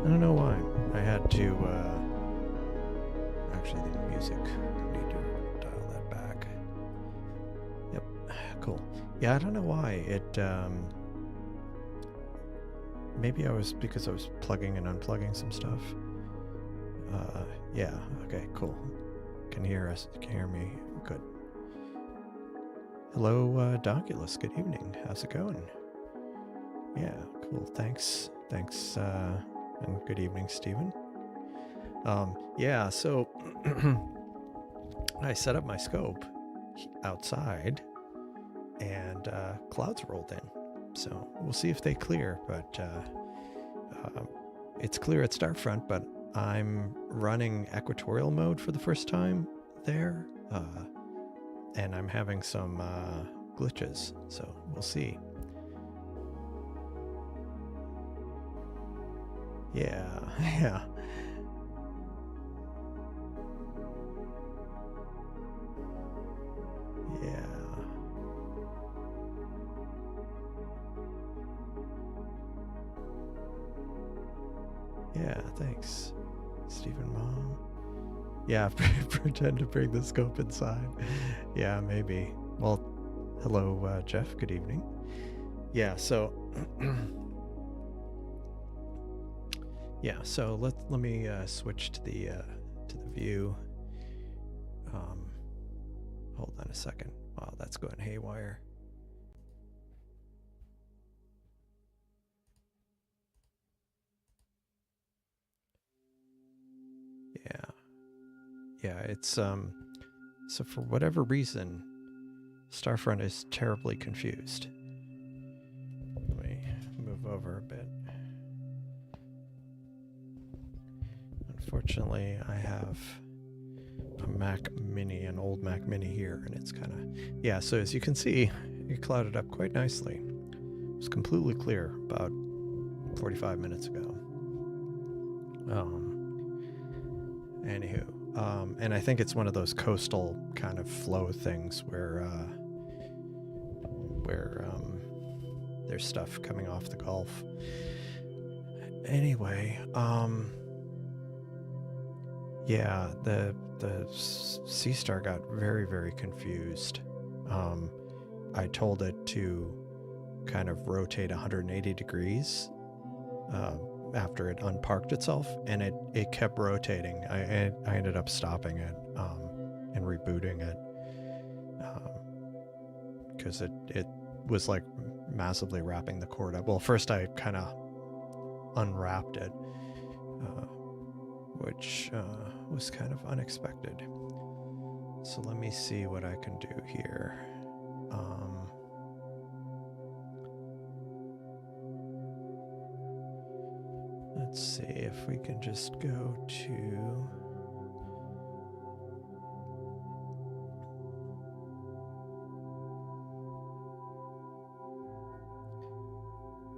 don't know why. I had to, actually the music, I need to dial that back. Yep, cool. Yeah, I don't know why. Maybe because I was plugging and unplugging some stuff. Yeah, okay, cool. Can hear us, can hear me, good. Hello, Doculus, good evening. How's it going? Yeah, cool, thanks, and good evening, Stephen. Yeah, so I set up my scope outside and clouds rolled in. So we'll see if they clear, but it's clear at Starfront, but I'm running equatorial mode for the first time there, and I'm having some glitches, so we'll see. Yeah, yeah. Yeah. Yeah, thanks, Stephen Mom. Yeah, pretend to bring the scope inside. Yeah, maybe. Well, hello, Jeff. Good evening. Yeah, so yeah, so let me switch to the view. Hold on a second. Wow, that's going haywire. Yeah, it's so for whatever reason, Starfront is terribly confused. Let me move over a bit. Unfortunately, I have a Mac Mini, an old Mac Mini here, and it's kind of, yeah, so as you can see, it clouded up quite nicely. It was completely clear about 45 minutes ago. Anywho, and I think it's one of those coastal kind of flow things where there's stuff coming off the Gulf. Anyway, yeah, the Seestar got very, very confused. I told it to kind of rotate 180 degrees after it unparked itself, and it kept rotating. I ended up stopping it and rebooting it because it was like massively wrapping the cord up. Well, first I kind of unwrapped it, which was kind of unexpected. So let me see what I can do here. Let's see if we can just go to...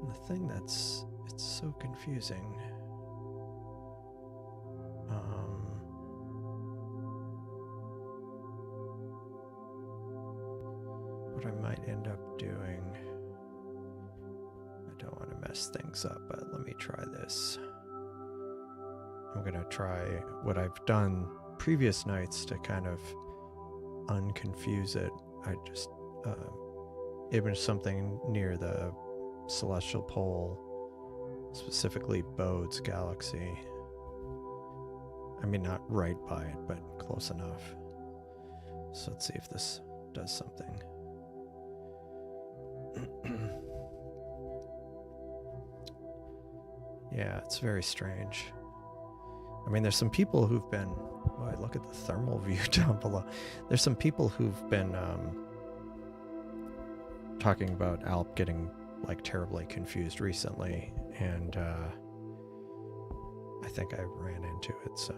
The thing it's so confusing. What I might end up doing, I don't want to mess things up, but let me try this. I'm gonna try what I've done previous nights to kind of unconfuse it. I just imaged something near the celestial pole, specifically Bode's galaxy. I mean, not right by it, but close enough. So let's see if this does something. Yeah, it's very strange. I mean, there's some people who've been... Boy, look at the thermal view down below. There's some people who've been talking about ALP getting like terribly confused recently, and I think I ran into it, so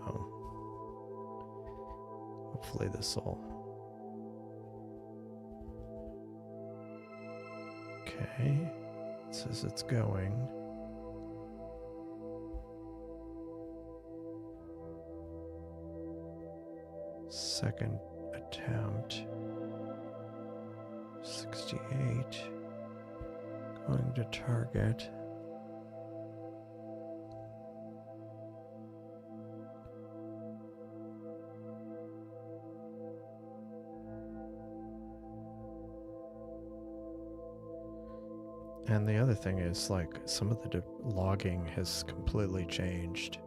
hopefully this will... Okay, it says it's going. Second attempt, 68, going to target. And the other thing is, like, some of the logging has completely changed.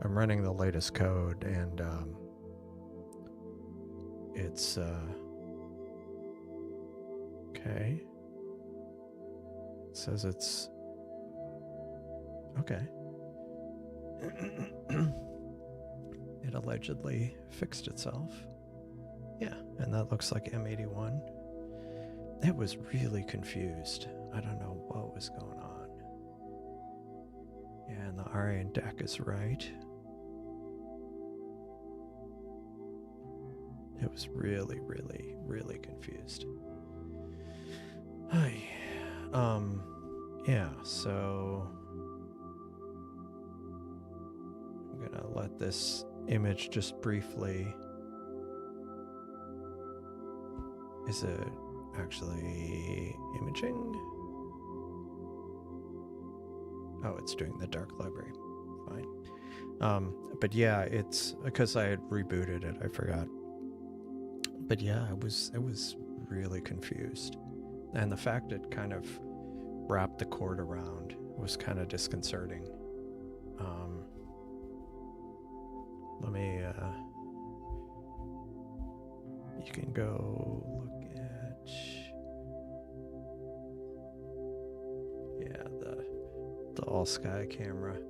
I'm running the latest code, and it's okay. It says it's okay. It allegedly fixed itself. Yeah, and that looks like M81. It was really confused. I don't know what was going on. Yeah, and the Aryan deck is right. It was really, really, really confused. Hi. Yeah, so I'm gonna let this image just briefly. Is it actually imaging? Oh, it's doing the dark library. Fine. But yeah, it's because I had rebooted it, I forgot. But yeah, it was really confused. And the fact it kind of wrapped the cord around was kind of disconcerting. Let me, you can go look at, yeah, the all sky camera.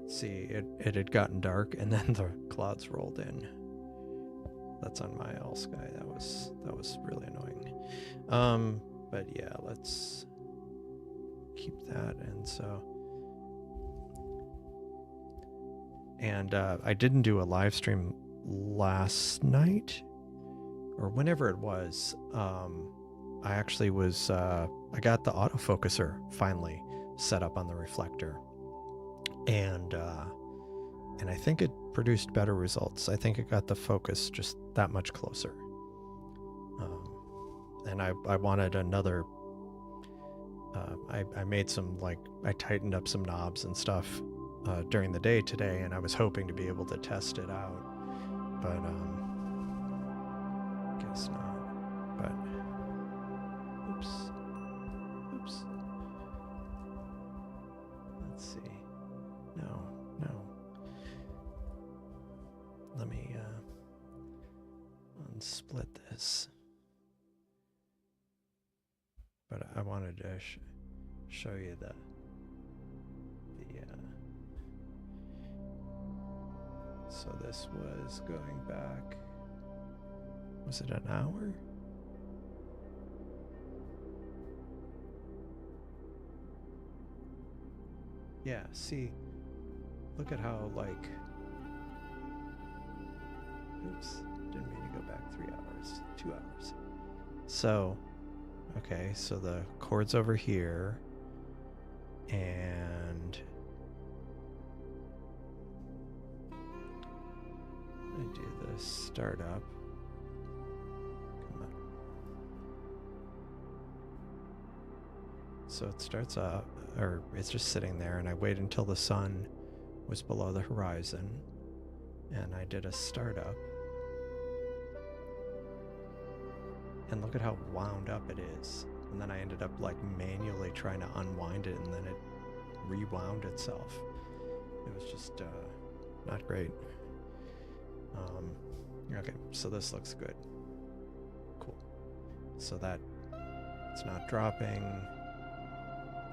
See, it had gotten dark and then the clouds rolled in. That's on my all sky. That was really annoying. But yeah, let's keep that. And I didn't do a live stream last night or whenever it was. I actually was I got the autofocuser finally set up on the reflector, and I think it produced better results. I think it got the focus just that much closer. And I wanted another. I made some, like, I tightened up some knobs and stuff during the day today, and I was hoping to be able to test it out, but guess not. But oops. Let's see. No. Let me unsplit this. But I wanted to show you the so this was going back, was it an hour? Yeah, see, look at how, like, oops, didn't mean to go back 3 hours, 2 hours. So, okay, so the cord's over here, and I do the startup. Come on. So it starts up, or it's just sitting there, and I wait until the sun was below the horizon, and I did a startup. And look at how wound up it is. And then I ended up, like, manually trying to unwind it, and then it rewound itself. It was just not great. Okay, so this looks good. Cool. So that it's not dropping.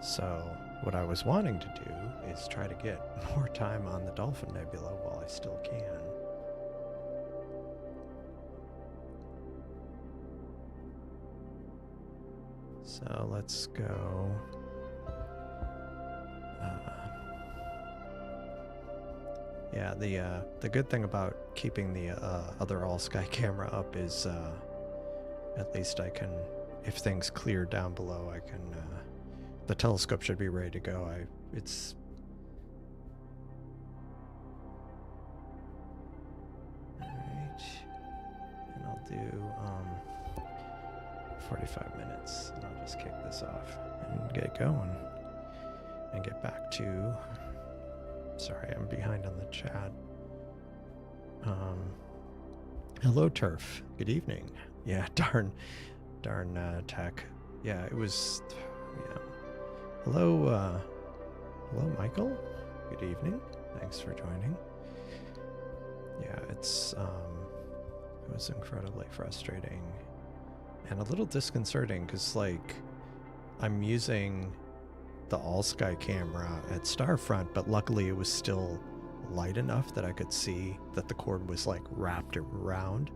So what I was wanting to do is try to get more time on the Dolphin Nebula while I still can. So let's go. Yeah, the good thing about keeping the other all-sky camera up is at least I can, if things clear down below, I can. The telescope should be ready to go. It's. All right, and I'll do 45 minutes, and I'll just kick this off and get going and get back to. Sorry, I'm behind on the chat. Hello, Turf. Good evening. Yeah, darn tech. Yeah, it was. Yeah, Hello, Michael. Good evening. Thanks for joining. Yeah, it was incredibly frustrating and a little disconcerting because, like, I'm using the all-sky camera at Starfront, but luckily it was still light enough that I could see that the cord was, like, wrapped around.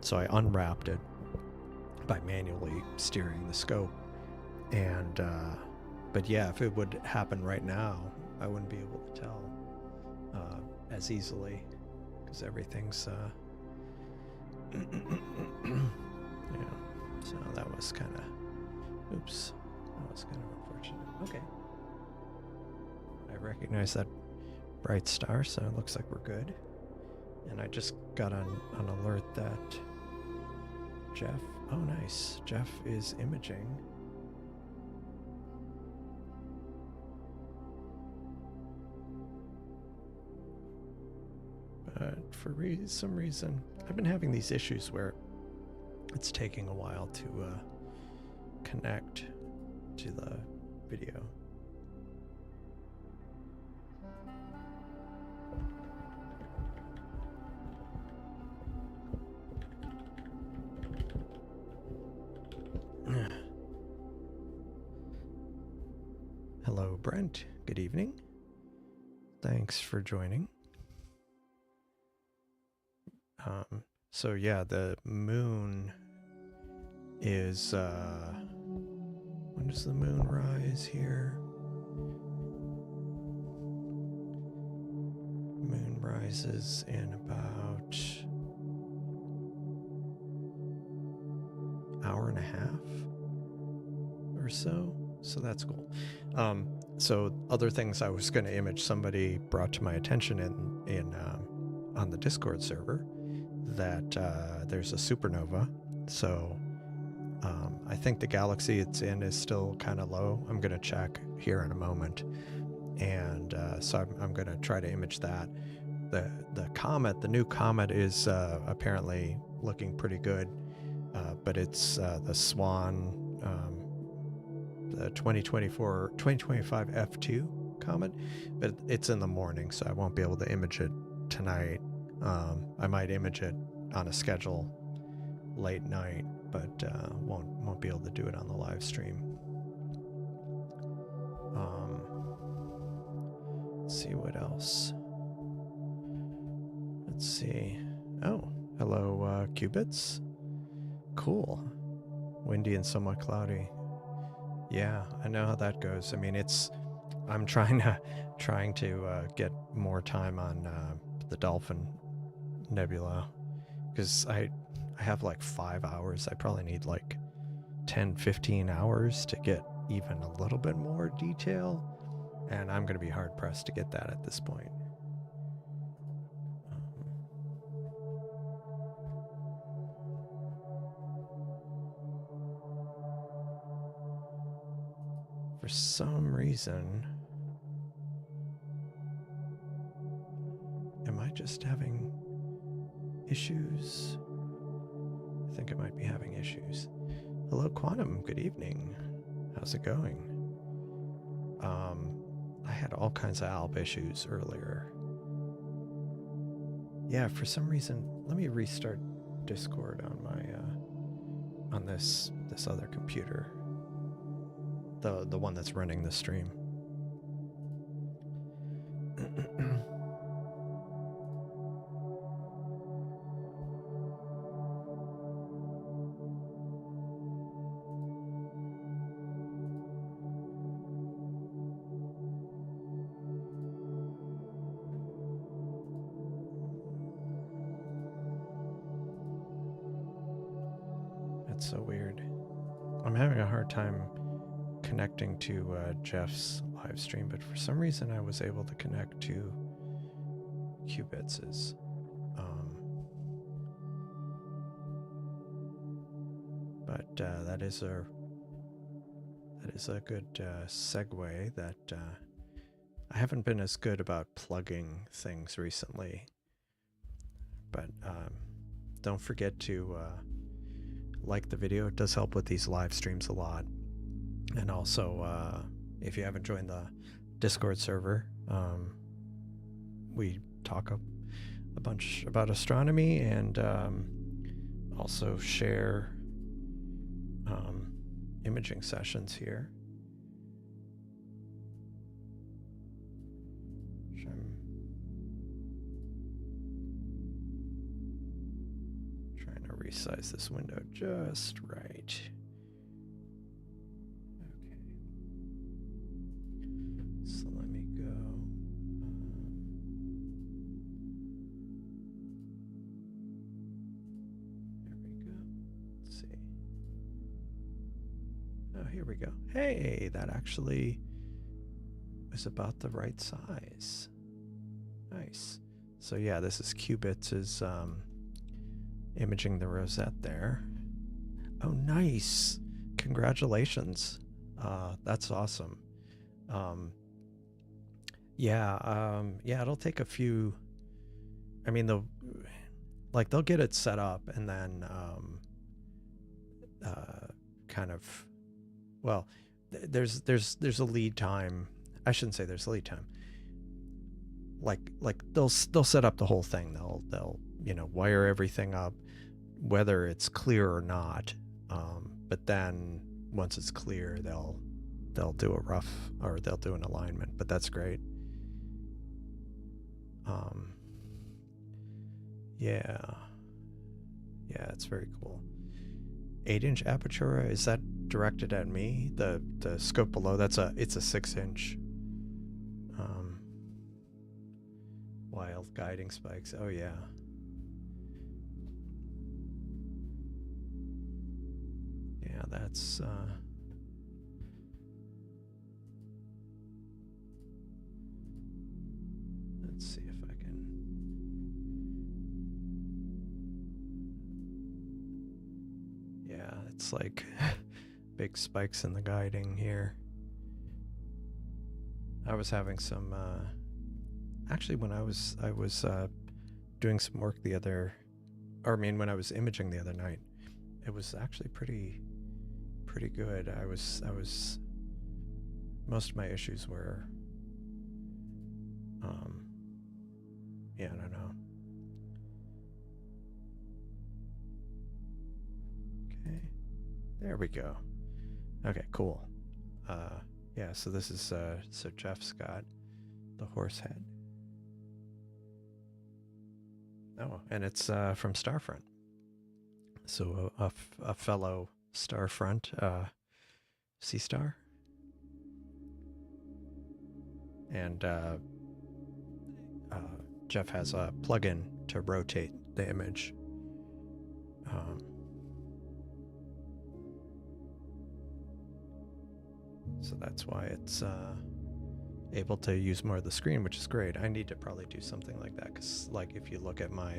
So I unwrapped it by manually steering the scope. And, but yeah, if it would happen right now, I wouldn't be able to tell as easily because everything's, yeah, so that was kind of, oops, that was kind of unfortunate. Okay. I recognize that bright star, so it looks like we're good. And I just got an alert that Jeff, oh nice, Jeff is imaging. But for some reason, I've been having these issues where it's taking a while to connect to the video. Hello, Brent. Good evening. Thanks for joining. So yeah, the moon is, when does the moon rise here? Moon rises in about hour and a half or so. So that's cool. So other things I was going to image, somebody brought to my attention in on the Discord server that there's a supernova. So I think the galaxy it's in is still kind of low. I'm going to check here in a moment. And so I'm going to try to image that. The comet, the new comet is apparently looking pretty good. But it's the Swan, the 2025 F2 comet, but it's in the morning, so I won't be able to image it tonight. I might image it on a schedule late night, but won't be able to do it on the live stream. Let's see what else. Let's see. Oh, hello, qubits. Cool. Windy and somewhat cloudy. Yeah, I know how that goes. I mean, I'm trying to get more time on the Dolphin Nebula because I have like 5 hours. I probably need like 10, 15 hours to get even a little bit more detail, and I'm going to be hard pressed to get that at this point. For some reason, am I just having issues? I think I might be having issues. Hello, Quantum. Good evening. How's it going? I had all kinds of ALP issues earlier. Yeah, for some reason, let me restart Discord on my on this other computer. The one that's running the stream. That's so weird. I'm having a hard time connecting to Jeff's live stream, but for some reason I was able to connect to Qubits's. But that is a good segue. That I haven't been as good about plugging things recently, but don't forget to like the video. It does help with these live streams a lot. And also, if you haven't joined the Discord server, we talk a bunch about astronomy and also share imaging sessions here. I'm trying to resize this window just right. So let me go. There we go. Let's see. Oh, here we go. Hey, that actually is about the right size. Nice. So yeah, this is Qubits is imaging the rosette there. Oh, nice. Congratulations. That's awesome. Yeah, it'll take a few. I mean, they'll get it set up and then kind of, well, there's a lead time. I shouldn't say there's a lead time. Like they'll set up the whole thing. They'll wire everything up, whether it's clear or not. But then once it's clear, they'll do a rough, or they'll do an alignment. But that's great. Yeah, it's very cool. 8-inch aperture, is that directed at me? The scope below, it's a 6-inch. Wild guiding spikes. Oh yeah. Yeah, that's let's see if I can. Yeah, it's like big spikes in the guiding here. I was having some actually when I was doing some work when I was imaging the other night, it was actually pretty good. I was most of my issues were I don't know. Okay, there we go. Okay, cool. Yeah, so this is so Jeff's got the horse head. Oh, and it's from Starfront. So a fellow Starfront Seestar. And Jeff has a plugin to rotate the image. So that's why it's able to use more of the screen, which is great. I need to probably do something like that, because like if you look at my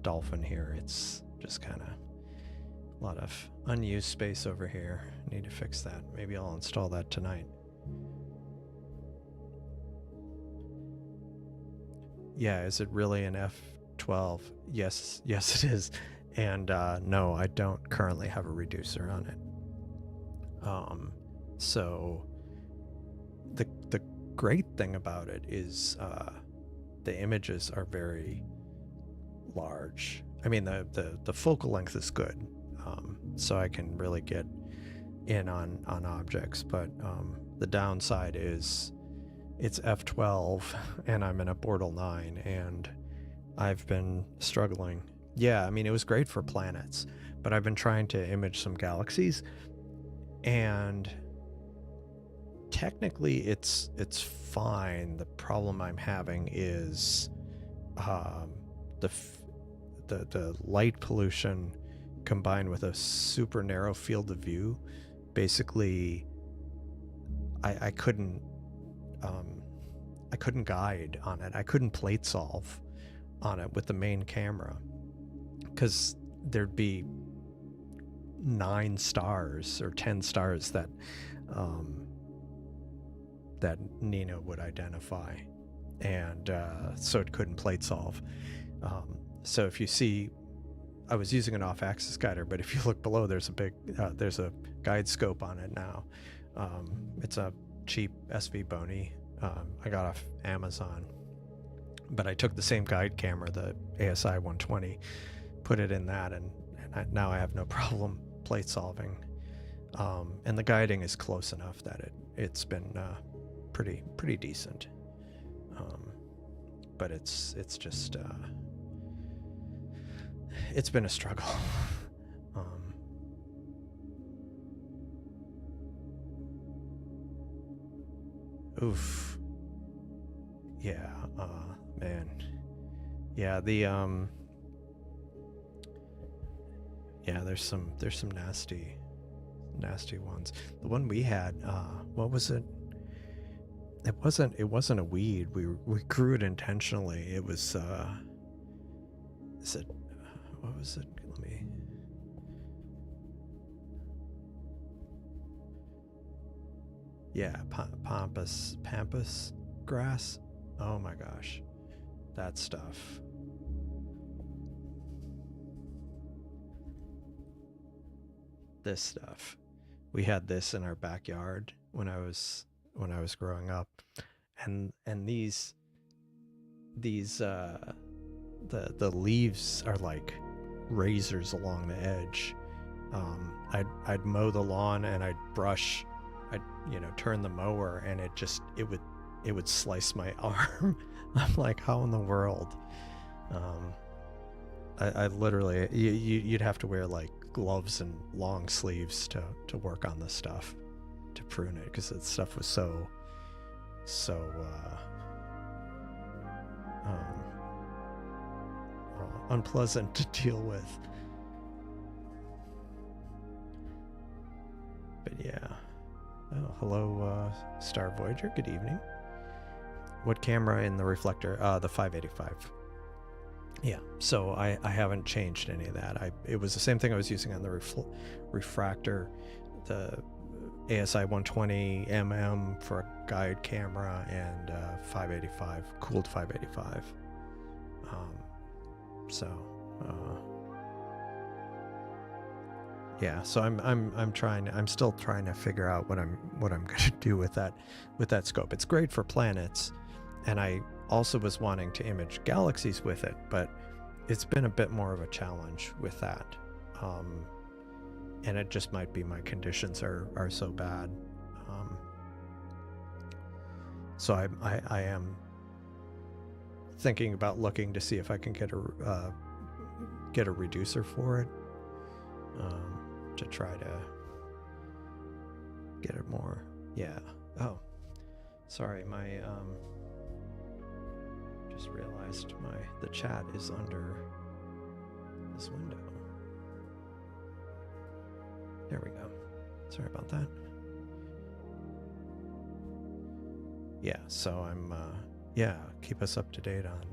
Dolphin here, it's just kind of a lot of unused space over here. I need to fix that. Maybe I'll install that tonight. Yeah, is it really an F12? Yes, it is. And no, I don't currently have a reducer on it. So the great thing about it is the images are very large. I mean, the focal length is good, so I can really get in on objects. But the downside is it's F12 and I'm in a Bortle 9 and I've been struggling. Yeah, I mean, it was great for planets, but I've been trying to image some galaxies, and technically it's fine. The problem I'm having is the light pollution combined with a super narrow field of view. Basically, I couldn't guide on it. I couldn't plate solve on it with the main camera, because there'd be 9 stars or 10 stars that Nina would identify, and so it couldn't plate solve. So if you see I was using an off-axis guider, but if you look below, there's a big there's a guide scope on it now. It's a cheap SV Bony I got off Amazon, but I took the same guide camera, the ASI 120, put it in that, and now I have no problem plate solving, and the guiding is close enough that it's been pretty decent, but it's just it's been a struggle. Oof. Yeah, man. Yeah, the yeah, there's some nasty ones. The one we had, what was it? It wasn't a weed. We grew it intentionally. It was what was it? Let me. Yeah, pampas grass. Oh my gosh, that stuff. This stuff. We had this in our backyard when I was growing up, and these the leaves are like razors along the edge. I'd mow the lawn and I'd brush, I'd turn the mower, and it would slice my arm. I'm like, how in the world? I literally, you'd have to wear like gloves and long sleeves to work on this stuff, to prune it, because the stuff was so unpleasant to deal with. But yeah. Oh, hello, Star Voyager. Good evening. What camera in the reflector? The 585. Yeah, so I haven't changed any of that. It was the same thing I was using on the refractor, the ASI 120 mm for a guide camera, and 585, cooled 585. Yeah, so I'm still trying to figure out what I'm going to do with that scope. It's great for planets, and I also was wanting to image galaxies with it, but it's been a bit more of a challenge with that. And it just might be my conditions are so bad. So I am thinking about looking to see if I can get a reducer for it, to try to get it more. Yeah. Oh, sorry. My just realized the chat is under this window. There we go. Sorry about that. Yeah, so I'm keep us up to date on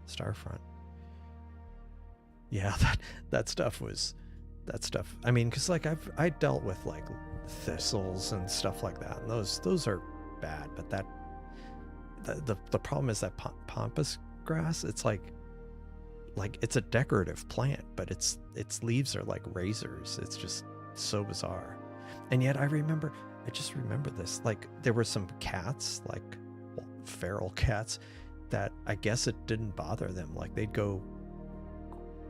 Starfront. Yeah, that stuff. I mean, because like I dealt with like thistles and stuff like that, and those are bad. But the problem is that pampas grass. It's like it's a decorative plant, but its leaves are like razors. It's just so bizarre. And yet I just remember this. Like there were some cats, like feral cats, that I guess it didn't bother them. Like they'd go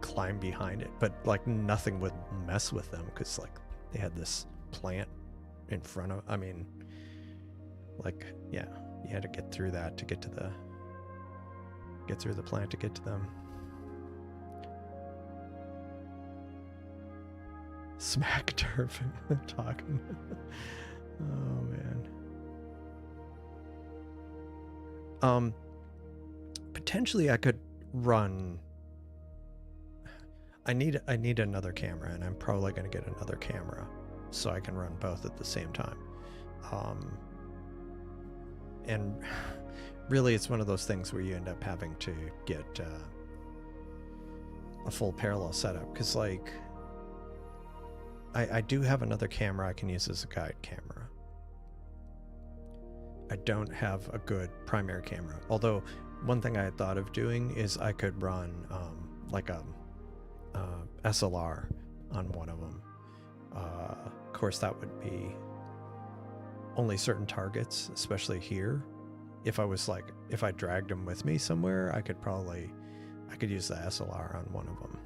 climb behind it, but like nothing would mess with them, because like they had this plant in front of. I mean, like, yeah, you had to get through that to get through the plant to get to them. Smack turf talking. Oh man. Potentially I could run. I need another camera, and I'm probably going to get another camera so I can run both at the same time. And really, it's one of those things where you end up having to get a full parallel setup, because like I do have another camera I can use as a guide camera. I don't have a good primary camera, although one thing I had thought of doing is I could run like a SLR on one of them. Of course, that would be only certain targets, especially here. If I dragged them with me somewhere, I could use the SLR on one of them.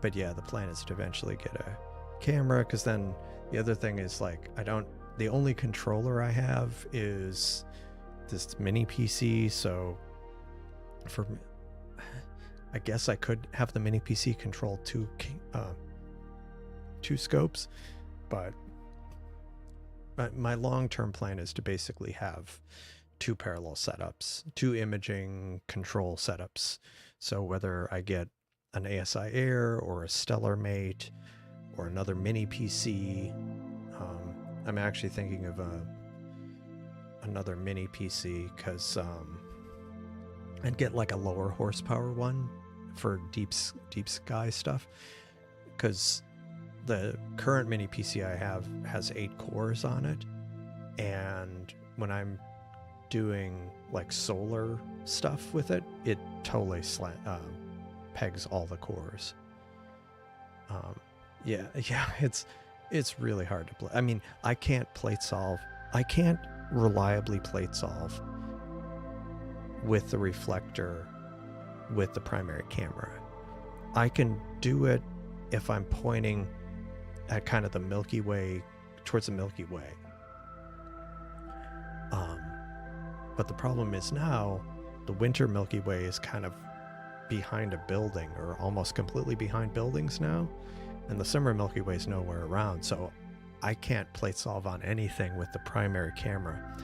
But yeah, the plan is to eventually get a camera, because then the other thing is the only controller I have is this mini PC. So I guess I could have the mini PC control two scopes, but my long-term plan is to basically have two parallel setups, two imaging control setups. So whether I get an ASI Air or a Stellar Mate or another mini PC, I'm actually thinking of another mini PC, because I'd get like a lower horsepower one for deep sky stuff, because the current mini PC I have has 8 cores on it, and when I'm doing like solar stuff with it, it totally pegs all the cores. Yeah, it's really hard to play. I mean, I can't reliably plate solve with the reflector with the primary camera. I can do it if I'm pointing at kind of the Milky Way, towards the Milky Way. But the problem is now the winter Milky Way is kind of behind a building, or almost completely behind buildings now, and the summer Milky Way is nowhere around, so I can't plate solve on anything with the primary camera.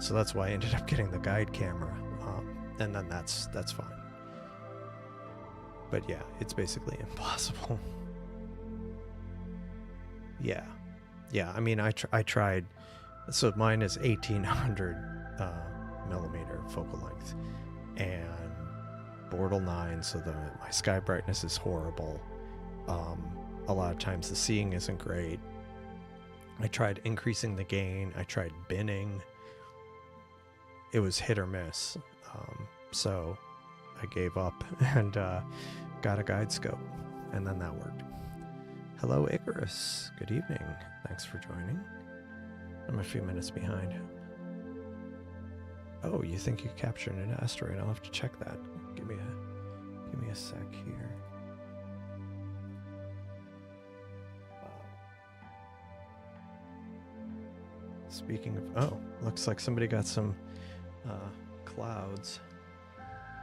So that's why I ended up getting the guide camera, and then that's fine. But yeah, it's basically impossible. Yeah, I mean, I tried. So mine is 1800 millimeter focal length and Bortle 9, so my sky brightness is horrible. A lot of times the seeing isn't great. I tried increasing the gain. I tried binning. It was hit or miss. So I gave up and got a guide scope, and then that worked. Hello, Icarus. Good evening. Thanks for joining. I'm a few minutes behind. Oh, you think you captured an asteroid? I'll have to check that. Give me a sec here. Speaking of, looks like somebody got some clouds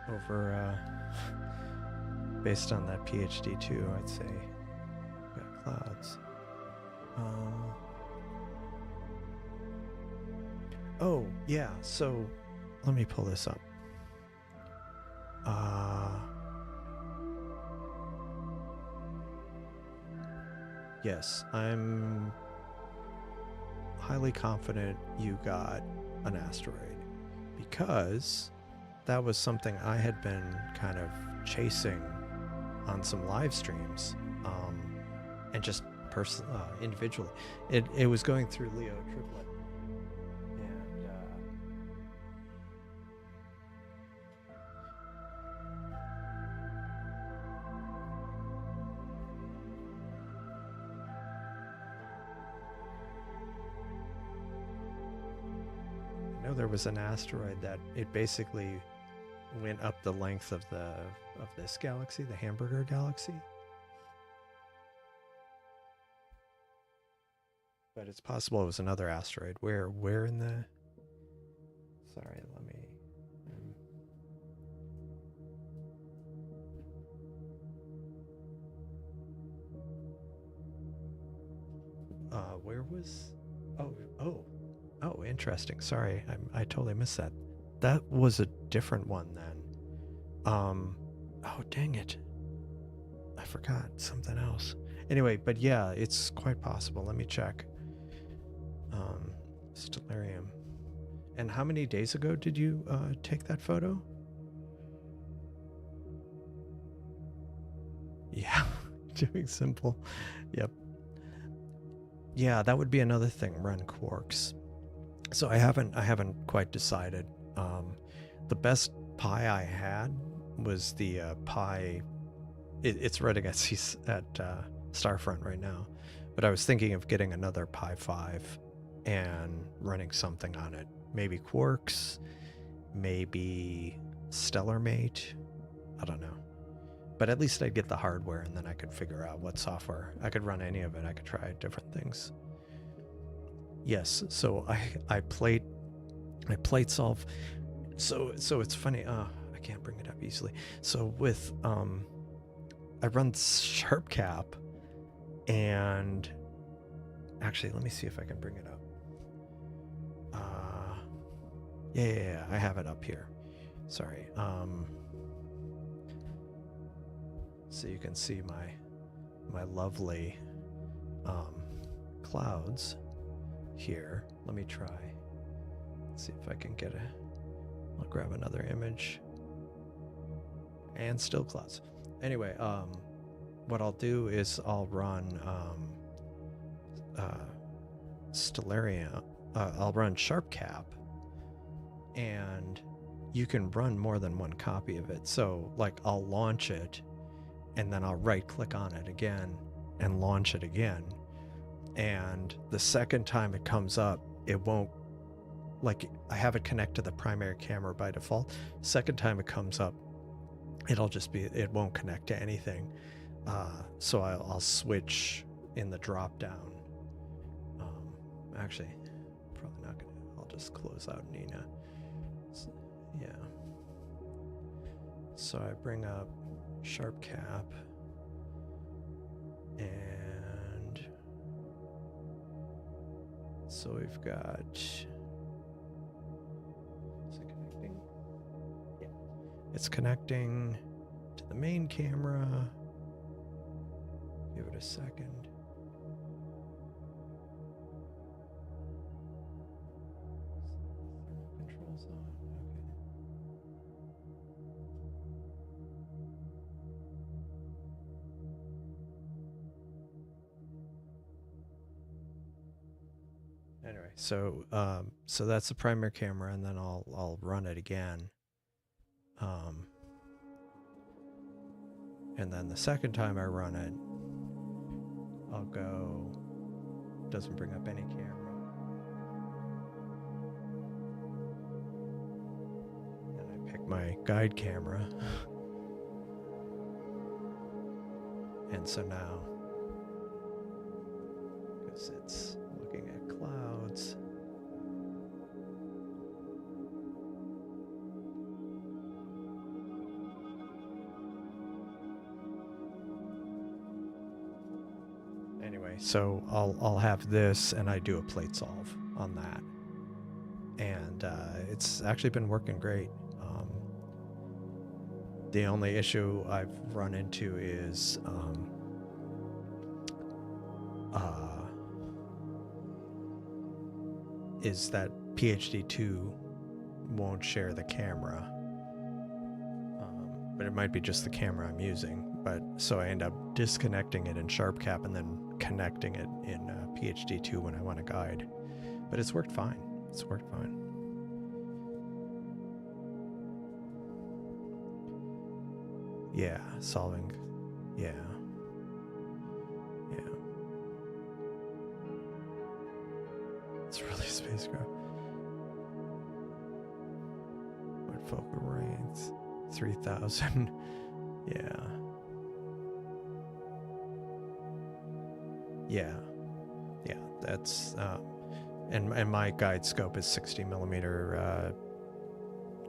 over based on that PhD too, I'd say. Got clouds. Oh yeah, so let me pull this up. Yes, I'm highly confident you got an asteroid, because that was something I had been kind of chasing on some live streams, and just individually. It was going through Leo Triplet, and I know there was an asteroid that it basically went up the length of this galaxy, the Hamburger Galaxy. But it's possible it was another asteroid. Where in the... Sorry, let me... where was... Oh, interesting. Sorry, I totally missed that. That was a different one then. Oh, dang it. I forgot something else. Anyway, but yeah, it's quite possible. Let me check. Stellarium. And how many days ago did you take that photo? Yeah, doing simple. Yep. Yeah, that would be another thing, run quarks. So I haven't quite decided. The best Pi I had was the Pi. It's running at Starfront right now, but I was thinking of getting another Pi 5 and running something on it. Maybe Quarks, maybe Stellarmate. I don't know. But at least I'd get the hardware, and then I could figure out what software. I could run any of it. I could try different things. Yes, so I plate solve. So it's funny. I can't bring it up easily. So with I run SharpCap, and actually, let me see if I can bring it up. Yeah, I have it up here. Sorry. So you can see my lovely clouds here. Let me try. Let's see if I can get I'll grab another image. And still clouds. Anyway, what I'll do is I'll run Stellaria. I'll run SharpCap, and you can run more than one copy of it. So like I'll launch it, and then I'll right click on it again and launch it again. And the second time it comes up, it won't, like I have it connect to the primary camera by default. Second time it comes up, it won't connect to anything. So I'll switch in the drop down. Actually, probably not gonna, I'll just close out Nina. So, yeah. So I bring up SharpCap, and so we've got, is it connecting? Yeah, it's connecting to the main camera. Give it a second. Controls on. Okay. Anyway, so that's the primary camera, and then I'll run it again. And then the second time I run it, I'll go, doesn't bring up any camera. And I pick my guide camera. And so now, because it's looking at clouds, anyway, so I'll have this, and I do a plate solve on that, and it's actually been working great. The only issue I've run into is that PhD2 won't share the camera, but it might be just the camera I'm using. But so I end up disconnecting it in SharpCap and then connecting it in PhD2 when I want to guide. But it's worked fine. It's worked fine. Yeah, solving. Yeah. Yeah. It's really spacecraft. What focal length? 3,000. Yeah. Yeah. Yeah. That's and my guide scope is 60 millimeter,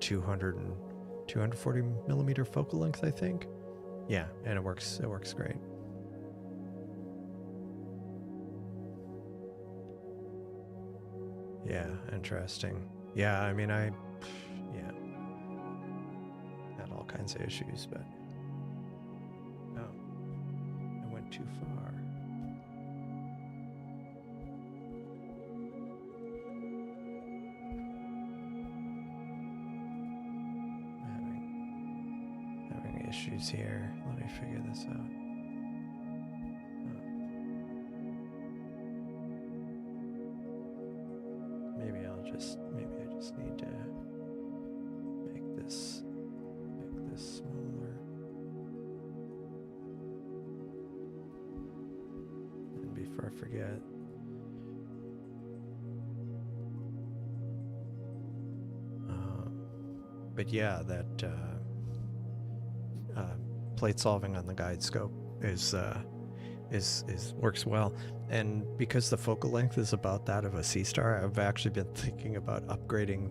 240 millimeter focal length, I think. Yeah, and it works great. Yeah, interesting. Yeah, I mean, yeah, had all kinds of issues, but oh, I went too far. Having issues here. Let me figure this out. Maybe I just need to make this small. before I forget. But yeah, that plate solving on the guide scope is works well, and because the focal length is about that of a Seestar, I've actually been thinking about upgrading,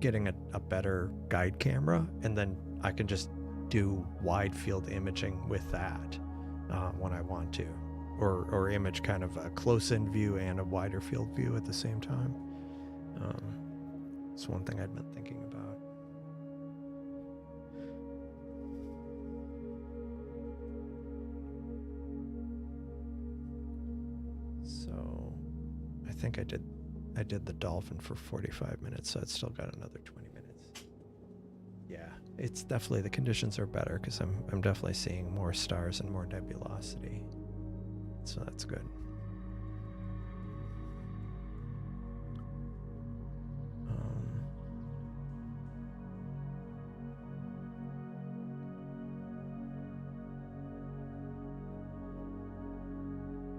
getting a better guide camera, and then I can just do wide field imaging with that when I want to, or image kind of a close-in view and a wider field view at the same time. It's one thing I'd been thinking about. So I think I did the dolphin for 45 minutes, so I'd still got another 20 minutes. Yeah, it's definitely, the conditions are better because I'm definitely seeing more stars and more nebulosity. So that's good.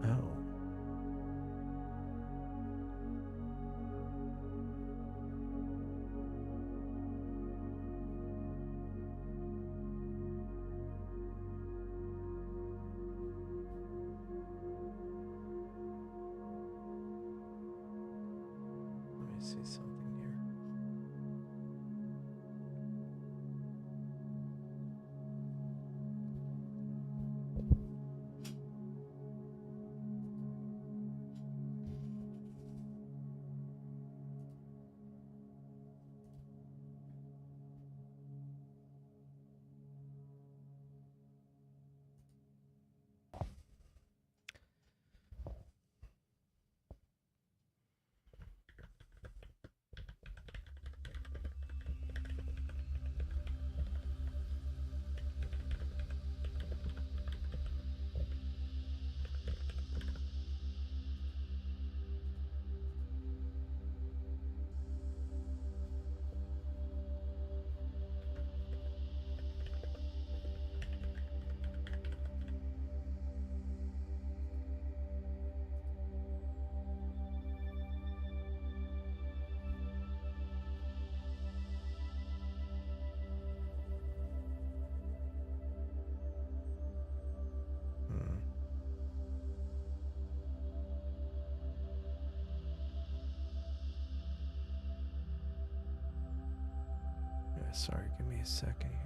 Oh. Let me see something here. Sorry, give me a second here.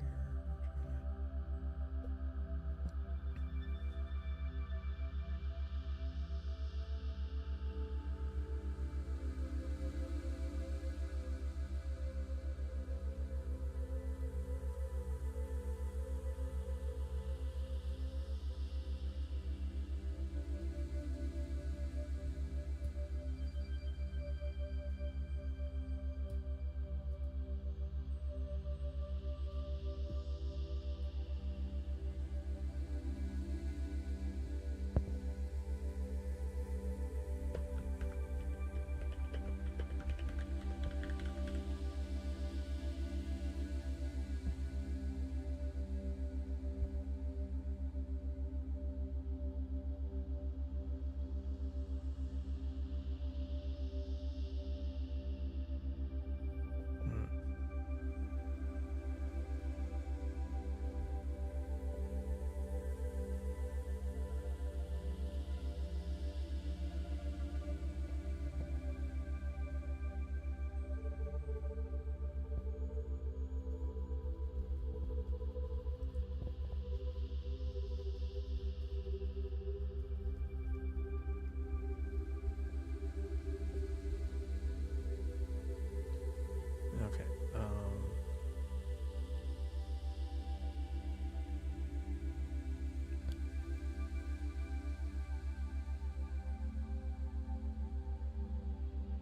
Okay.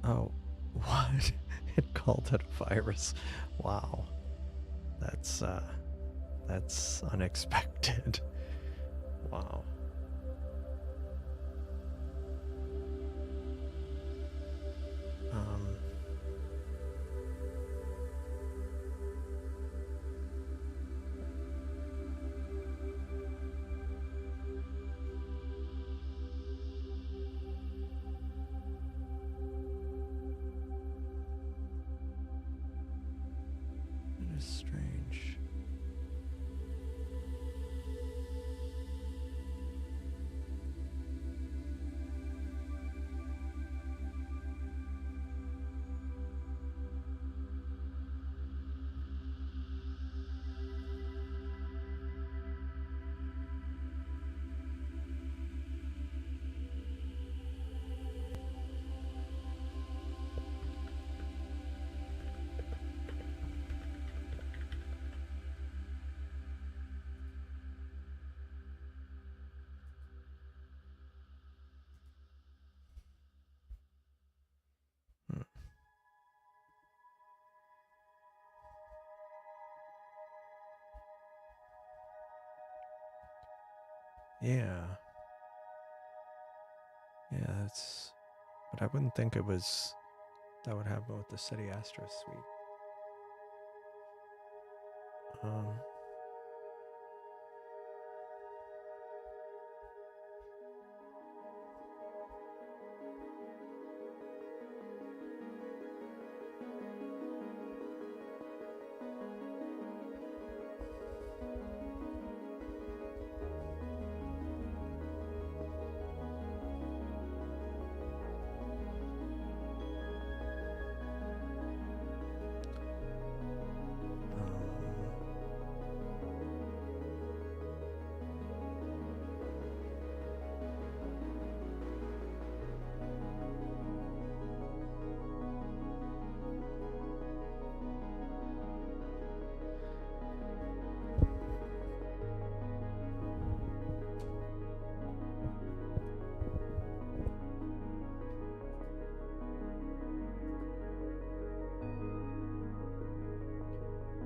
Oh, what? It called it a virus. Wow. That's unexpected. Wow. is strange. Yeah. Yeah, that's... But I wouldn't think it was... That would happen with the City Astro Suite.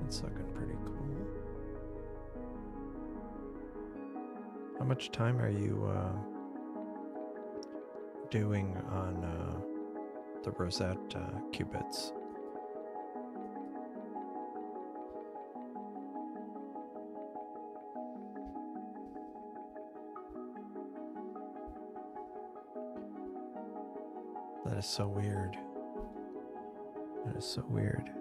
It's looking pretty cool. How much time are you doing on the Rosette qubits? That is so weird. That is so weird.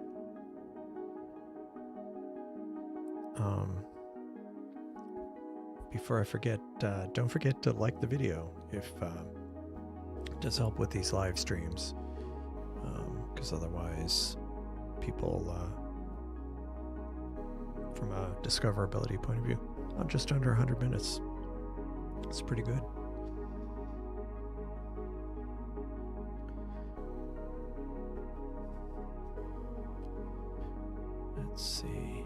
Before I forget, don't forget to like the video if it does help with these live streams, because otherwise people, from a discoverability point of view, I'm just under 100 minutes. It's pretty good. Let's see.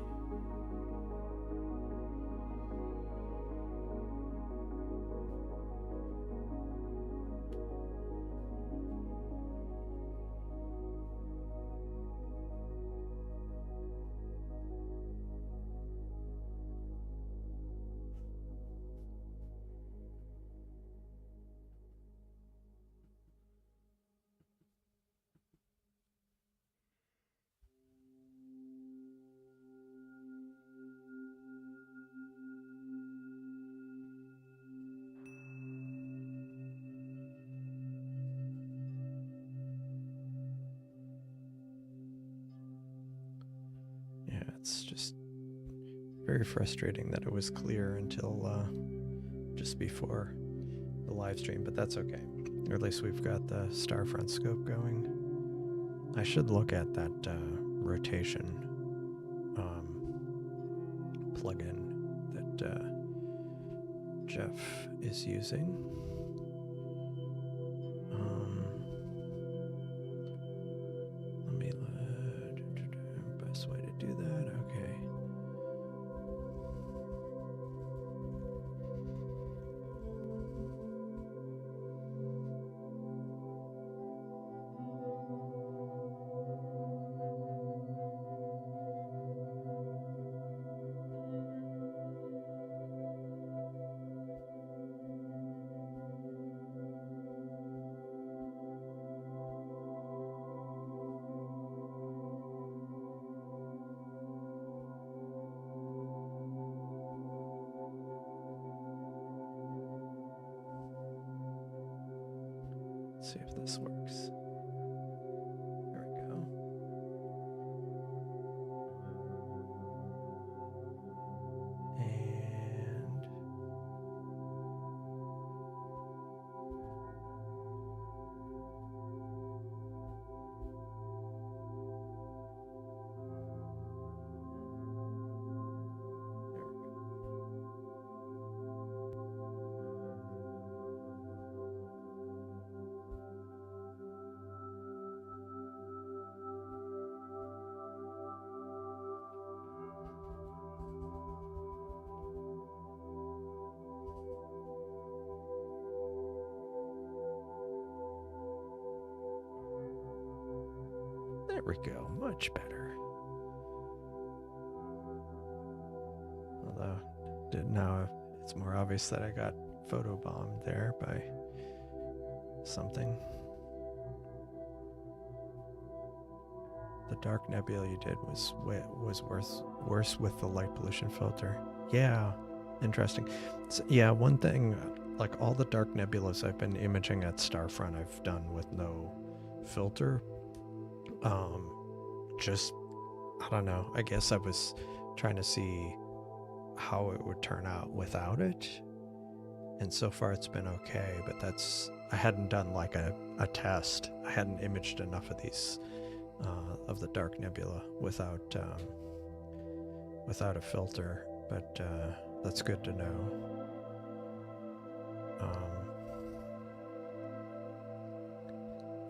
It's just very frustrating that it was clear until just before the live stream, but that's okay. Or at least we've got the Starfront scope going. I should look at that rotation plugin that Jeff is using. Best way to do that. Okay. Let's see if this works. There we go. There we go. Much better. Although, now it's more obvious that I got photobombed there by something. The dark nebula you did was worse with the light pollution filter. Yeah, interesting. So, yeah, one thing, like all the dark nebulas I've been imaging at Starfront, I've done with no filter. Just, I don't know. I guess I was trying to see how it would turn out without it. And so far it's been okay, but I hadn't done like a test. I hadn't imaged enough of these, of the dark nebula without a filter, but that's good to know.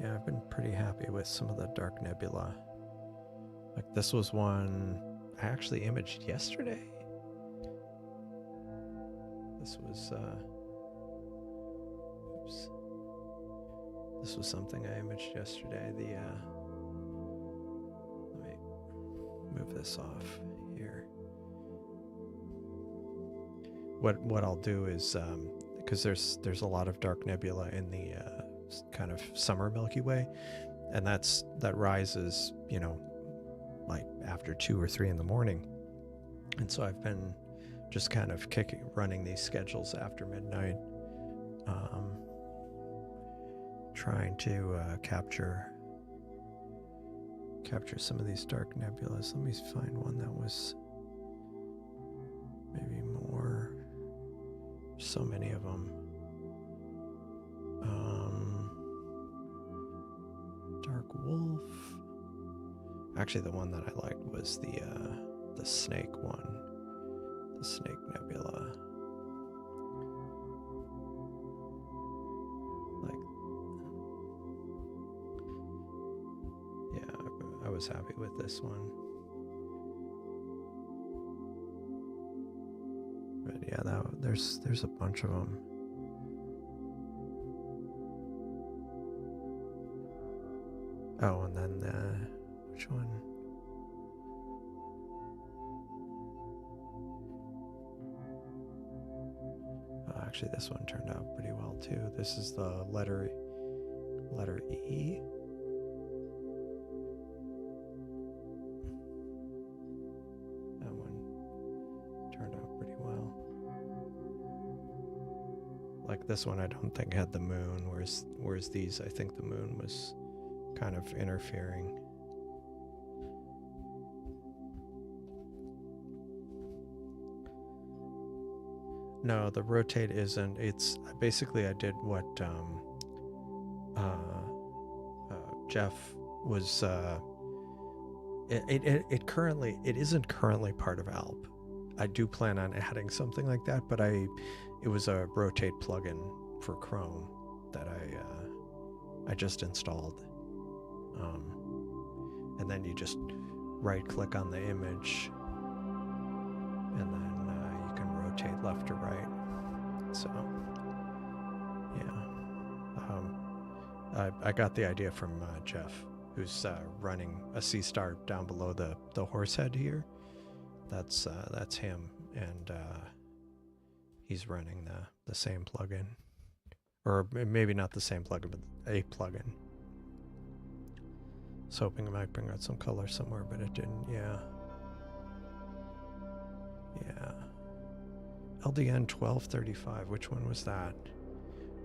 Yeah, I've been pretty happy with some of the dark nebula. Like this was one I actually imaged yesterday. This was oops. This was something I imaged yesterday. Let me move this off here. What I'll do is because there's a lot of dark nebula in the kind of summer Milky Way, and that rises, you know, like after 2 or 3 in the morning, and so I've been just kind of running these schedules after midnight, trying to capture some of these dark nebulas. Let me find one that was maybe more. So many of them. Dark Wolf. Actually, the one that I liked was the Snake one. The Snake Nebula. Like, yeah, I was happy with this one. But yeah, there's a bunch of them. Oh, and then which one? Oh, actually, this one turned out pretty well too. This is the letter E. That one turned out pretty well. Like this one, I don't think had the moon, whereas these, I think the moon was kind of interfering. No, the rotate isn't. It's basically I did what Jeff was. It isn't currently part of ALP. I do plan on adding something like that, but it was a rotate plugin for Chrome that I just installed. And then you just right click on the image, and then you can rotate left to right. So yeah, I got the idea from Jeff, who's running a Seestar down below the horse head here. That's him, and he's running the same plugin, or maybe not the same plugin, but a plugin. I was hoping it might bring out some color somewhere, but it didn't. Yeah. LDN 1235. Which one was that?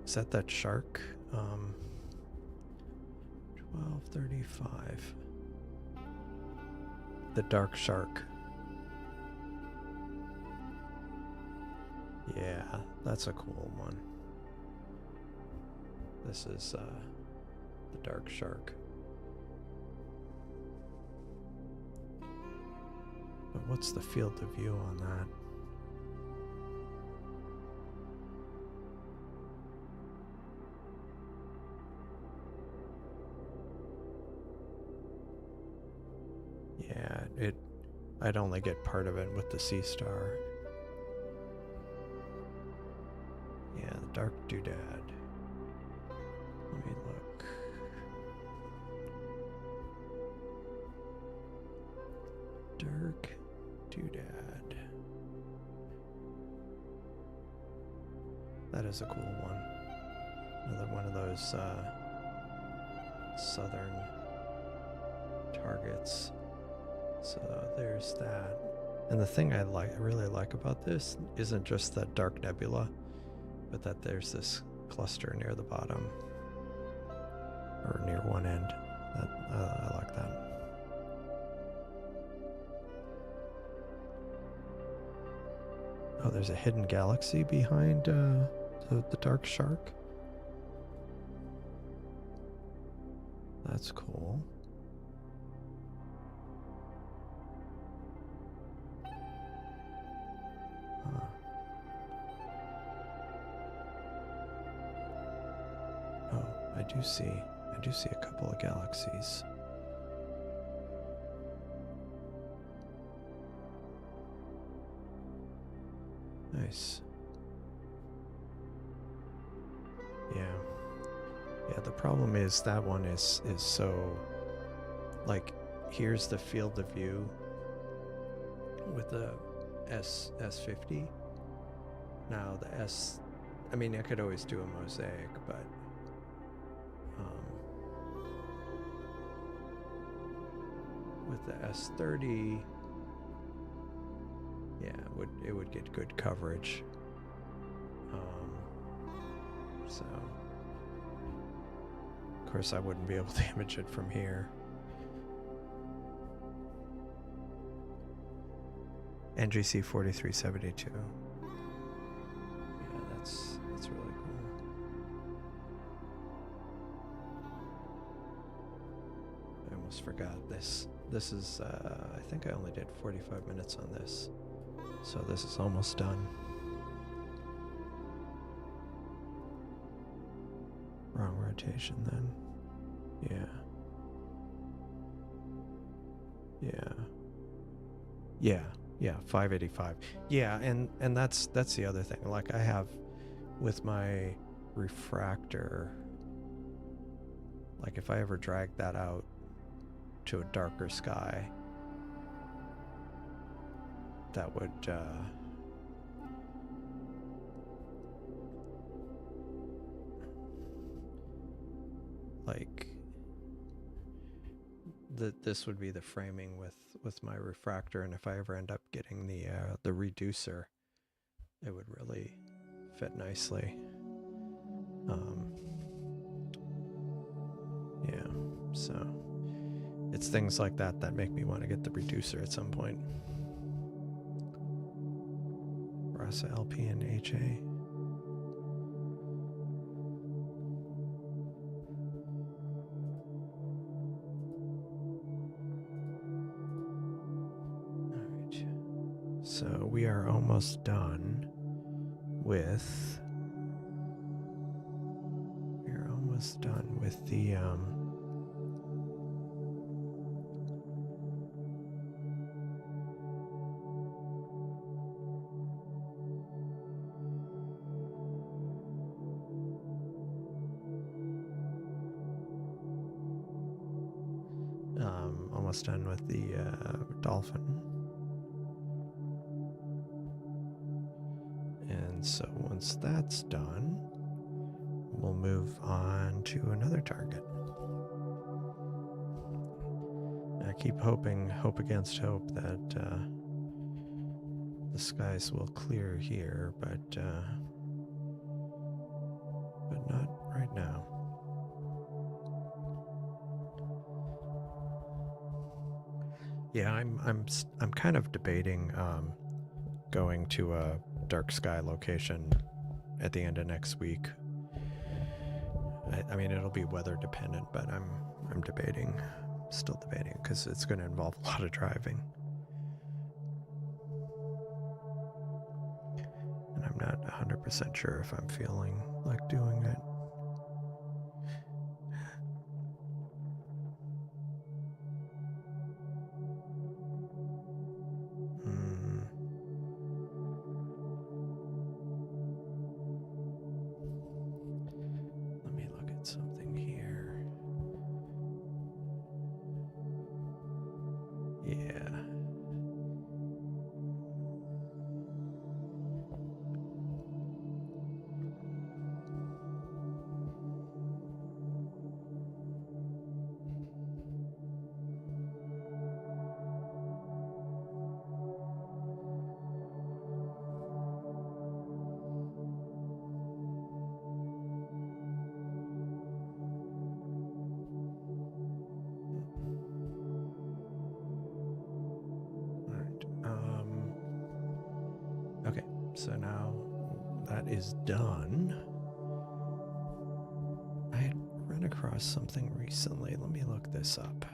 Is that shark? 1235. The dark shark. Yeah, that's a cool one. This is the dark shark. But what's the field of view on that? Yeah, I'd only get part of it with the Seestar. Yeah, the dark doodad. Let me look. Dark doodad. That is a cool one. Another one of those southern targets. So there's that. And the thing I really like about this isn't just that dark nebula, but that there's this cluster near the bottom, or near one end. I like that. Oh, there's a hidden galaxy behind the dark shark. That's cool. Huh. Oh, I do see a couple of galaxies. Nice. Yeah, the problem is that one is so, like, here's the field of view with the S50. Now the I mean, I could always do a mosaic, but with the S30, yeah, it would get good coverage. So of course I wouldn't be able to image it from here. NGC 4372. Yeah, that's really cool. I almost forgot this. This is I think I only did 45 minutes on this. So this is almost done. Wrong rotation then. Yeah, 585. Yeah, and that's the other thing. Like, I have with my refractor, like, if I ever drag that out to a darker sky, that would like this would be the framing with my refractor, and if I ever end up getting the reducer, it would really fit nicely. Yeah, so it's things like that that make me want to get the reducer at some point. Rasa LP and HA. So we are almost done with the dolphin. And so once that's done, we'll move on to another target. I keep hope against hope that the skies will clear here, but not right now. Yeah, I'm kind of debating going to a dark sky location at the end of next week. I mean, it'll be weather dependent, but I'm still debating, because it's going to involve a lot of driving, and I'm not 100% sure if I'm feeling like doing it. Something here. Yeah. So now that is done. I had run across something recently. Let me look this up.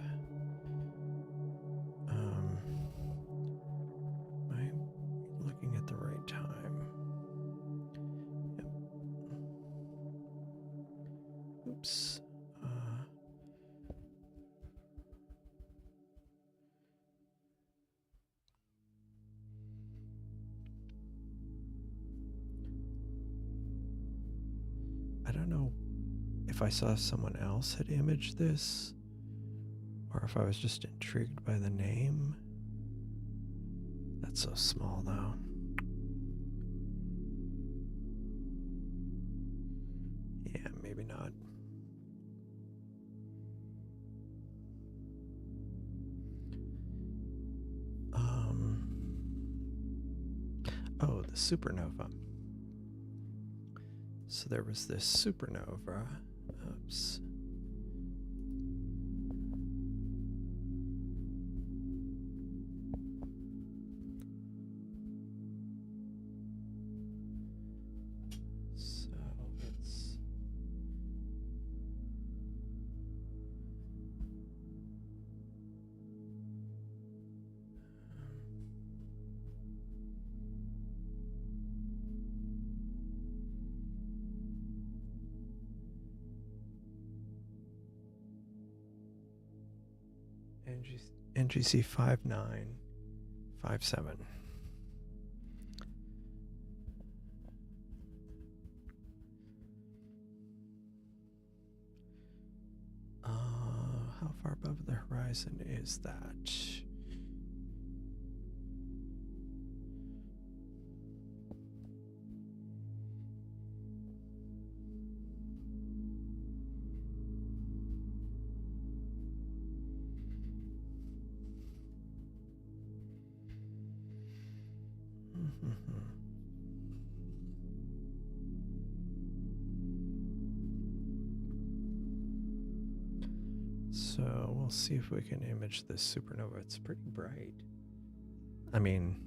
Am I looking at the right time? Yep. Oops. I don't know if I saw someone else had imaged this or if I was just intrigued by the name. That's so small though. Yeah, maybe not. Oh, the supernova. So there was this supernova. Oops. So let's... NGC 5957. How far above the horizon is that? So we'll see if we can image this supernova. It's pretty bright. I mean,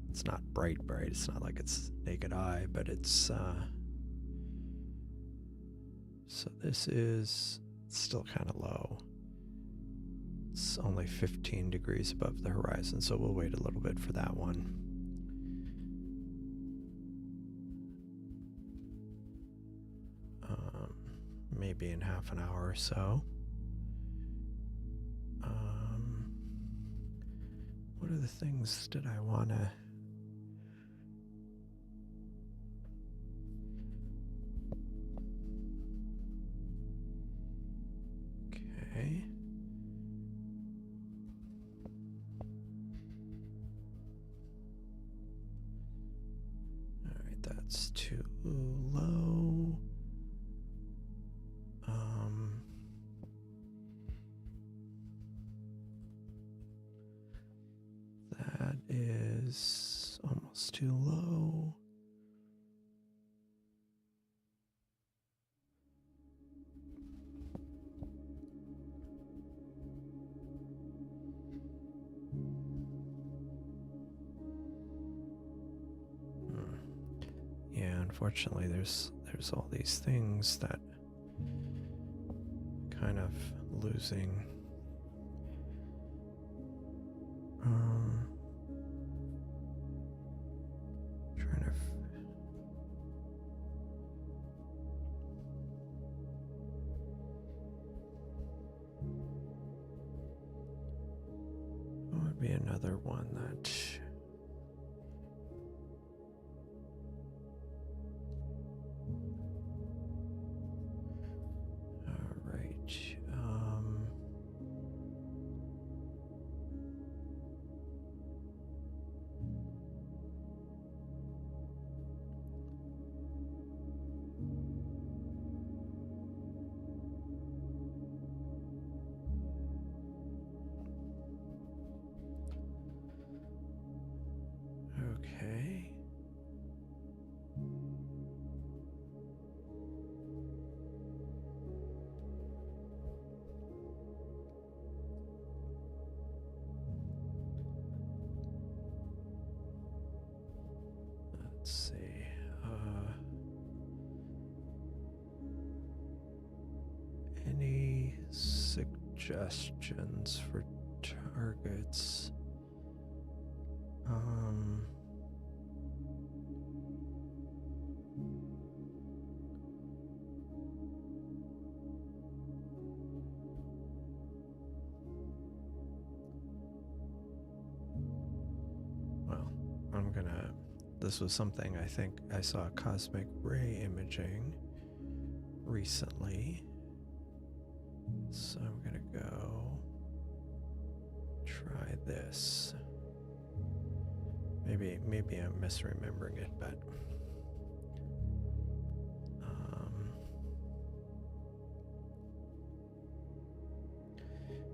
it's not bright. It's not like it's naked eye, but it's so this is still kind of low. It's only 15 degrees above the horizon, so we'll wait a little bit for that one. Maybe in half an hour or so. What other things did I want to... Okay. All right, that's too low. That is almost too low. Yeah, unfortunately, there's all these things that kind of losing. Trying to. What would be another one that? All right. Okay. suggestions for targets. Well, this was something I think I saw cosmic ray imaging recently. So I'm gonna go try this. Maybe I'm misremembering it, but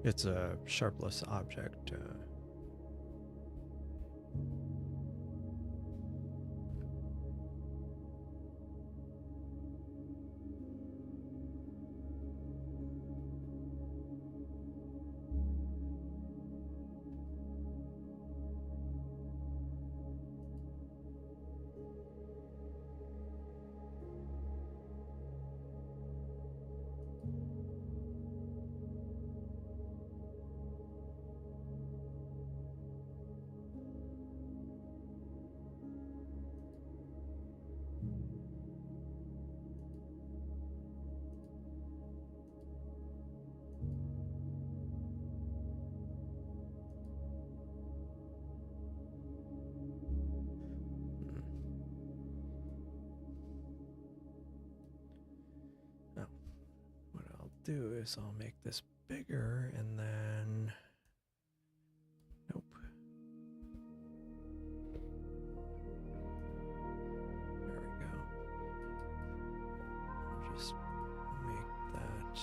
it's a sharpless object. Do is I'll make this bigger and then nope. There we go. I'll just make that.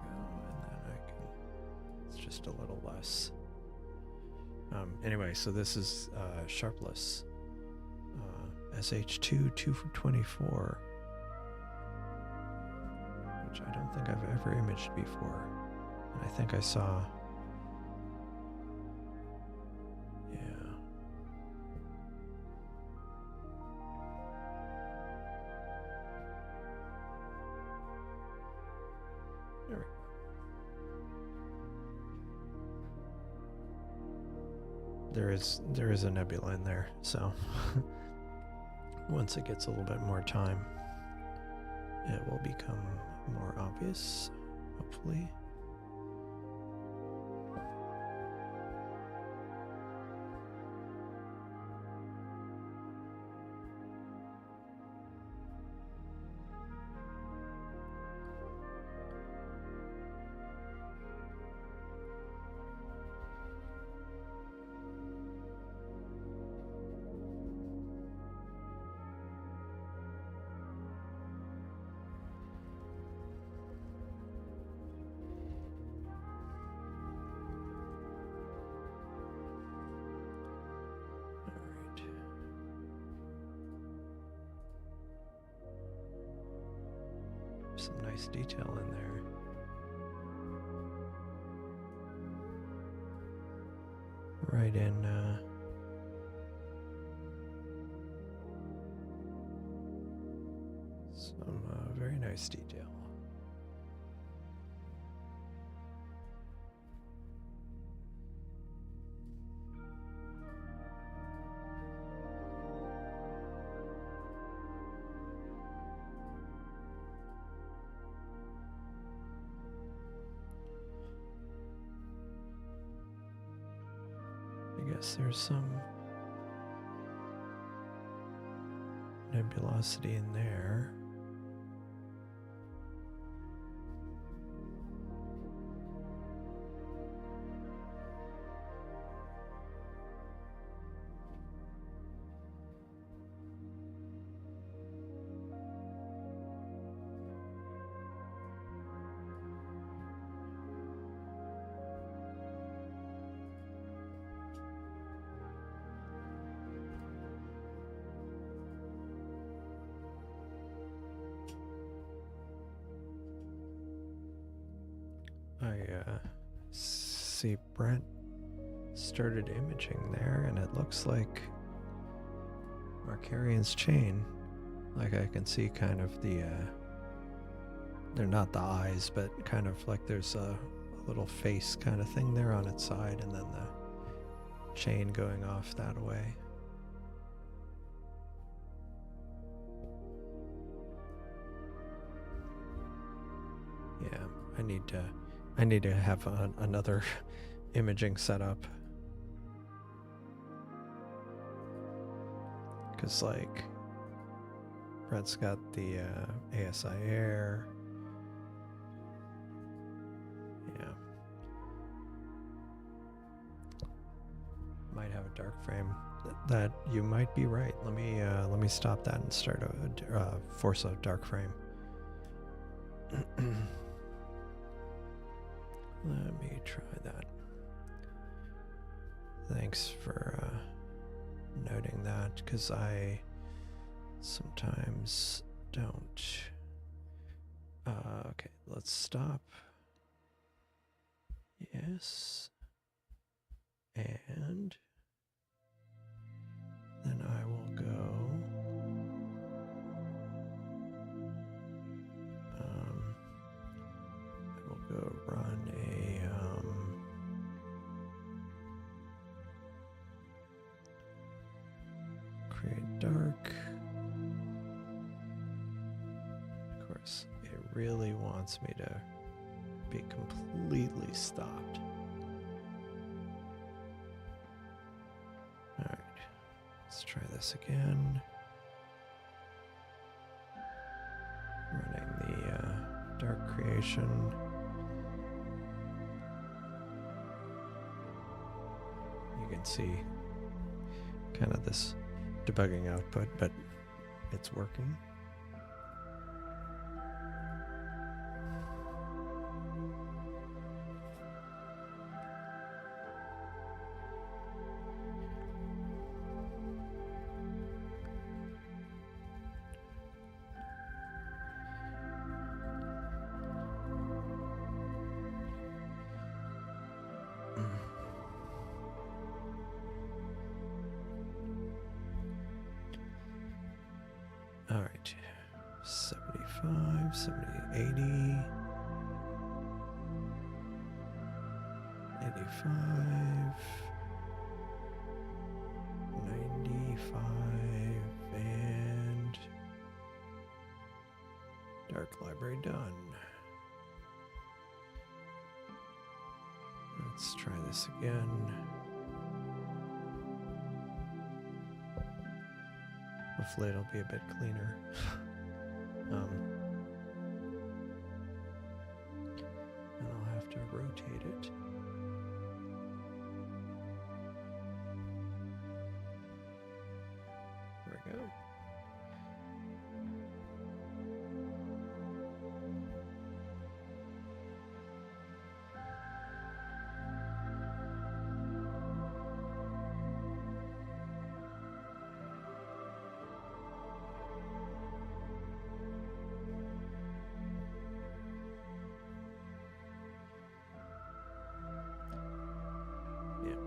There we go, and then I can, it's just a little less. Anyway, so this is sharpless. SH2 224, which I don't think I've ever imaged before. And I think I saw, yeah. There we go. There is a nebula in there, so once it gets a little bit more time, it will become more obvious, hopefully. Some nice detail in there. Right in some very nice detail. I guess there's some nebulosity in there. I see Brent started imaging there, and it looks like Markarian's chain Like I can see kind of the, they're not the eyes, but kind of like there's a little face kind of thing there on its side, and then the chain going off that way. Yeah, I need to have another imaging setup. Cause like Brett's got the ASI Air. Yeah. Might have a dark frame. That you might be right. Let me stop that and start force a dark frame. Let me try that. Thanks for noting that, because I sometimes don't. Okay, let's stop. Yes. And then I will go. I will go run a create dark. Of course, it really wants me to be completely stopped. All right, let's try this again. Running the dark creation. You can see kind of this debugging output, but it's working. All right, 75, 70, 80, 85, 95, and dark library done. Let's try this again. Hopefully it'll be a bit cleaner. And I'll have to rotate it. There we go.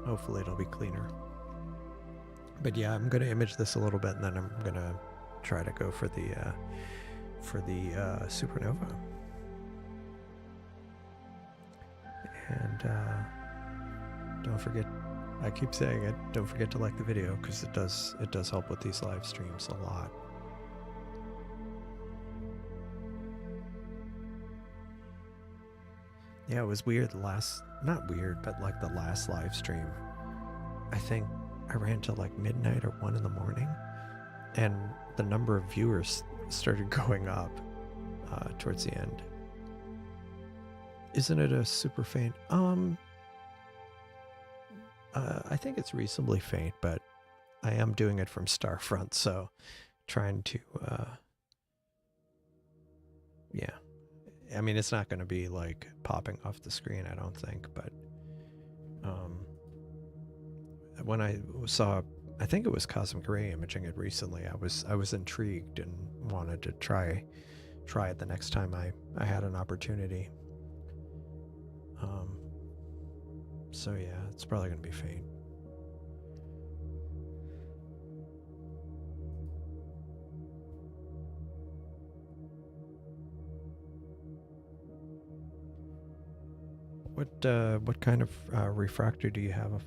Hopefully it'll be cleaner. But yeah, I'm going to image this a little bit, and then I'm going to try to go for the supernova. And don't forget, I keep saying it, don't forget to like the video, because it does help with these live streams a lot. Yeah, it was weird not weird, but like the last live stream, I think I ran till like midnight or 1 in the morning, and the number of viewers started going up towards the end. Isn't it a super faint? I think it's reasonably faint, but I am doing it from Starfront, so trying to, yeah. I mean, it's not going to be like popping off the screen, I don't think, but when I saw, I think it was Cosmic Ray imaging it recently, I was intrigued and wanted to try it the next time I had an opportunity. So yeah, it's probably going to be faint. What kind of refractor do you have,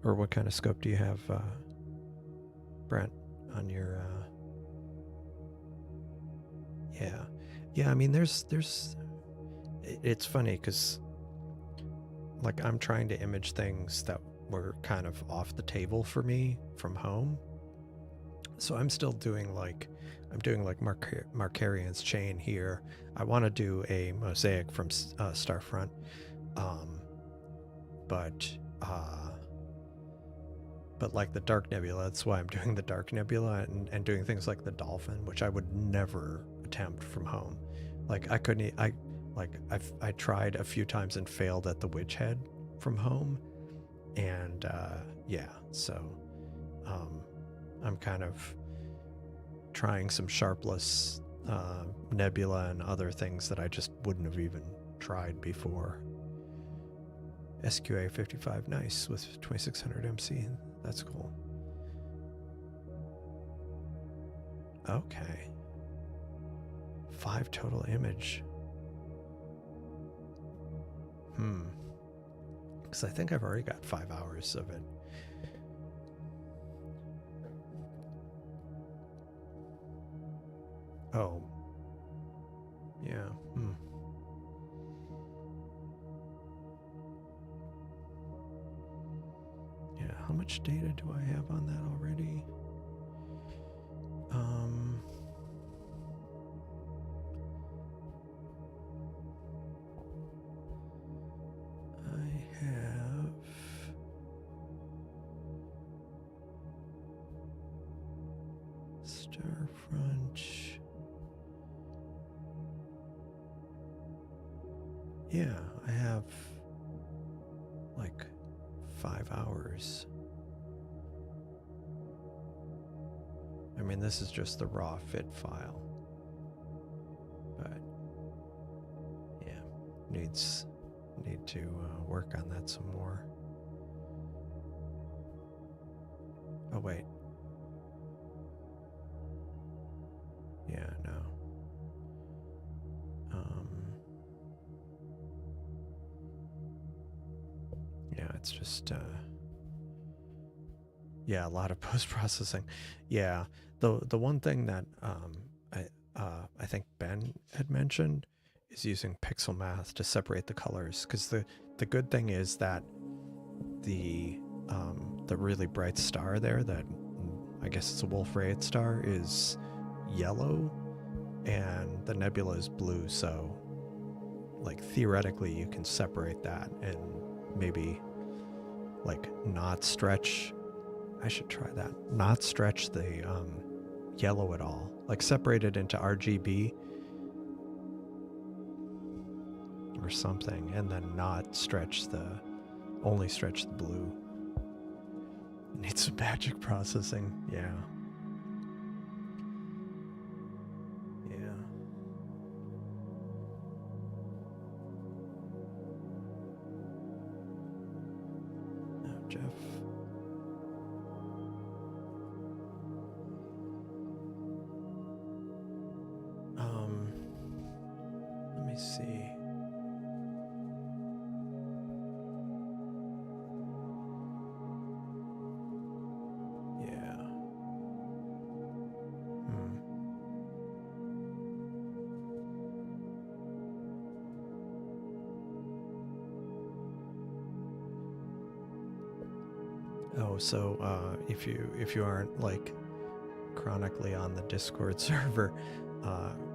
or what kind of scope do you have, Brent, on your? Yeah, yeah. I mean, it's funny because like I'm trying to image things that were kind of off the table for me from home. So I'm still doing like Markarian's chain here. I want to do a mosaic from Starfront, um, but like the Dark Nebula, that's why I'm doing the Dark Nebula and doing things like the Dolphin, which I would never attempt from home. Like I couldn't. I tried a few times and failed at the Witch Head from home, and yeah. So I'm kind of trying some sharpless nebula and other things that I just wouldn't have even tried before. SQA 55, nice, with 2600 MC. That's cool. Okay. 5 total image. Because I think I've already got 5 hours of it. Oh. Yeah. Yeah, how much data do I have on that already? I have Starfront. Yeah, I have like 5 hours. I mean, this is just the raw fit file, but yeah, need to work on that some more. Oh wait, yeah, no. Yeah, it's just yeah, a lot of post-processing. Yeah, the one thing that I think Ben had mentioned is using pixel math to separate the colors, because the good thing is that the really bright star there, that I guess it's a Wolf-Rayet star, is yellow and the nebula is blue, so like theoretically you can separate that and maybe like not stretch. I should try that. Not stretch the yellow at all. Like separate it into RGB or something, and then not stretch only stretch the blue. Need some magic processing. Yeah. Yeah. Oh, Jeff. Let me see. Yeah. Oh, so if you aren't like chronically on the Discord server,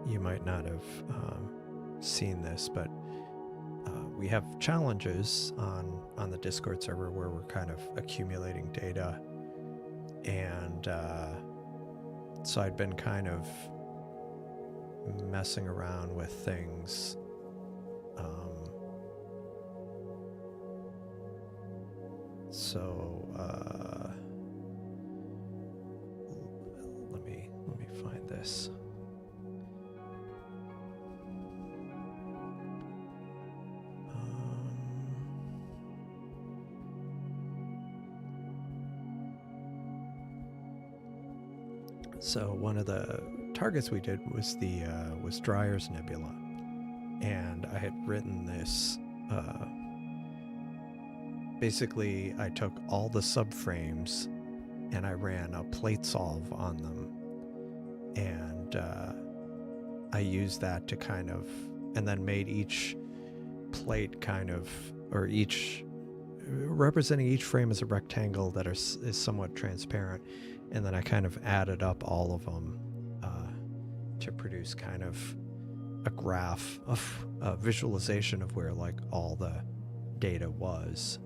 you might not have seen this, but we have challenges on the Discord server where we're kind of accumulating data, and so I'd been kind of messing around with things. So let me find this. So one of the targets we did was the was Dryer's Nebula, and I had written this. Basically, I took all the subframes and I ran a plate solve on them, and I used that to kind of, and then made each plate kind of, or each representing each frame as a rectangle that is somewhat transparent, and then I kind of added up all of them to produce kind of a graph of a visualization of where like all the data was.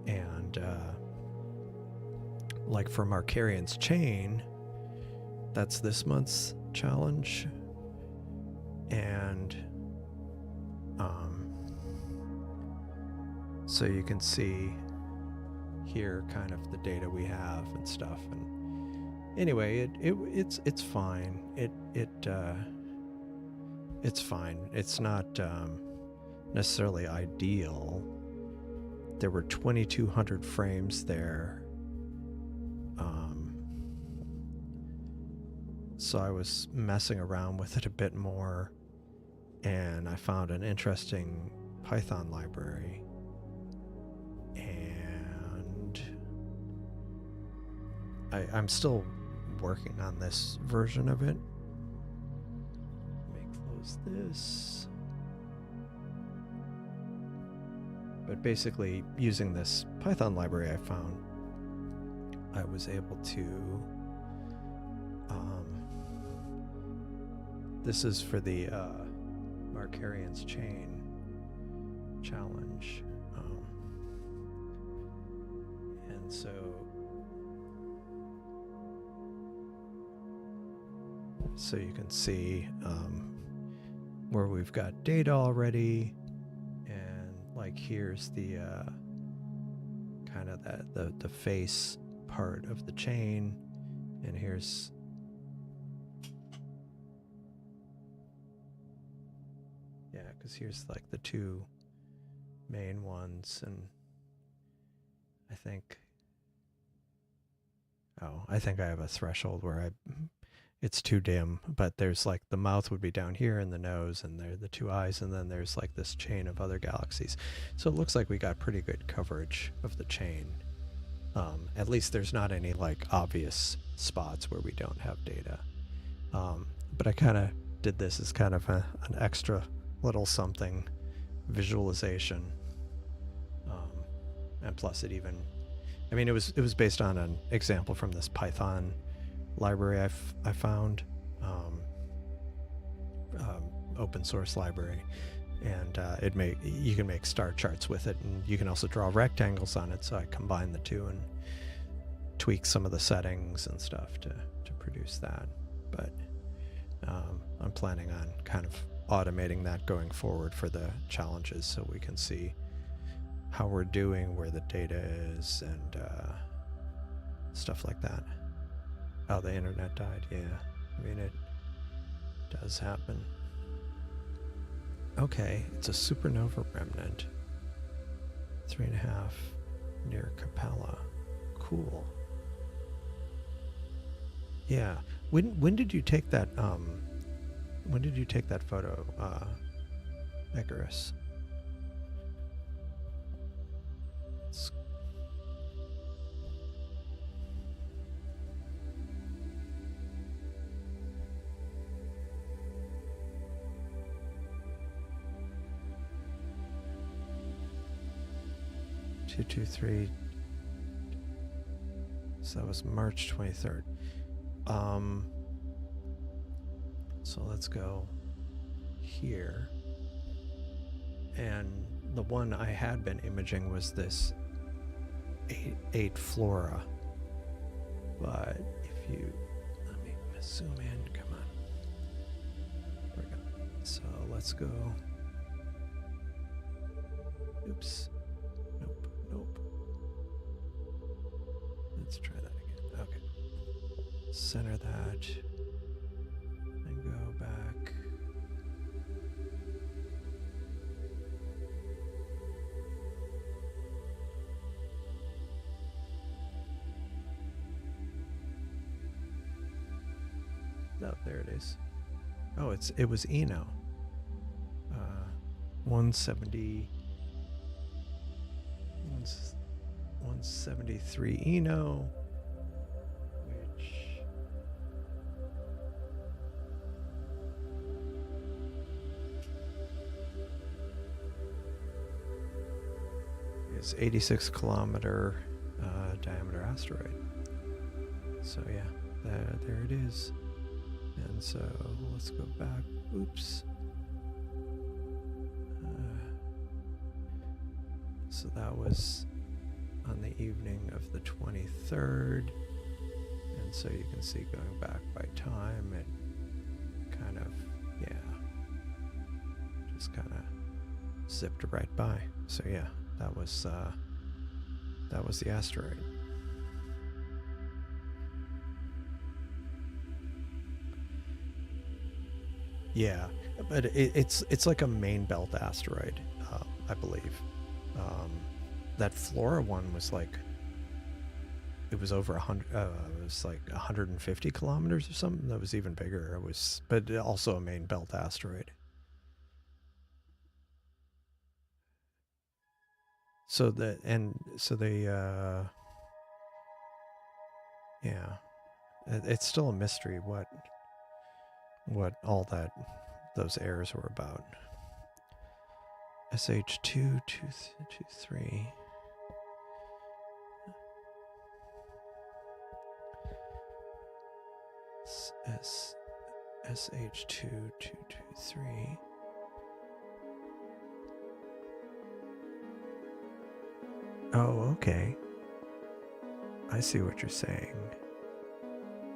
And like for Markarian's chain, that's this month's challenge, and so you can see here kind of the data we have and stuff. And anyway, it's fine. It's fine. It's not necessarily ideal. There were 2,200 frames there. So I was messing around with it a bit more, and I found an interesting Python library. And I'm still working on this version of it. Let me close this. But basically, using this Python library I found, I was able to, this is for the Markarian's chain challenge. And so you can see where we've got data already, and like here's the kind of the face part of the chain, and here's because here's like the two main ones, and I think I have a threshold where it's too dim, but there's like the mouth would be down here and the nose, and there are the two eyes, and then there's like this chain of other galaxies. So it looks like we got pretty good coverage of the chain. At least there's not any like obvious spots where we don't have data. But I kind of did this as kind of an extra little something visualization. And plus it even, I mean, it was based on an example from this Python library I found, open source library, and you can make star charts with it, and you can also draw rectangles on it. So I combined the two and tweaked some of the settings and stuff to produce that. But I'm planning on kind of automating that going forward for the challenges, so we can see how we're doing, where the data is, and stuff like that. Oh, the internet died. Yeah, I mean, it does happen. Okay, it's a supernova remnant. 3.5 near Capella. Cool. Yeah. When did you take that? When did you take that photo, Icarus? It's (223). So that was March 23rd. So let's go here. And the one I had been imaging was this 8 Flora. But if you, let me zoom in, come on. There we go. So let's go. Oops. Nope. Let's try that again. Okay. Center that. And go back. Oh, there it is. Oh, it was Eno. 170, 173 Eno, which is 86 kilometer diameter asteroid. So yeah, there it is. And so let's go back. Oops. So that was on the evening of the 23rd. And so you can see going back by time, it kind of, just kind of zipped right by. So yeah, that was the asteroid. Yeah, but it's like a main belt asteroid, I believe. That Flora one was like, it was over 100. It was like 150 kilometers or something. That was even bigger. It was, but also a main belt asteroid. So the yeah, it's still a mystery what all those errors were about. SH2223. SH2223. Oh, okay. I see what you're saying.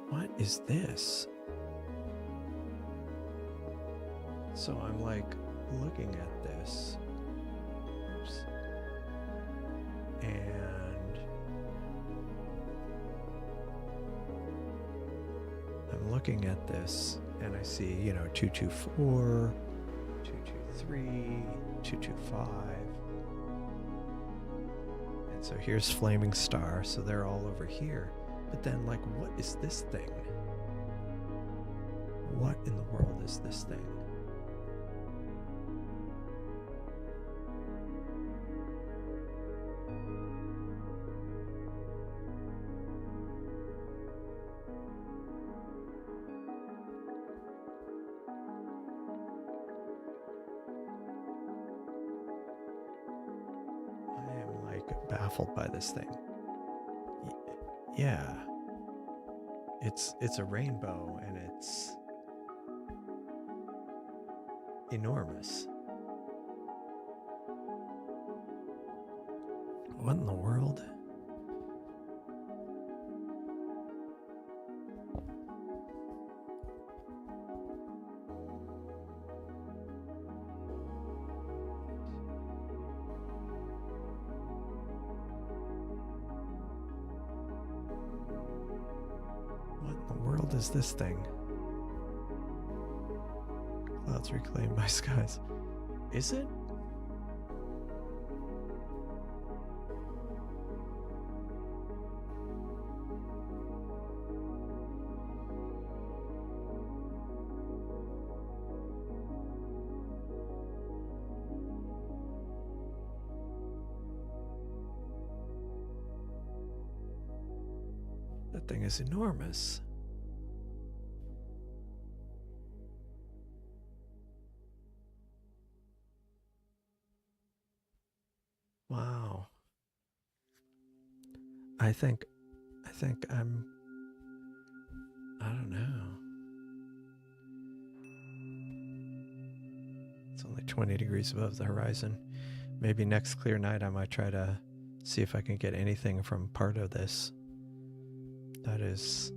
What is this? So I'm like looking at this. Oops. And I'm looking at this and I see, 224, 223, 225. And so here's Flaming Star, so they're all over here. But then, like, what is this thing? What in the world is this thing? Baffled by this thing. Yeah, it's a rainbow and it's enormous. What in the world? Is this thing? Clouds reclaimed by skies. Is it? That thing is enormous. Wow. I think I don't know. It's only 20 degrees above the horizon. Maybe next clear night I might try to see if I can get anything from part of this. That is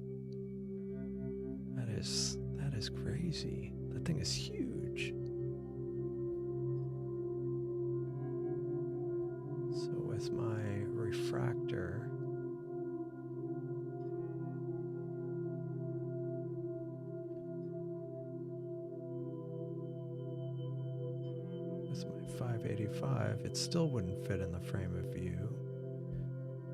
crazy. That thing is huge. So with my refractor, with my 585, it still wouldn't fit in the frame of view.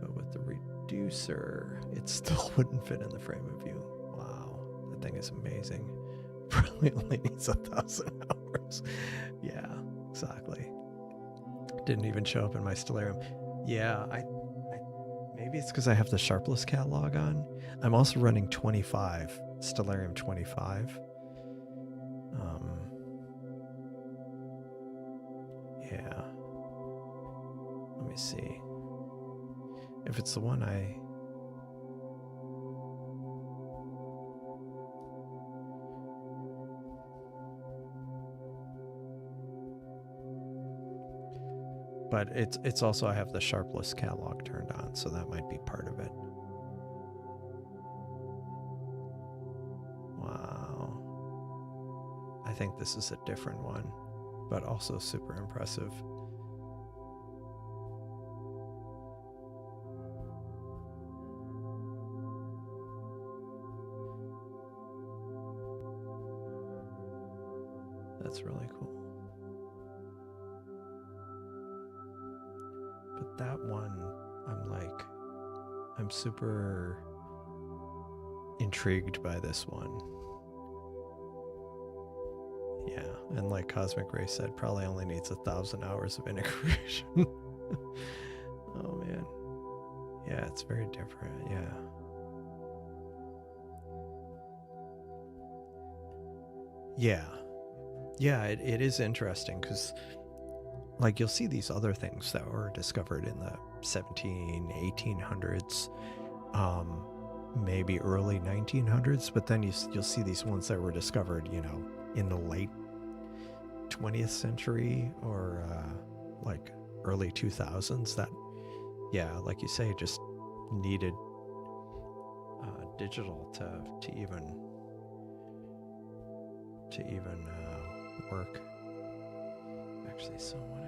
But with the reducer, it still wouldn't fit in the frame of view. Wow, that thing is amazing. Probably only needs 1,000 hours. Yeah, Exactly. Didn't even show up in my Stellarium. Yeah, I maybe it's because I have the Sharpless catalog on. I'm also running 25, Stellarium 25. Yeah. Let me see. If it's the one I... But it's also, I have the Sharpless catalog turned on, so that might be part of it. Wow. I think this is a different one, but also super impressive. That's really cool. But that one, I'm super intrigued by this one. Yeah, and like Cosmic Ray said, probably only needs 1,000 hours of integration. Oh man. Yeah, it's very different, yeah. Yeah, it is interesting because like you'll see these other things that were discovered in the 1800s, maybe early 1900s, but then you'll see these ones that were discovered, in the late 20th century or like early 2000s that, yeah, like you say, just needed digital to even work. Actually, so what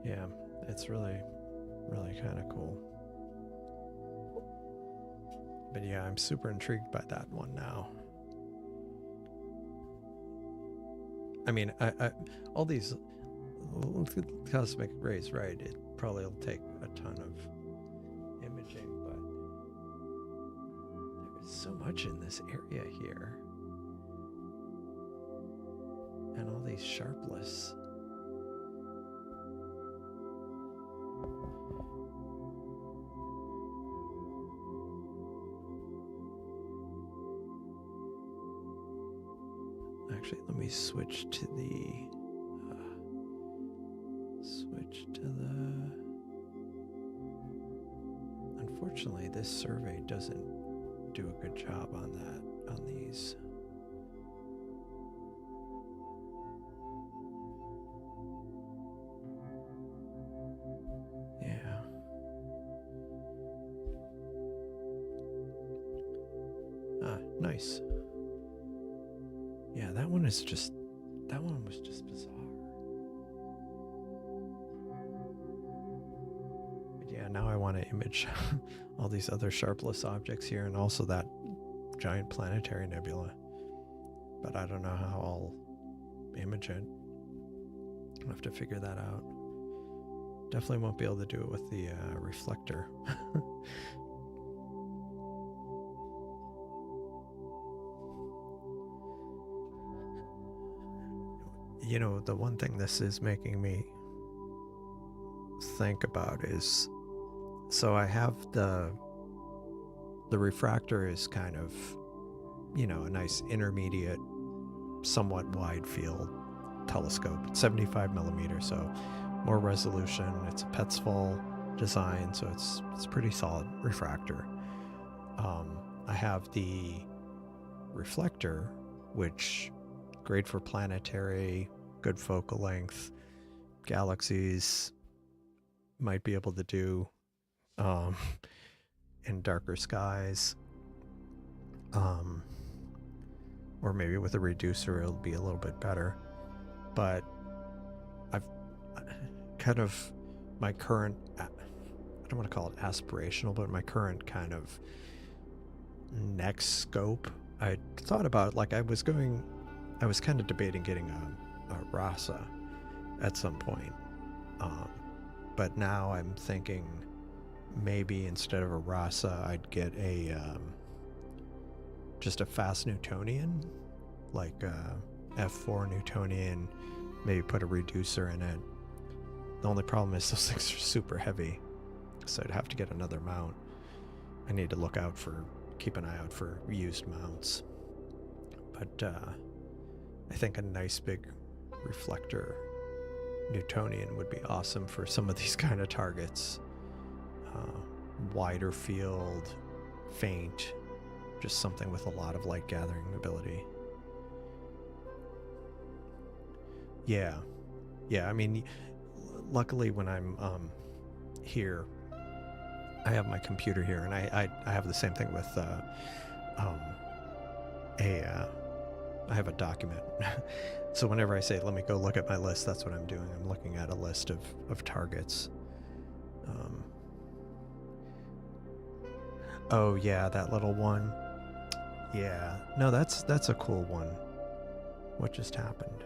Yeah, it's really, really kind of cool. But yeah, I'm super intrigued by that one now. I mean, I all these cosmic rays, right? It probably will take a ton of imaging, but there's so much in this area here. And all these sharpless. Actually, let me switch to the unfortunately this survey doesn't do a good job on these. Yeah. Nice. Yeah, that one was just bizarre. But yeah, now I want to image all these other sharpless objects here and also that giant planetary nebula. But I don't know how I'll image it. I'll have to figure that out. Definitely won't be able to do it with the reflector. The one thing this is making me think about is, so I have the refractor is kind of, a nice intermediate, somewhat wide field telescope. It's 75 millimeters, so more resolution. It's a Petzval design, so it's pretty solid refractor. I have the reflector, which great for planetary, good focal length, galaxies might be able to do um, in darker skies. Or maybe with a reducer it'll be a little bit better. But I've kind of my current, I don't want to call it aspirational, but my current kind of next scope, I thought about, like, I was kind of debating getting a Rasa at some point. But now I'm thinking maybe instead of a Rasa, I'd get just a fast Newtonian, like F4 Newtonian, maybe put a reducer in it. The only problem is those things are super heavy, so I'd have to get another mount. I need to keep an eye out for used mounts. But I think a nice big reflector Newtonian would be awesome for some of these kind of targets. Wider field, faint, just something with a lot of light gathering ability. Yeah, I mean, luckily when I'm here, I have my computer here, and I have the same thing with I have a document. So whenever I say, let me go look at my list, that's what I'm doing. I'm looking at a list of targets. Oh yeah, that little one. Yeah, no, that's a cool one. What just happened?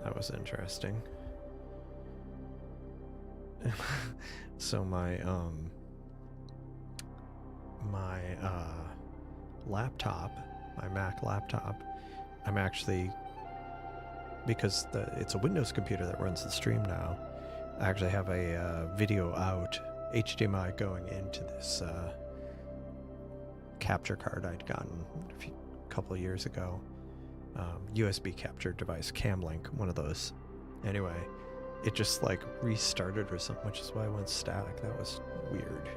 That was interesting. So my laptop, my Mac laptop, I'm actually, because it's a Windows computer that runs the stream now, I actually have a video out, HDMI going into this capture card I'd gotten a couple of years ago. USB capture device, Camlink, one of those. Anyway, it just like restarted or something, which is why I went static. That was weird.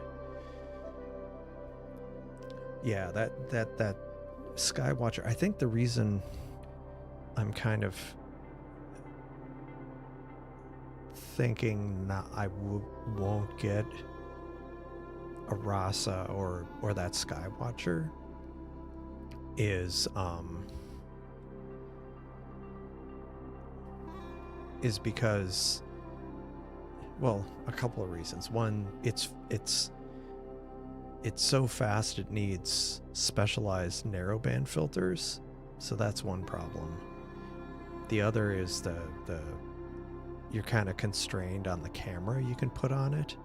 Yeah, that Skywatcher, I think the reason I'm kind of thinking I won't get a Rasa or that Skywatcher is because, well, a couple of reasons. One, it's so fast it needs specialized narrowband filters, so that's one problem. The other is the you're kind of constrained on the camera you can put on it.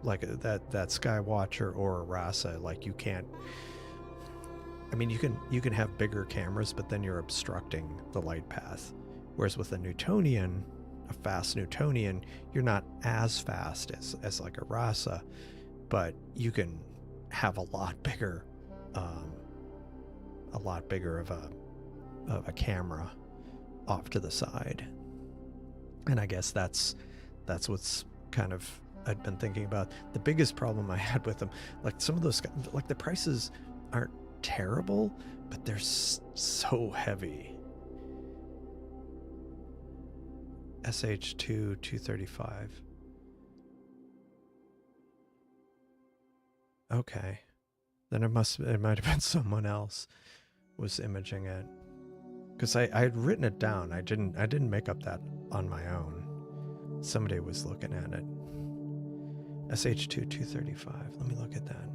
Like that Skywatcher or a Rasa, like you can't, I mean, you can have bigger cameras, but then you're obstructing the light path. Whereas with a Newtonian, a fast Newtonian, you're not as fast as like a Rasa, but you can have a lot bigger of a camera off to the side. And I guess that's what's kind of I'd been thinking about. The biggest problem I had with them, like some of those, like the prices aren't terrible, but they're so heavy. SH2 235. Okay, then it might have been someone else was imaging it, because I had written it down. I didn't make up that on my own. Somebody was looking at it. SH2 235. Let me look at that.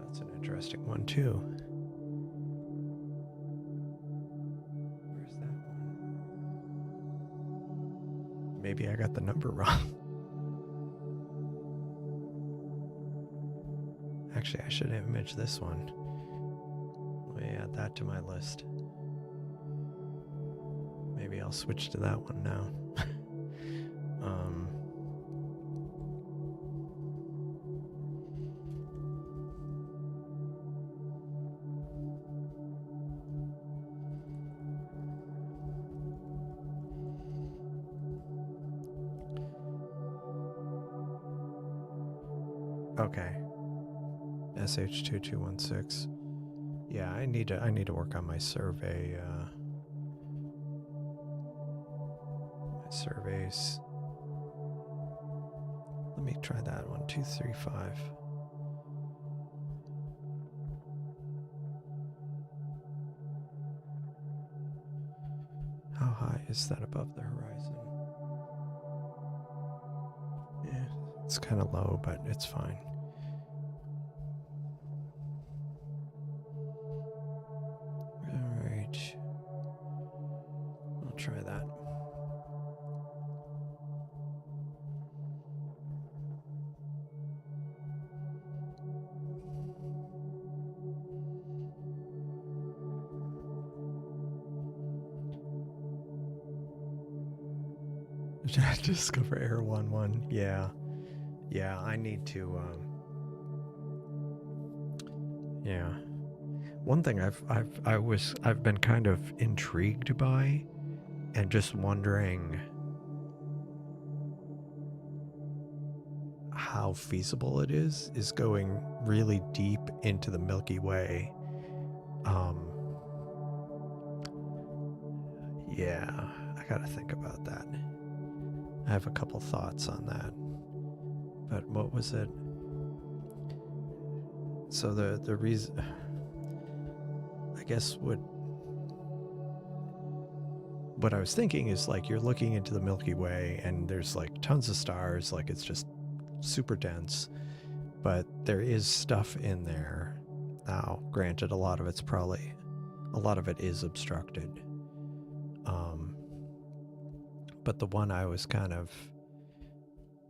That's an interesting one too. Where's that one? Maybe I got the number wrong. Actually, I should image this one. Let me add that to my list. Maybe I'll switch to that one now. Um, okay. SH2216. Yeah, I need to work on my survey. My surveys. Let me try that one. 235. How high is that above the horizon? Yeah, it's kind of low, but it's fine. All right. I'll try that. Discover Air 11. Yeah. Yeah, I need to yeah. One thing I've been kind of intrigued by and just wondering how feasible it is going really deep into the Milky Way. Yeah, I got to think about that. I have a couple thoughts on that. But what was it? So the reason, I guess what I was thinking is like you're looking into the Milky Way and there's like tons of stars, like it's just super dense, but there is stuff in there. Now, granted, a lot of it is obstructed. But the one I was kind of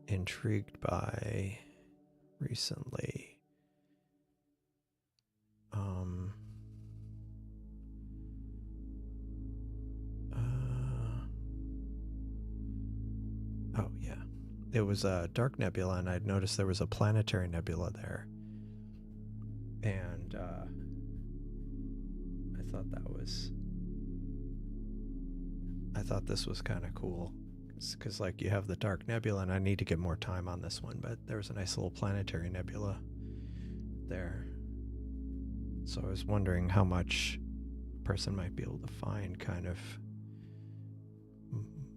intrigued by recently, oh yeah, it was a dark nebula, and I'd noticed there was a planetary nebula there, and I thought this was kind of cool, because like you have the dark nebula, and I need to get more time on this one, but there was a nice little planetary nebula there, so I was wondering how much a person might be able to find kind of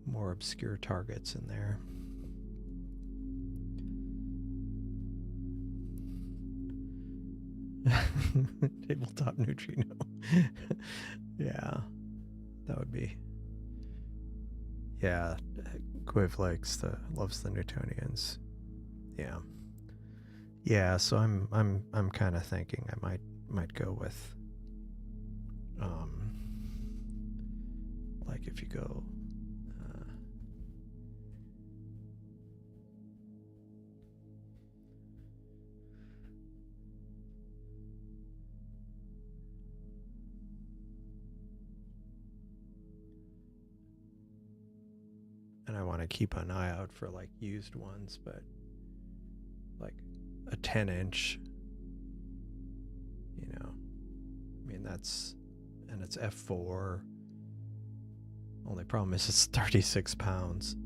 more obscure targets in there. Tabletop neutrino. Yeah, that would be. Yeah, Quiv loves the Newtonians. Yeah, yeah. So I'm kind of thinking I might go with, like if you go. And I want to keep an eye out for like used ones, but like a 10-inch, you know, I mean, and it's F4. Only problem is it's 36 pounds.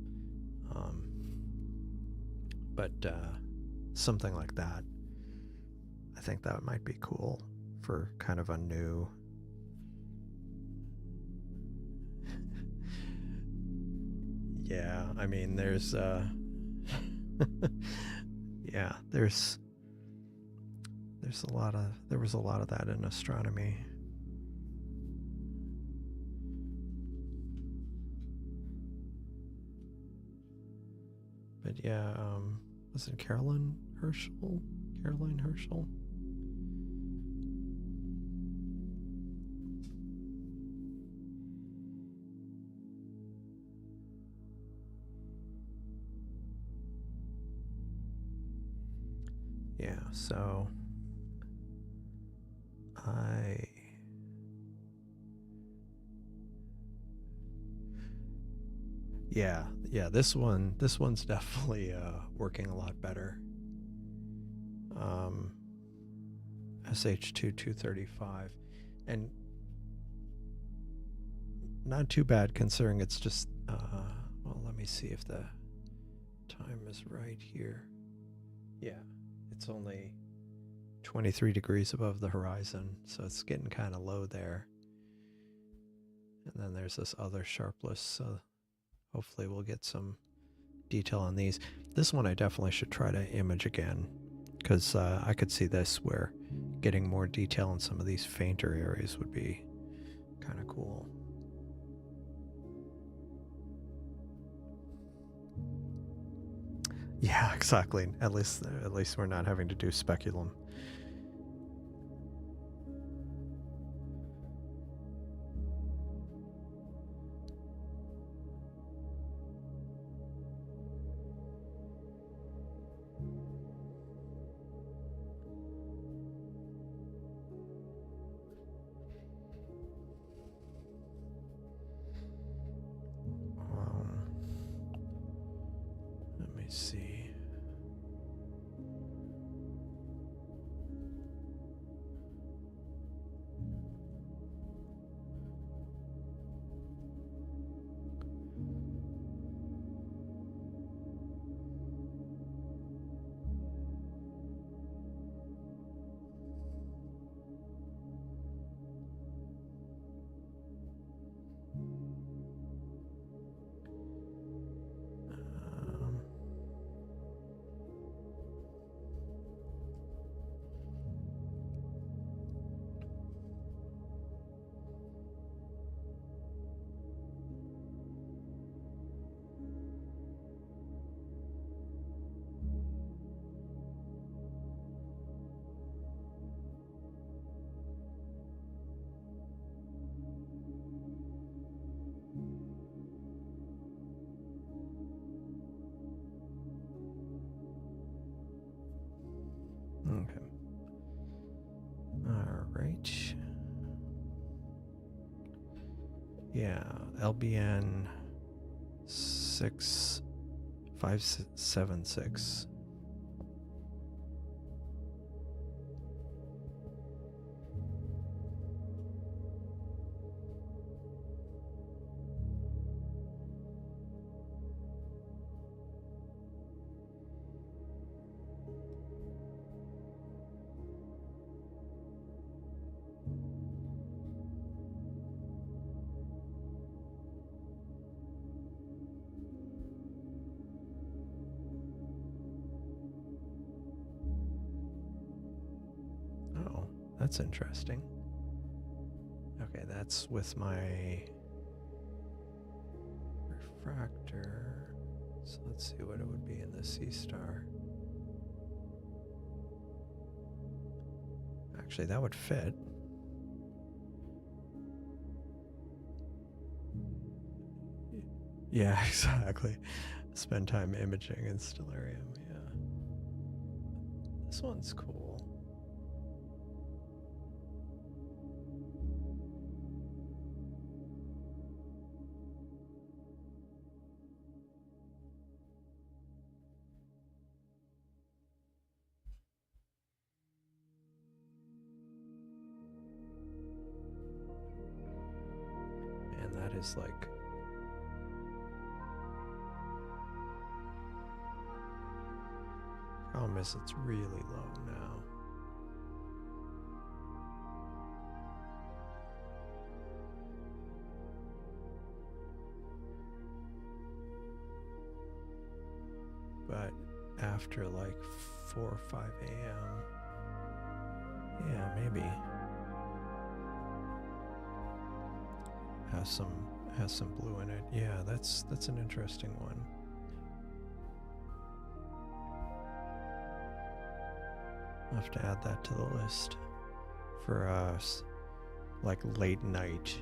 But something like that, I think that might be cool for kind of a new. Yeah, I mean, there's yeah, there was a lot of that in astronomy. But yeah, was it Caroline Herschel? Yeah, so Yeah, this one's definitely working a lot better. Um, SH2 235, and not too bad considering it's just. Well, let me see if the time is right here. Yeah, it's only 23 degrees above the horizon, so it's getting kind of low there. And then there's this other sharpless, so hopefully we'll get some detail on these. This one I definitely should try to image again, because I could see this where getting more detail on some of these fainter areas would be kind of cool. Yeah, exactly. At least we're not having to do speculum. Let me see. Okay. All right. Yeah, LBN 6576. Oh, that's interesting. Okay, that's with my refractor. So let's see what it would be in the Seestar. Actually, that would fit. Yeah, exactly. Spend time imaging in stellarium. Yeah. This one's cool. And that is like. Problem is, it's really low now. But after like 4 or 5 a.m., yeah, maybe has some blue in it. Yeah, that's an interesting one. I'll have to add that to the list for like late night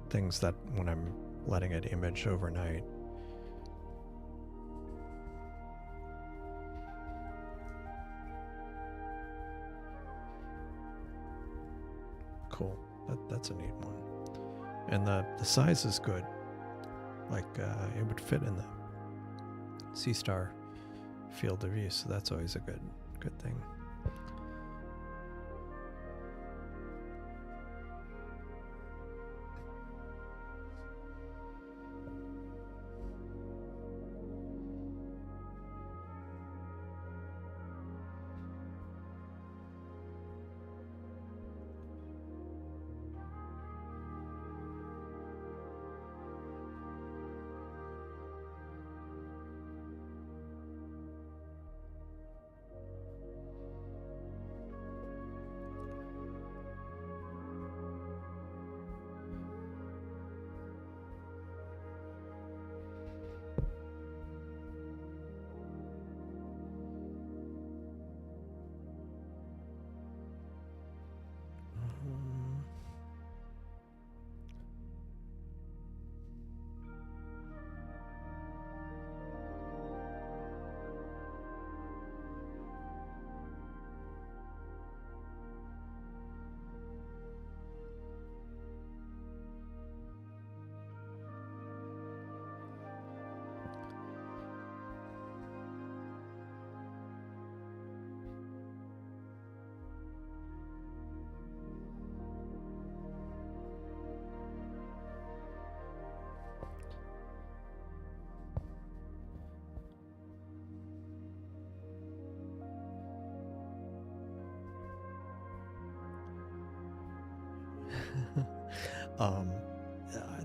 things that when I'm letting it image overnight. Cool. That's a neat one. And the size is good. like it would fit in the Seestar field of view, so that's always a good thing.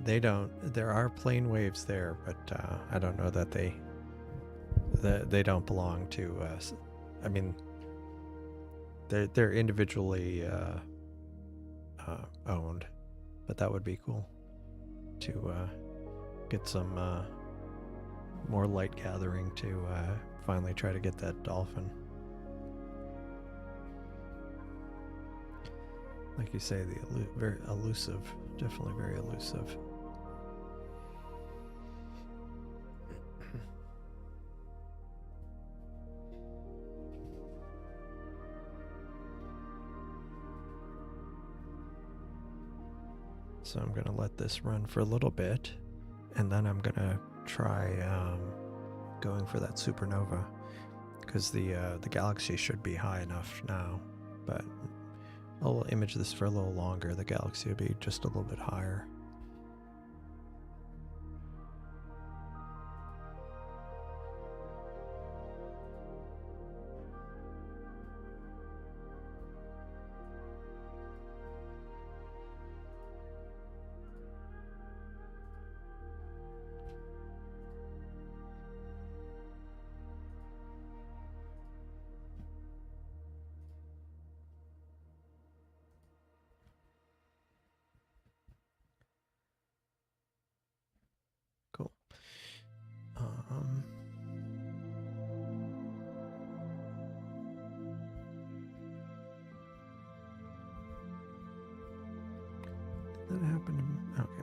They don't. There are plane waves there, but I don't know that they don't belong to us. I mean, they're individually owned, but that would be cool to get some more light gathering to finally try to get that dolphin. Like you say, very elusive, definitely very elusive. So I'm going to let this run for a little bit, and then I'm going to try going for that supernova, because the galaxy should be high enough now, but I'll image this for a little longer. The galaxy will be just a little bit higher. Cool. Did that happen to me? Okay.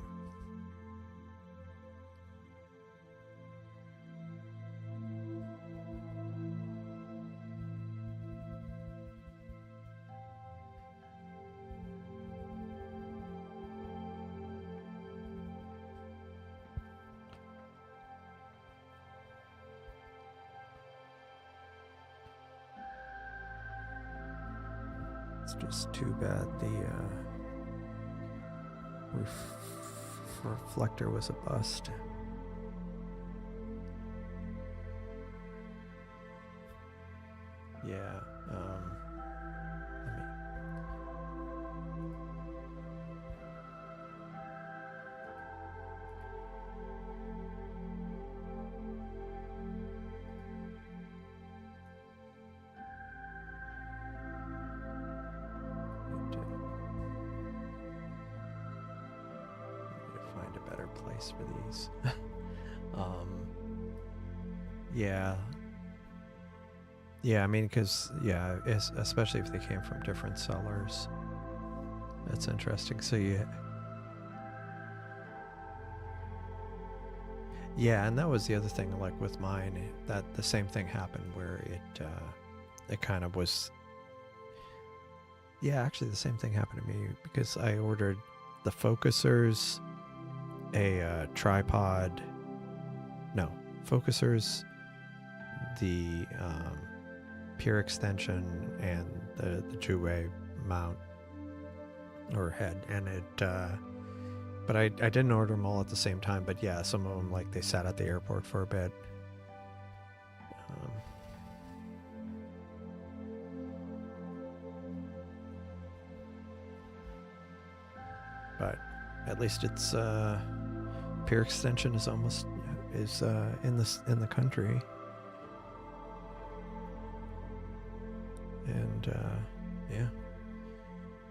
It's just too bad the reflector was a bust. Yeah. Find a better place for these. Yeah, I mean, because, especially if they came from different sellers. That's interesting. So, yeah, and that was the other thing, like with mine, that the same thing happened where it kind of was, actually the same thing happened to me, because I ordered the focusers a tripod, no, focusers, the peer extension, and the two-way mount or head, and it but I didn't order them all at the same time, but yeah, some of them, like, they sat at the airport for a bit. But at least it's peer extension is almost in the country, and yeah,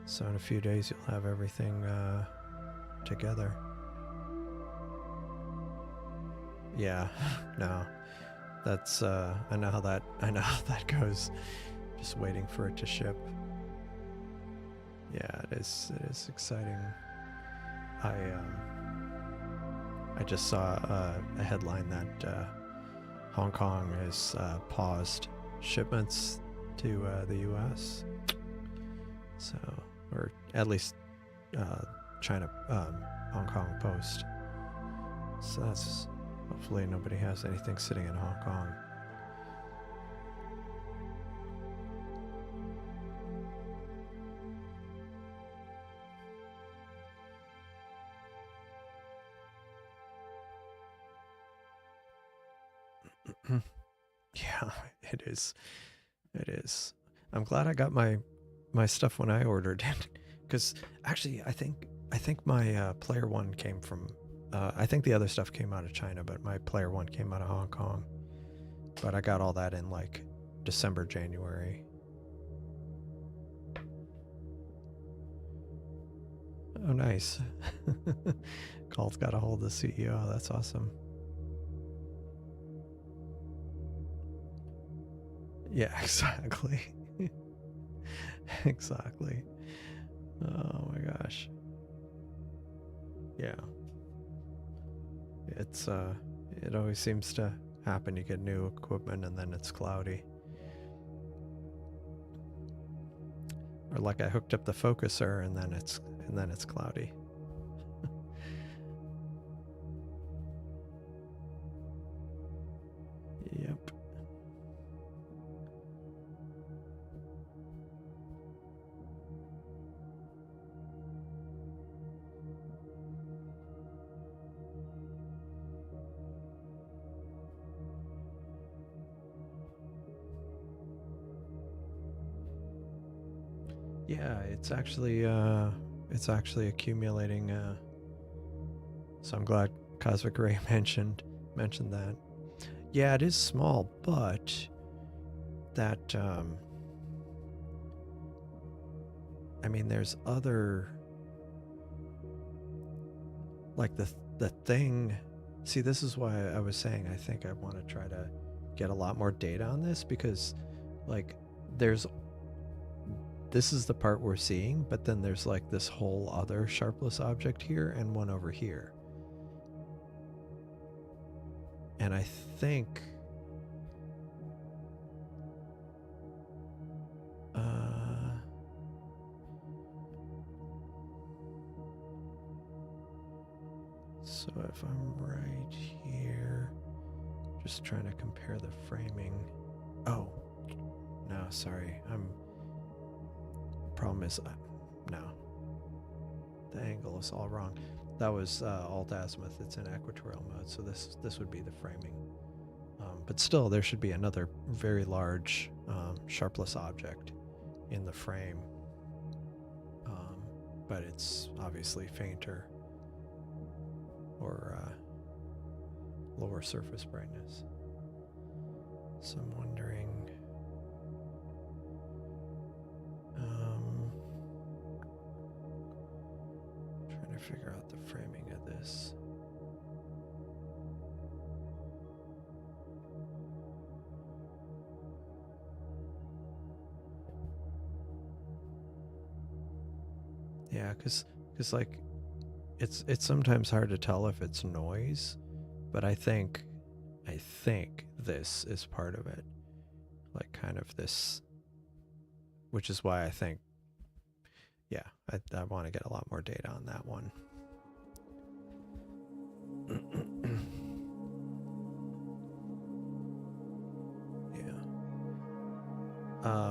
so in a few days you'll have everything together. Yeah, no, that's I know how that goes. Just waiting for it to ship. Yeah, it is exciting. I just saw a headline that Hong Kong has paused shipments to the U.S. So, or at least China, Hong Kong Post. So that's, hopefully nobody has anything sitting in Hong Kong. Yeah, it is. It is. I'm glad I got my stuff when I ordered it, because actually I think my player one came from. I think the other stuff came out of China, but my player one came out of Hong Kong. But I got all that in like December, January. Oh, nice. Colt got a hold of the CEO. That's awesome. Yeah, exactly. Exactly. Oh my gosh. Yeah. It's it always seems to happen. You get new equipment and then it's cloudy. Or like I hooked up the focuser and then it's cloudy. Yep. Yeah, it's actually accumulating. So I'm glad Cosmic Ray mentioned that. Yeah, it is small, but that I mean, there's other, like the thing. See, this is why I was saying I think I want to try to get a lot more data on this, because like this is the part we're seeing, but then there's like this whole other sharpless object here and one over here. And I think so if I'm right here, just trying to compare the framing. Oh, no, sorry. Problem is, no. The angle is all wrong. That was alt azimuth. It's in equatorial mode, so this would be the framing. But still, there should be another very large sharpless object in the frame. But it's obviously fainter or lower surface brightness. So I'm wondering. Trying to figure out the framing of this. Yeah, because like it's sometimes hard to tell if it's noise, but I think this is part of it, like kind of this, which is why I think, yeah, I want to get a lot more data on that one.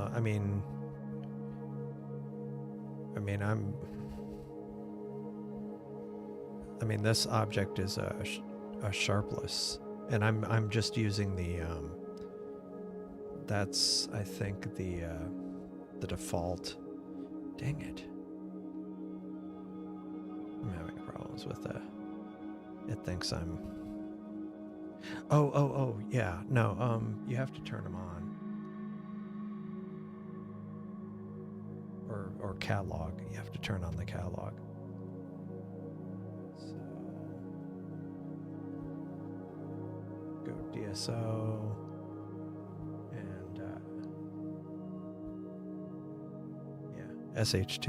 Well, I mean, this object is a sharpless, and I'm just using the that's, I think, the default. Dang it. I'm having problems with that. It thinks I'm... Oh, yeah. No, you have to turn them on. Or catalog. You have to turn on the catalog. So... go DSO. And, yeah, SH2.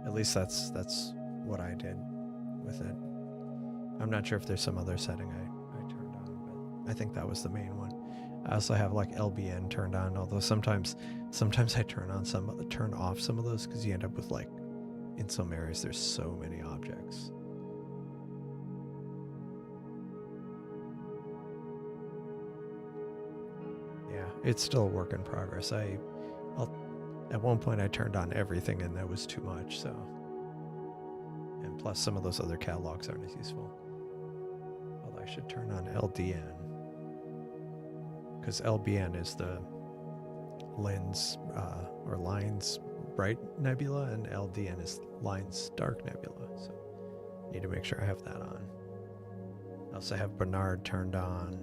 At least that's what I did with it. I'm not sure if there's some other setting I turned on, but I think that was the main one. I also have like LBN turned on, although sometimes I turn off some of those because you end up with, like, in some areas there's so many objects. Yeah, it's still a work in progress. At one point I turned on everything and that was too much, so. And plus some of those other catalogs aren't as useful. Although I should turn on LDN. Because LBN is the lens or lines bright nebula, and LDN is lines dark nebula. So need to make sure I have that on. I also have Bernard turned on.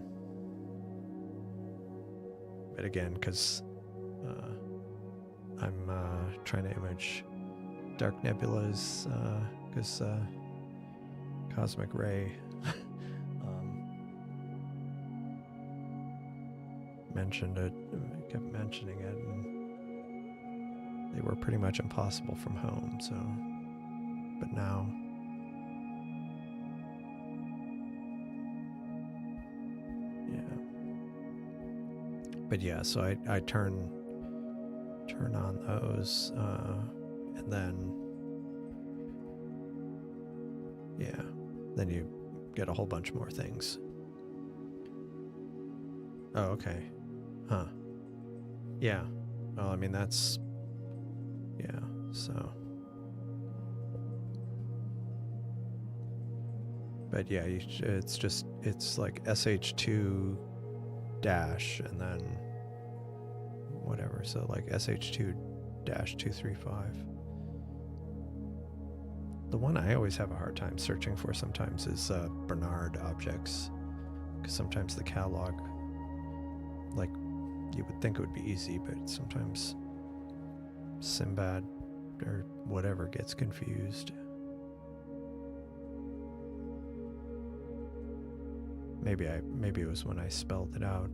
But again, because I'm trying to image dark nebulas, because cosmic ray mentioned it, kept mentioning it, and they were pretty much impossible from home. So, but now, yeah. But yeah, so I turn on those, and then, yeah, then you get a whole bunch more things. Oh, okay. Huh. Yeah. Well, I mean, that's... yeah, so... But yeah, it's like SH2 dash and then whatever. So like SH2 dash 235. The one I always have a hard time searching for sometimes is Bernard objects. Because sometimes the catalog, like, you would think it would be easy, but sometimes Simbad or whatever gets confused. Maybe it was when I spelled it out.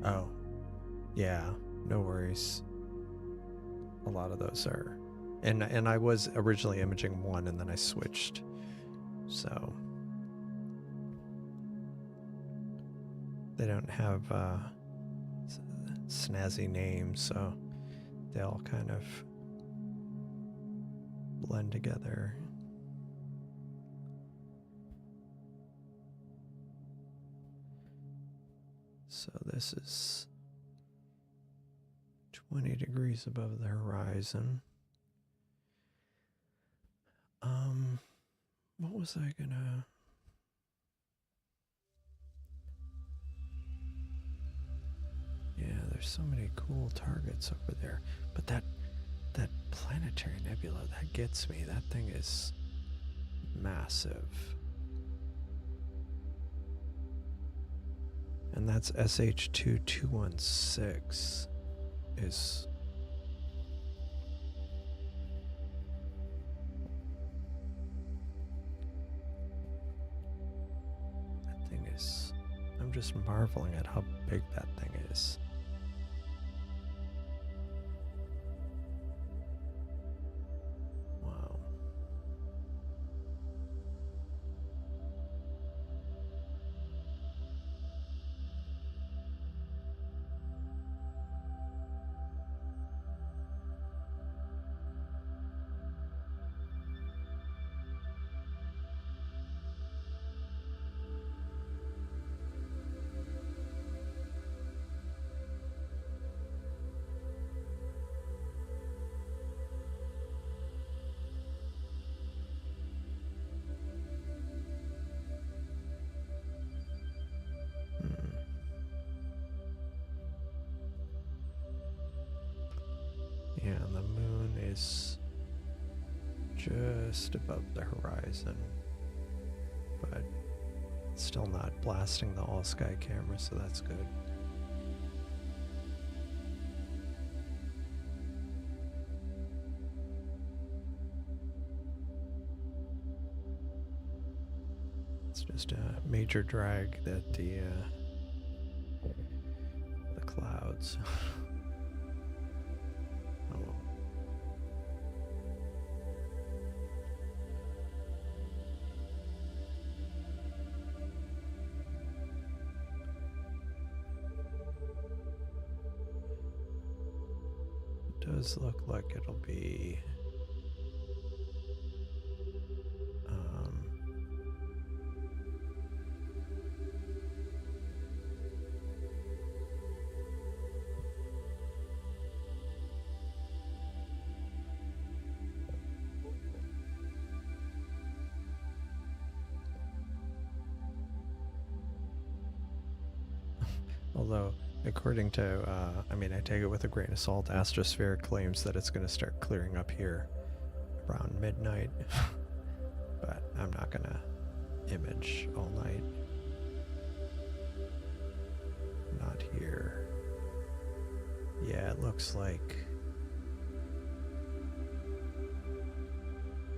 Oh, yeah, no worries. A lot of those are, and I was originally imaging one and then I switched, so they don't have snazzy names, so they all kind of blend together. So this is 20 degrees above the horizon. What was I gonna... Yeah, there's so many cool targets over there. But that planetary nebula, that gets me. That thing is massive. And that's SH2216 is... I'm just marveling at how big that thing is. Wow. Yeah, and the moon is just above the horizon, but still not blasting the all-sky camera, so that's good. It's just a major drag that the clouds. Oh. It does look like it'll be although, according to, I mean, I take it with a grain of salt, Astrosphere claims that it's going to start clearing up here around midnight. But I'm not going to image all night. Not here. Yeah, it looks like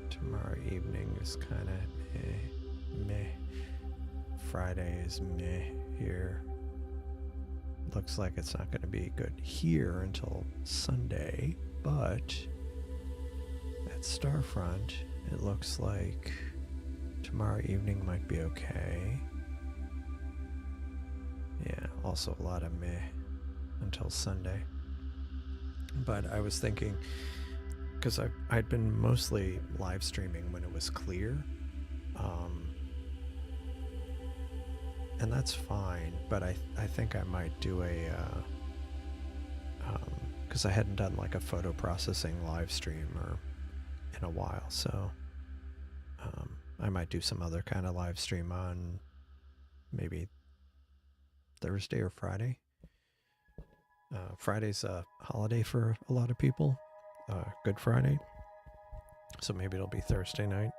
tomorrow evening is kind of meh. Friday is meh here. Looks like it's not going to be good here until Sunday, but at Starfront, it looks like tomorrow evening might be okay. Yeah, also a lot of meh until Sunday. But I was thinking, because I'd been mostly live streaming when it was clear, and that's fine, but I think I might do a, because I hadn't done like a photo processing live stream or in a while, so I might do some other kind of live stream on maybe Thursday or Friday. Friday's a holiday for a lot of people, Good Friday, so maybe it'll be Thursday night.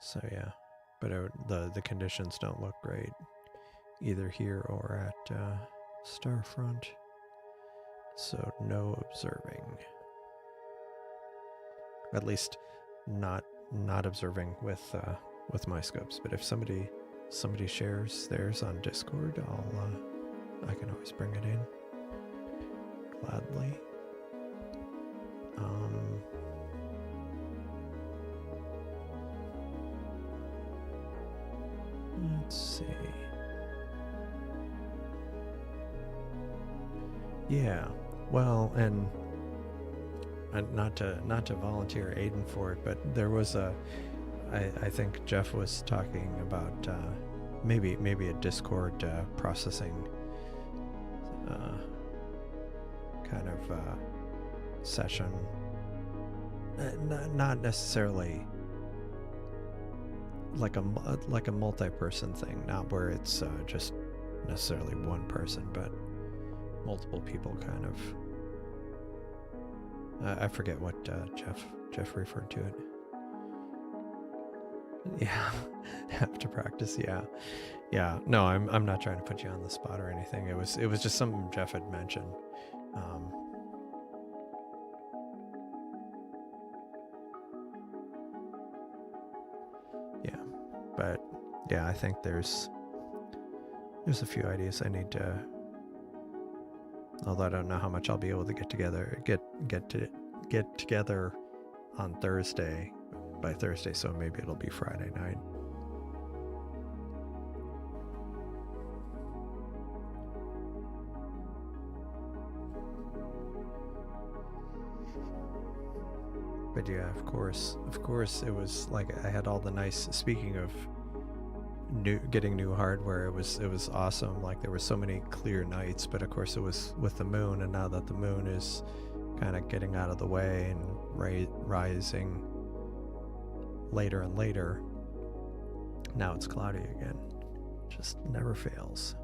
So yeah, but the conditions don't look great either here or at Starfront, so no observing. At least not observing with my scopes. But if somebody shares theirs on Discord, I can always bring it in gladly. Let's see. Yeah, well, and not to volunteer Aiden for it, but there was I think Jeff was talking about maybe a Discord processing kind of session. Not necessarily like a multi-person thing, not where it's just necessarily one person, but multiple people kind of. I forget what Jeff referred to it. Yeah, have to practice. Yeah. No, I'm not trying to put you on the spot or anything. It was just something Jeff had mentioned. Yeah, But yeah, I think there's a few ideas I need to, although I don't know how much I'll be able to get together on Thursday, by Thursday, so maybe it'll be Friday night. But yeah, of course, it was like I had all the nice. Speaking of getting new hardware, it was awesome. Like there were so many clear nights, but of course it was with the moon, and now that the moon is kind of getting out of the way and rising later and later, now it's cloudy again. Just never fails.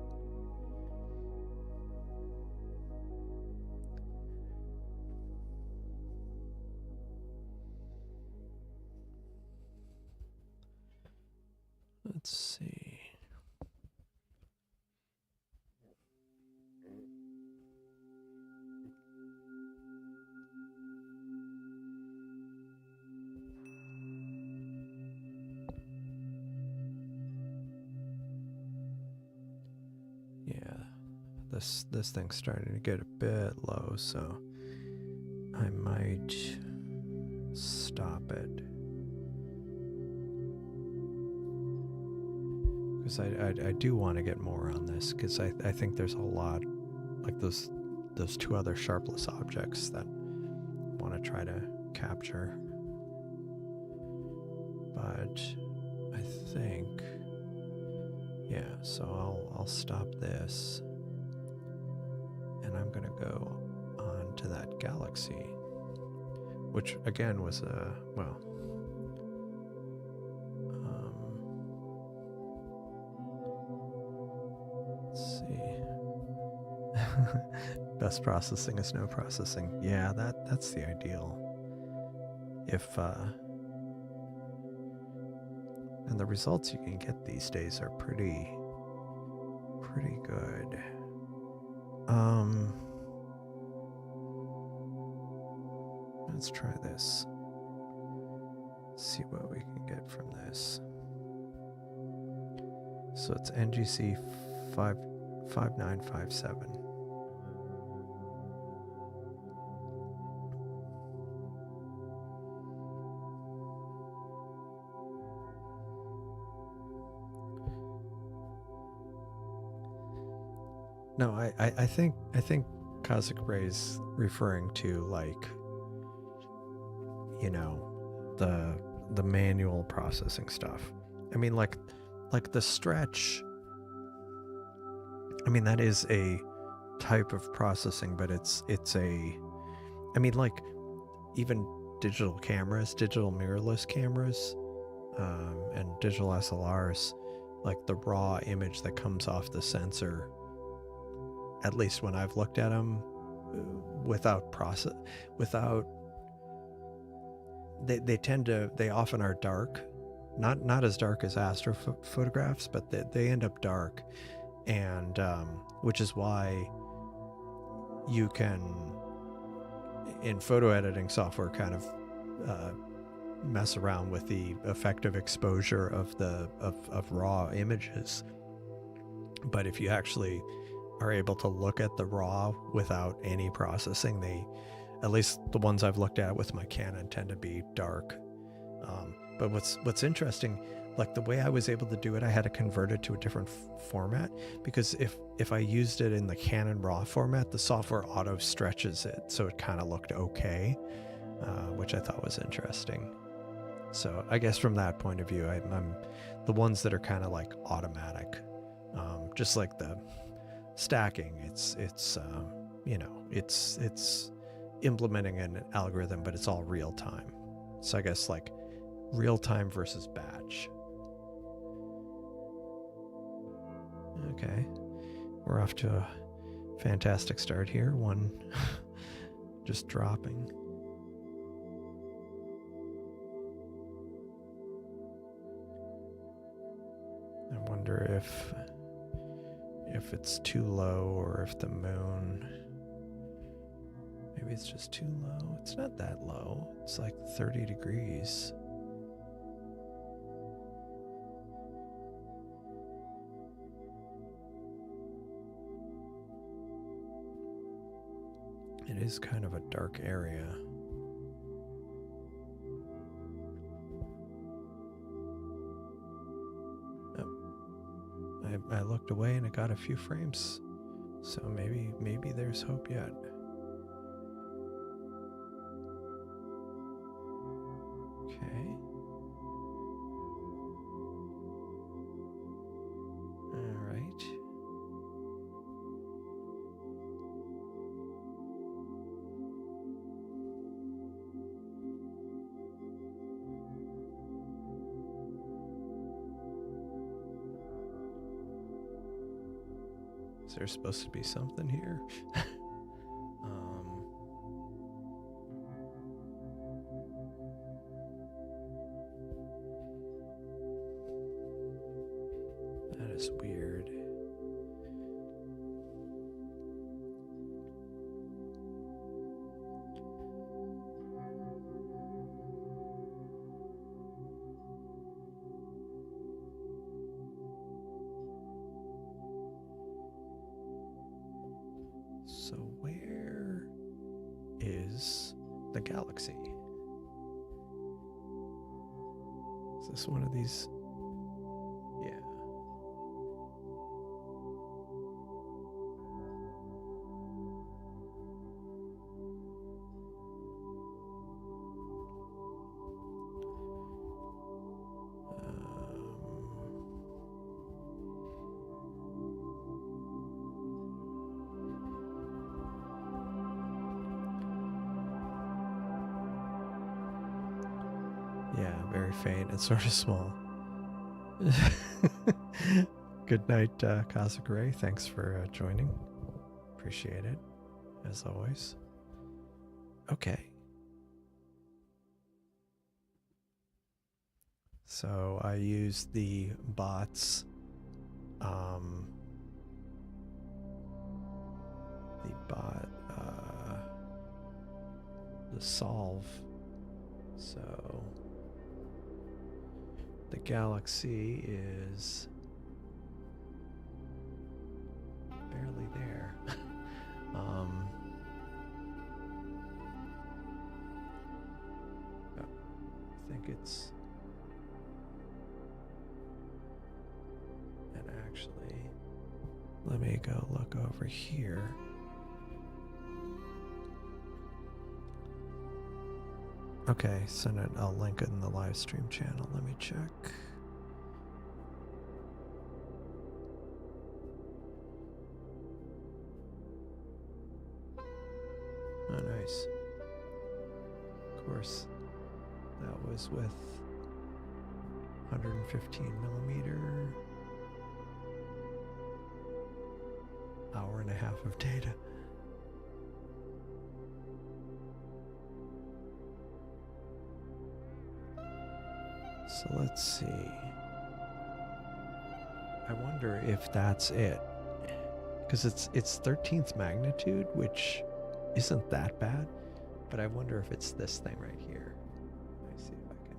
Let's see. Yeah, this thing's starting to get a bit low, so I might stop it. Because I do want to get more on this, because I think there's a lot, like those two other sharpless objects that I want to try to capture. But I think, yeah, so I'll stop this, and I'm gonna go on to that galaxy, which again was well, let's see. Best processing is no processing. Yeah, that's the ideal. If and the results you can get these days are pretty good. Let's try this. See what we can get from this. So it's NGC 5957. No, I think Cosmic Ray's referring to, like, you know, the manual processing stuff. I mean, like the stretch. I mean, that is a type of processing, but it's a. I mean, like, even digital cameras, digital mirrorless cameras, and digital SLRs, like the raw image that comes off the sensor. At least when I've looked at them, they often are dark, not as dark as astrophotographs, but they end up dark, and which is why you can, in photo editing software, kind of mess around with the effective exposure of raw images. But if you actually are able to look at the raw without any processing, at least the ones I've looked at with my Canon, tend to be dark. But what's interesting, like the way I was able to do it, I had to convert it to a different format, because if I used it in the Canon RAW format, the software auto stretches it, so it kind of looked okay, which I thought was interesting. So I guess from that point of view, I'm the ones that are kind of like automatic, just like the stacking. It's implementing an algorithm, but it's all real time. So I guess like real time versus batch. Okay, we're off to a fantastic start here. One just dropping. I wonder if it's too low, or if the moon, maybe it's just too low. It's not that low. It's like 30 degrees. It is kind of a dark area. Oh. I looked away and it got a few frames. So maybe there's hope yet. Okay. All right. Is there supposed to be something here? That is weird. So where is the galaxy? Is this one of these? Yeah. Yeah, very faint and sort of small. Good night, Cosmic Ray. Thanks for joining. Appreciate it, as always. Okay. So I used the bots, the solve. So the galaxy is barely there. I think it's, and actually, let me go look over here. Okay, send it. I'll link it in the live stream channel. Let me check. Oh, nice. Of course, that was with 115 millimeter. Hour and a half of data. So let's see. I wonder if that's it. Because it's 13th magnitude, which isn't that bad. But I wonder if it's this thing right here. Let me see if I can.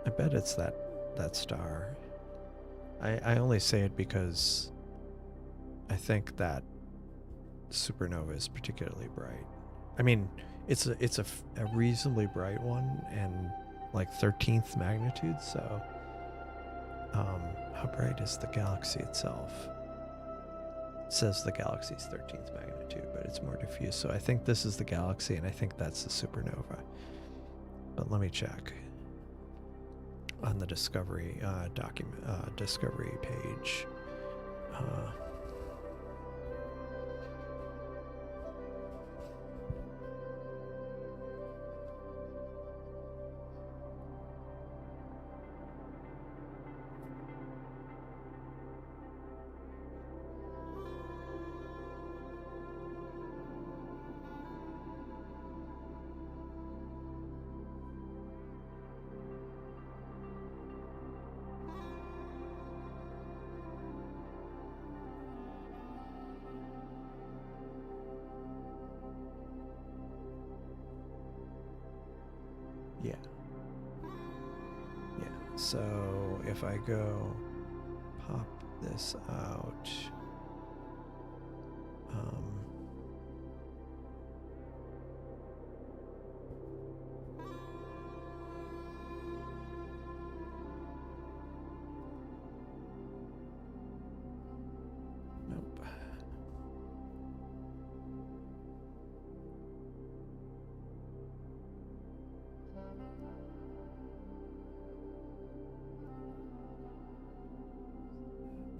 I bet it's that star. I only say it because I think that supernova is particularly bright. I mean, it's a reasonably bright one and like 13th magnitude. So, how bright is the galaxy itself? It says the galaxy's 13th magnitude, but it's more diffuse. So I think this is the galaxy, and I think that's the supernova. But let me check on the Discovery Discovery page. Yeah. Yeah. So if I go pop this out, nope.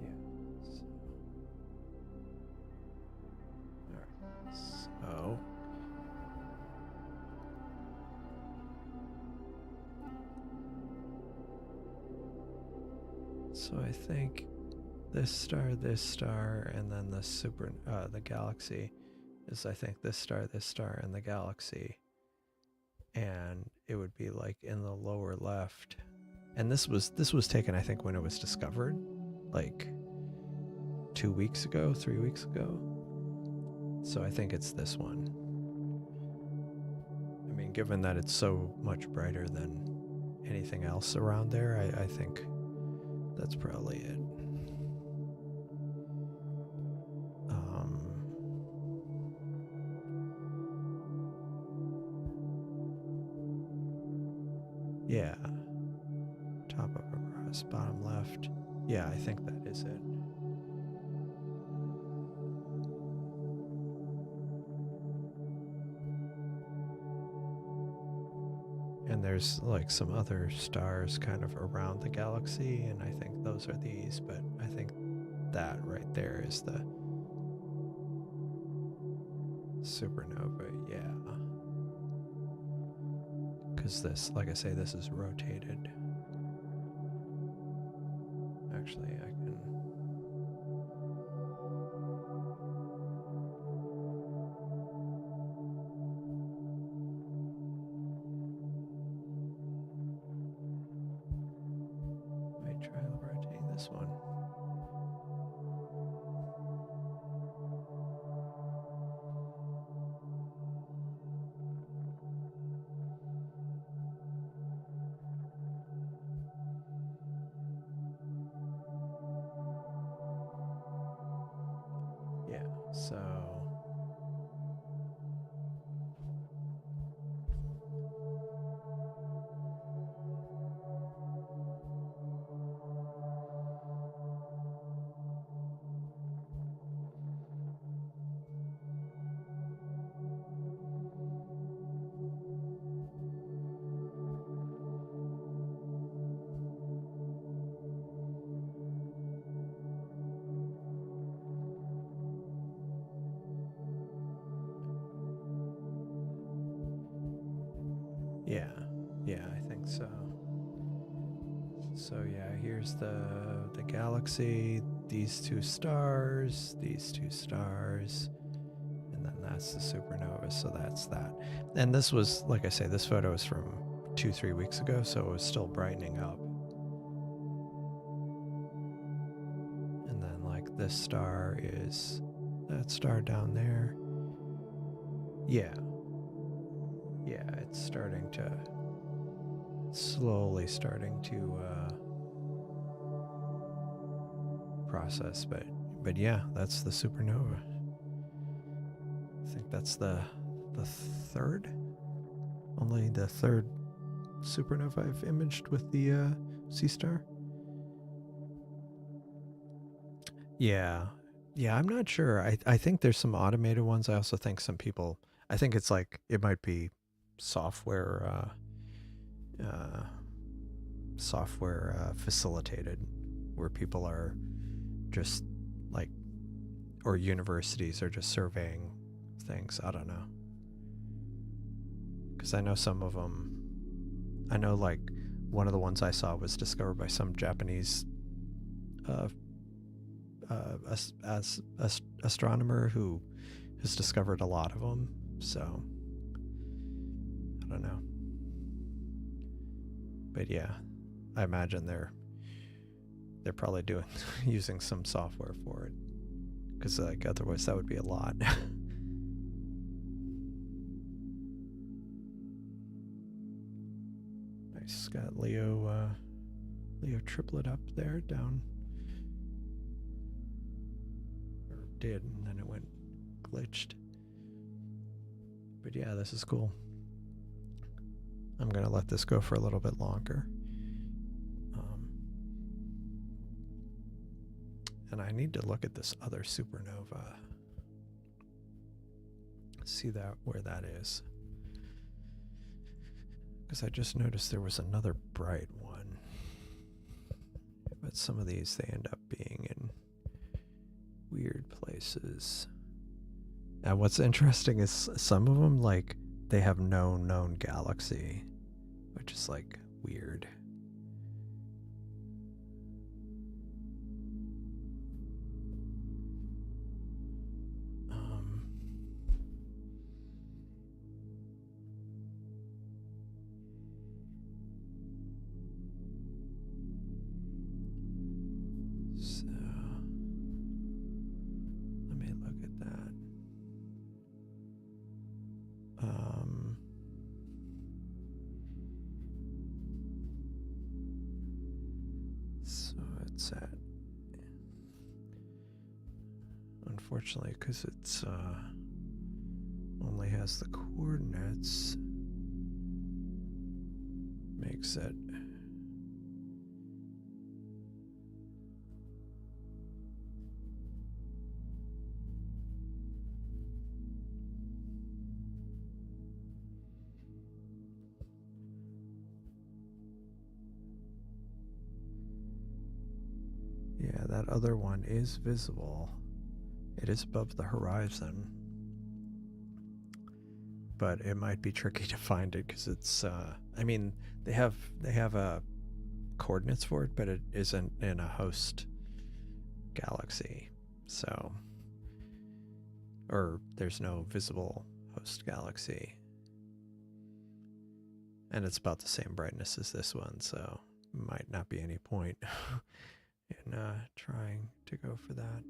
Yes. Alright. So I think this star, and then the galaxy is, I think, this star, and the galaxy. And it would be like in the lower left. And this was taken, I think, when it was discovered, like 2 weeks ago, 3 weeks ago. So I think it's this one. I mean, given that it's so much brighter than anything else around there, I think that's probably it. Yeah. Top up across, bottom left. Yeah, I think that is it. And there's like some other stars kind of around the galaxy, and I think those are these, but I think that right there is the supernova, yeah. Because this, like I say, this is rotated. Actually, I can... might try rotating this one. Yeah, so... Yeah, I think so. So yeah, here's the galaxy, these two stars, and then that's the supernova, so that's that. And this was, like I say, this photo is from 2-3 weeks ago, so it was still brightening up. And then like this star is that star down there. Yeah, it's starting to slowly process, but yeah, that's the supernova. I think that's the third, only the third supernova I've imaged with the Seestar. Yeah, I'm not sure. I think there's some automated ones. I also think some people, I think it's like, it might be software facilitated, where people are just like, or universities are just surveying things. I don't know, because I know some of them, I know like one of the ones I saw was discovered by some Japanese astronomer who has discovered a lot of them. So I don't know, but yeah, I imagine they're probably doing using some software for it, because like otherwise that would be a lot. Nice. Got Leo triplet up there, down. Or did, and then it went glitched. But yeah, this is cool. I'm gonna let this go for a little bit longer. And I need to look at this other supernova. See that where that is. Because I just noticed there was another bright one. But some of these, they end up being in weird places. And what's interesting is some of them, like, they have no known galaxy, which is, like, weird. So, let me look at that. So it's at, unfortunately, because it's only has the coordinates, makes it that other one is visible. It is above the horizon, but it might be tricky to find it because it's I mean, they have coordinates for it, but it isn't in a host galaxy, so, or there's no visible host galaxy, and it's about the same brightness as this one, so might not be any point in trying to go for that.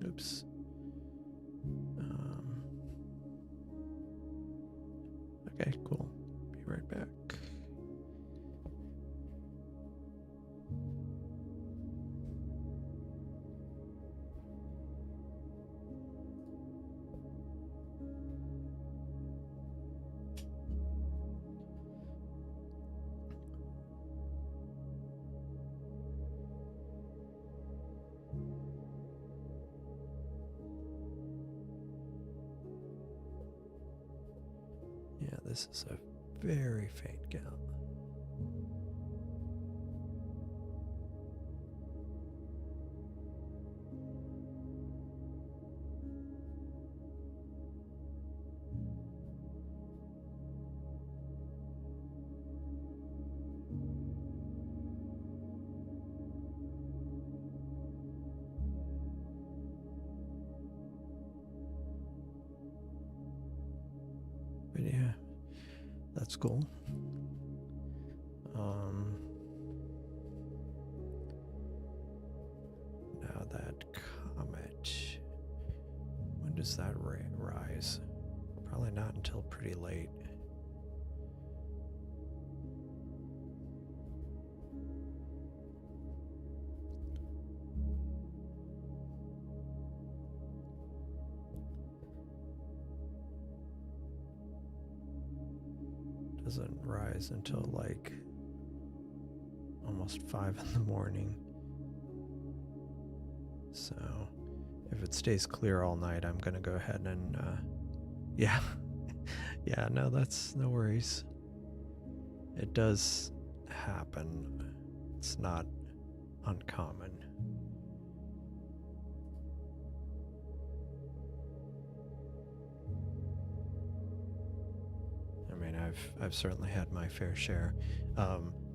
Oops. Okay, cool. Be right back. Yeah, this is a very faint gal. But yeah, that's cool. Now that comet, when does that rise? Probably not until pretty late. Doesn't rise until like almost 5 in the morning. So if it stays clear all night, I'm gonna go ahead and yeah. Yeah, no, that's no worries. It does happen. It's not uncommon. I mean, I've certainly had my fair share.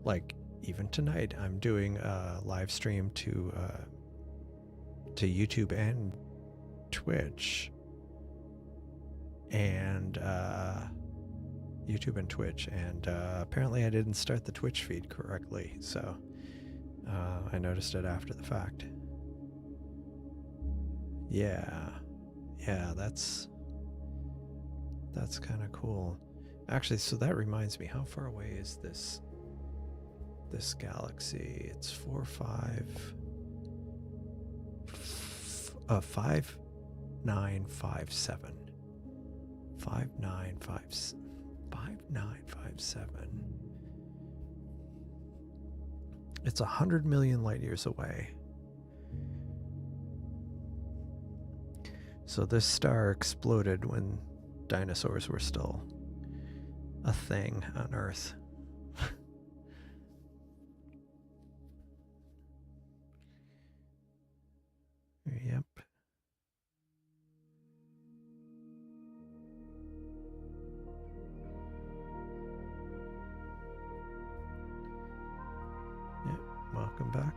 Like even tonight, I'm doing a live stream to YouTube and Twitch, and YouTube and Twitch, and apparently I didn't start the Twitch feed correctly, so I noticed it after the fact. Yeah, that's kind of cool. Actually, so that reminds me, how far away is this galaxy? It's 5957. 5957. It's 100 million light years away. So this star exploded when dinosaurs were still a thing on Earth. Yep. Yep. Welcome back.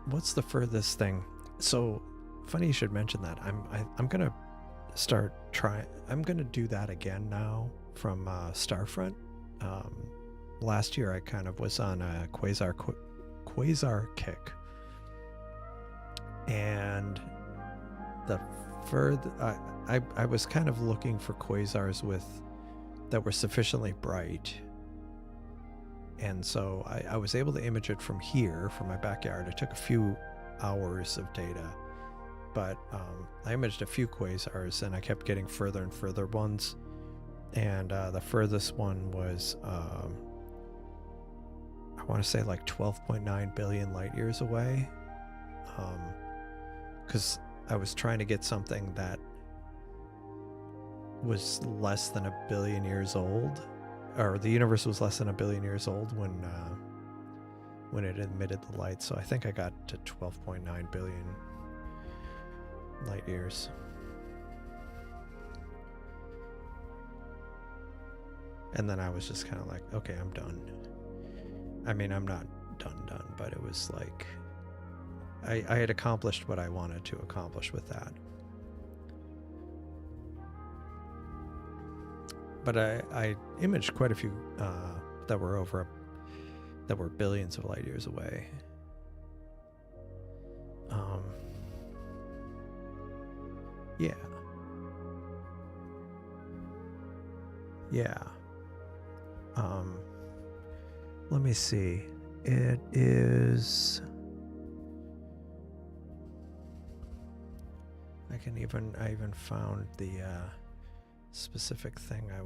What's the furthest thing? So funny you should mention that. I'm gonna I'm gonna do that again now from Starfront. Last year I kind of was on a quasar kick, and the further I was kind of looking for quasars that were sufficiently bright, and so I was able to image it from here, from my backyard. It took a few hours of data, but I imaged a few quasars, and I kept getting further and further ones, and the furthest one was I want to say like 12.9 billion light years away, because I was trying to get something that was less than 1 billion years old, or the universe was less than 1 billion years old when it emitted the light. So I think I got to 12.9 billion light years. And then I was just kind of like, okay, I'm done. I mean, I'm not done, but it was like I had accomplished what I wanted to accomplish with that. But I imaged quite a few that were billions of light years away. Yeah. Let me see. It is. I even found the specific thing I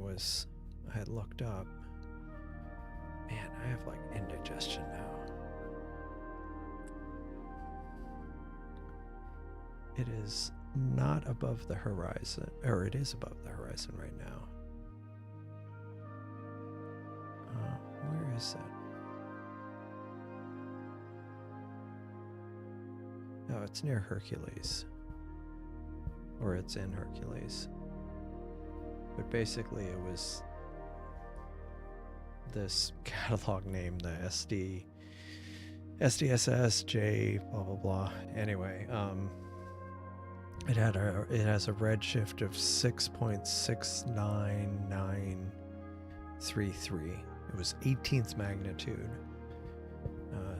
had looked up. Man, I have like indigestion now. It is not above the horizon, or it is above the horizon right now. Where is it? Oh, it's near Hercules. Or it's in Hercules. But basically it was this catalog name, the SDSS J blah blah blah. Anyway, it has a redshift of 6.69933. It was 18th magnitude.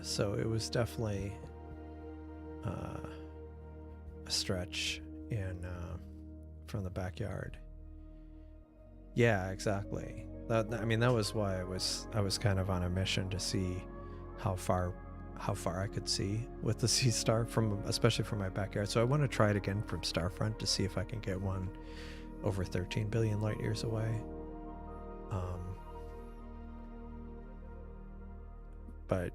So it was definitely a stretch from the backyard. Yeah, exactly. That was why I was kind of on a mission to see how far I could see with the Seestar, especially from my backyard. So I want to try it again from Starfront to see if I can get one over 13 billion light years away. But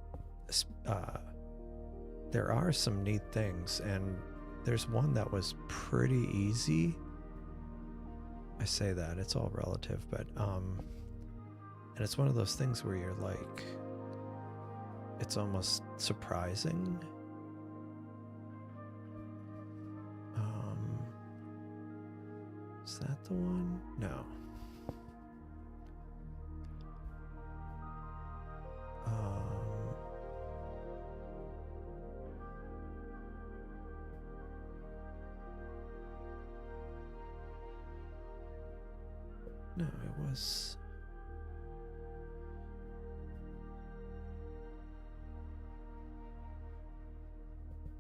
there are some neat things, and there's one that was pretty easy. I say that, it's all relative, but and it's one of those things where you're like, it's almost surprising. Is that the one? No. No, it was.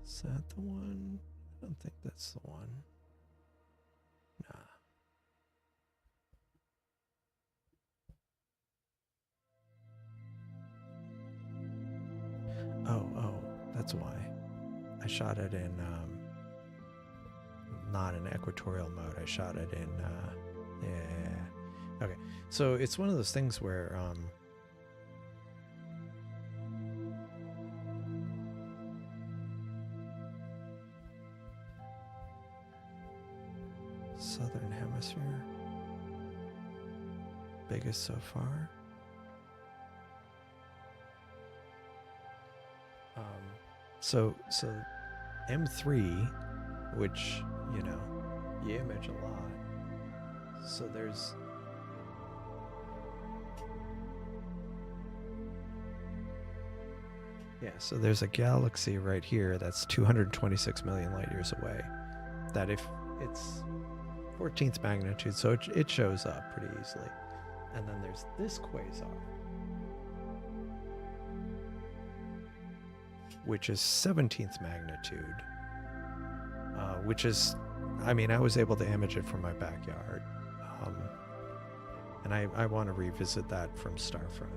Is that the one? I don't think that's the one. Nah. Oh, that's why. I shot it in not in equatorial mode. I shot it in yeah. Okay. So it's one of those things where Southern Hemisphere. Biggest so far. So M3, which, you know, you image a lot. So there's so there's a galaxy right here that's 226 million light years away. That if it's 14th magnitude, so it shows up pretty easily. And then there's this quasar, which is 17th magnitude, which is, I mean, I was able to image it from my backyard. And I want to revisit that from Starfront.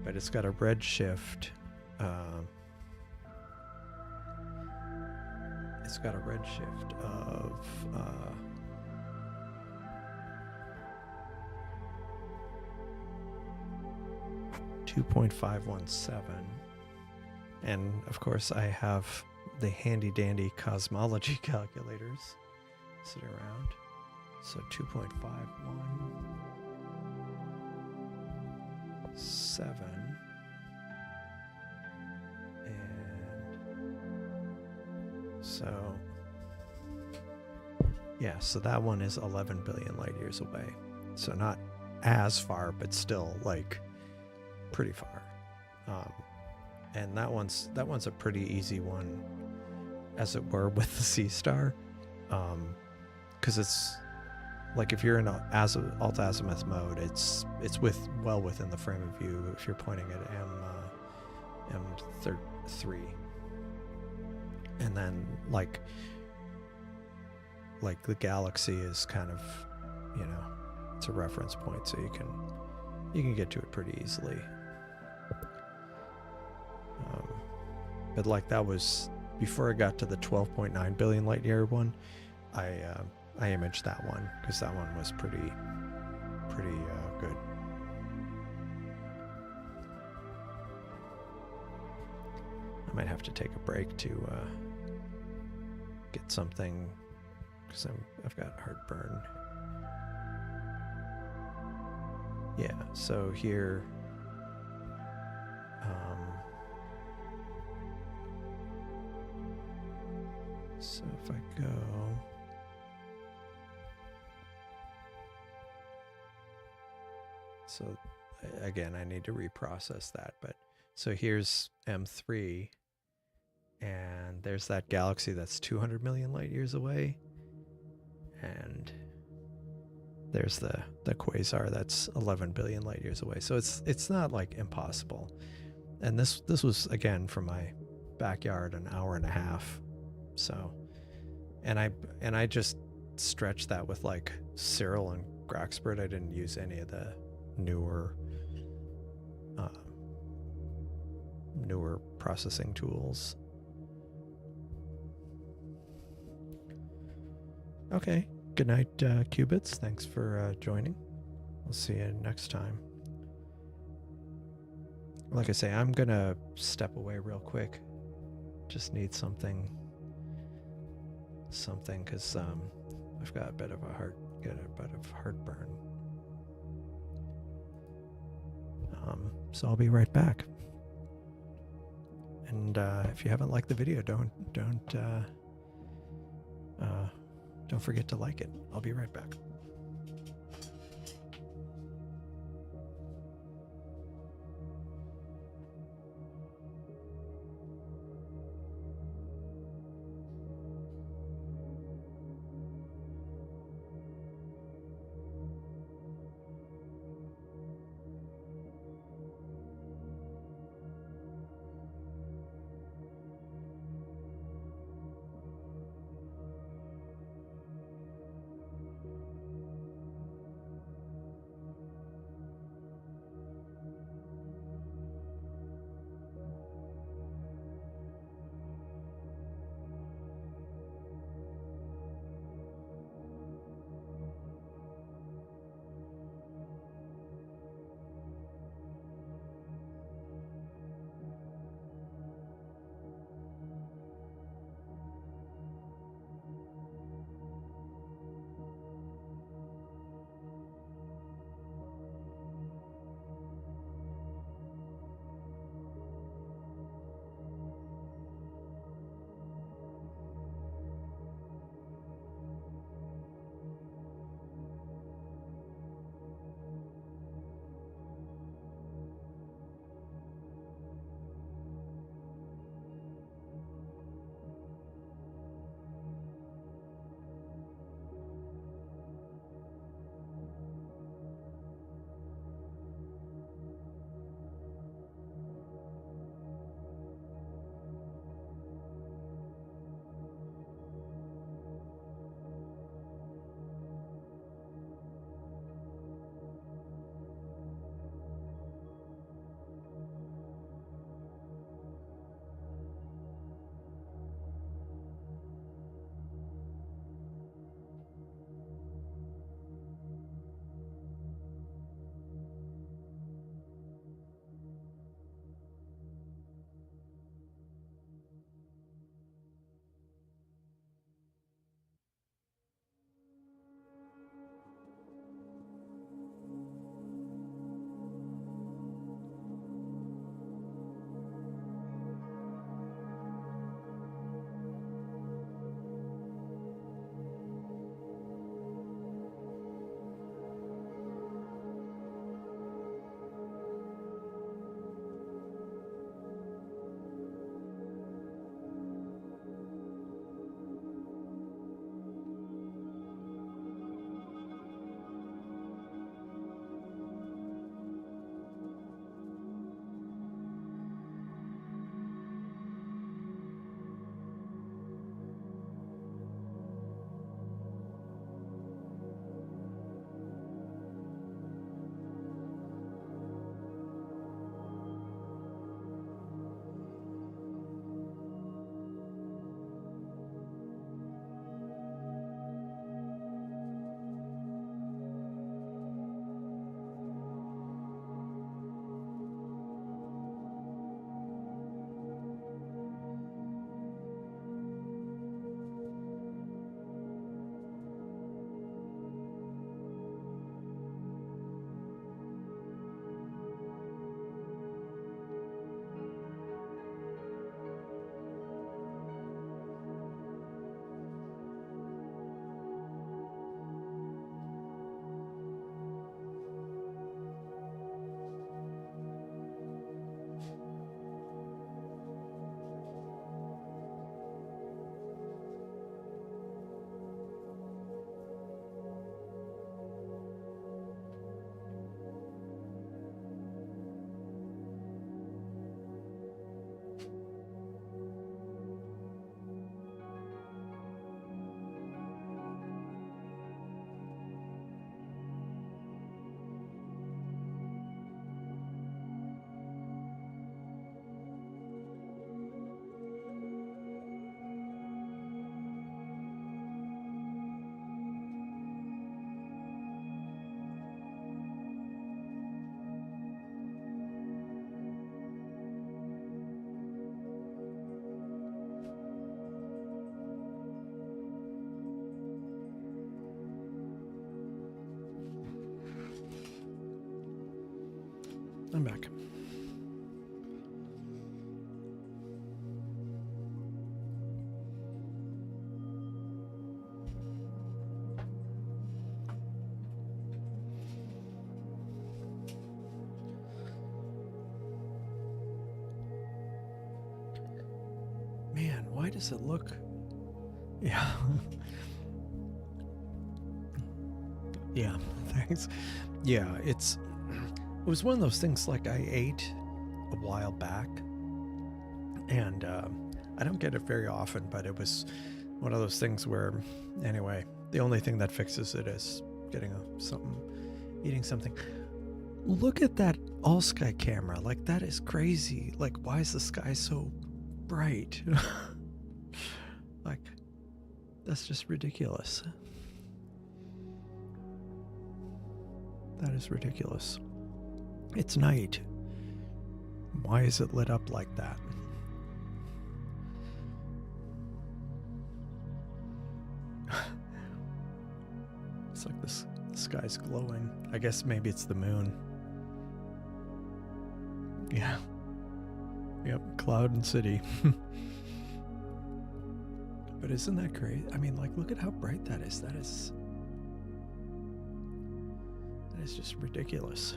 But it's got a redshift. It's got a redshift of 2.517, and of course I have the handy dandy cosmology calculators sitting around. So 2.517, and so yeah, so that one is 11 billion light years away. So not as far, but still like pretty far. And that one's a pretty easy one, as it were, with the Seestar, because it's like if you're in alt azimuth mode, it's well within the frame of view if you're pointing at M3, and then like the galaxy is kind of, you know, it's a reference point, so you can get to it pretty easily. But like that was before I got to the 12.9 billion light year one. I imaged that one because that one was pretty good. I might have to take a break to get something because I've got heartburn. Yeah, so here. So if I go, so again, I need to reprocess that, but so here's M3, and there's that galaxy that's 200 million light years away, and there's the quasar that's 11 billion light years away. So it's not like impossible. And this was again from my backyard, an hour and a half. So, and I just stretched that with like Cyril and Graxpert. I didn't use any of the newer processing tools. Okay. Good night, Qubits. Thanks for joining. We'll see you next time. Like I say, I'm gonna step away real quick. Just need something, because I've got a bit of heartburn. So I'll be right back. And if you haven't liked the video, don't forget to like it. I'll be right back. I'm back. Man, why does it look... Yeah. Yeah, thanks. Yeah, it was one of those things like I ate a while back, and I don't get it very often, but it was one of those things where, anyway, the only thing that fixes it is getting eating something. Look at that all sky camera. Like, that is crazy. Like, why is the sky so bright? Like, that's just ridiculous. That is ridiculous. It's night. Why is it lit up like that? It's like the sky's glowing. I guess maybe it's the moon. Yeah. Yep, cloud and city. But isn't that great? I mean, like, look at how bright that is. That is just ridiculous.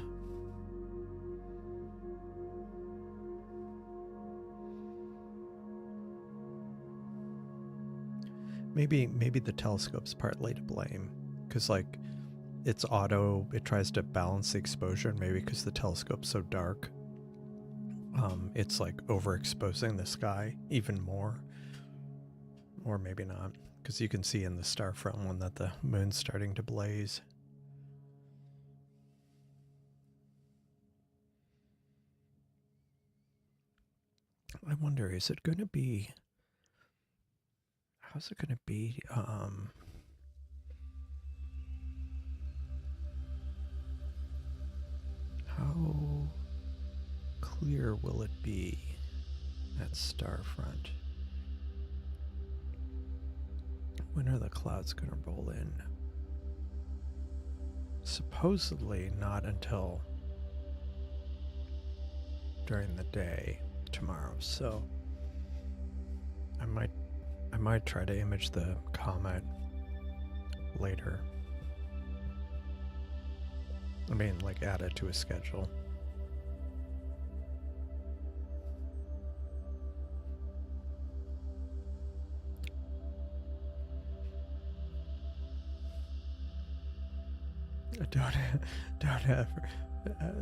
Maybe the telescope's partly to blame, because like it's auto, it tries to balance the exposure, and maybe because the telescope's so dark, it's like overexposing the sky even more. Or maybe not, because you can see in the Starfront one that the moon's starting to blaze. I wonder, is it going to be... How's it going to be? How clear will it be at Starfront? When are the clouds going to roll in? Supposedly not until during the day tomorrow, so I might try to image the comet later. I mean, like, add it to a schedule.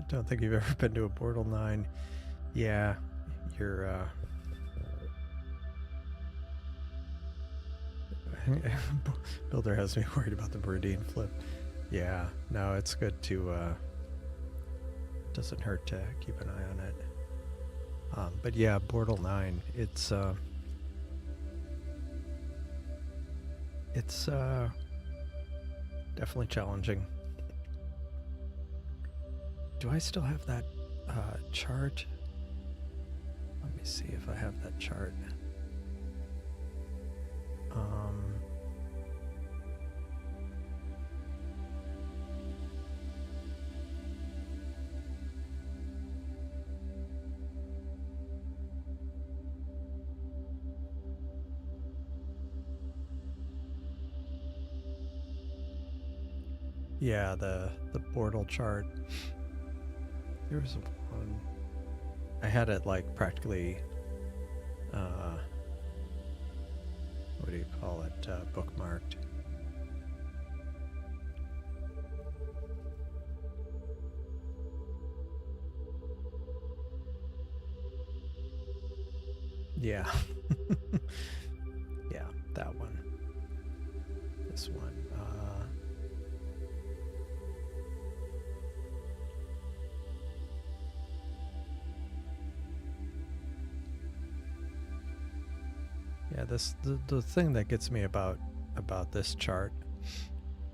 Don't think you've ever been to a Portal 9. Yeah, you're Builder has me worried about the Meridian flip. Yeah, no, it's good to doesn't hurt to keep an eye on it. But yeah, Portal 9, it's definitely challenging. Do I still have that chart? Let me see if I have that chart. Yeah, the portal chart. There was one. I had it like practically, what do you call it, bookmarked. Yeah. Yeah, that one. This one. Yeah, the thing that gets me about this chart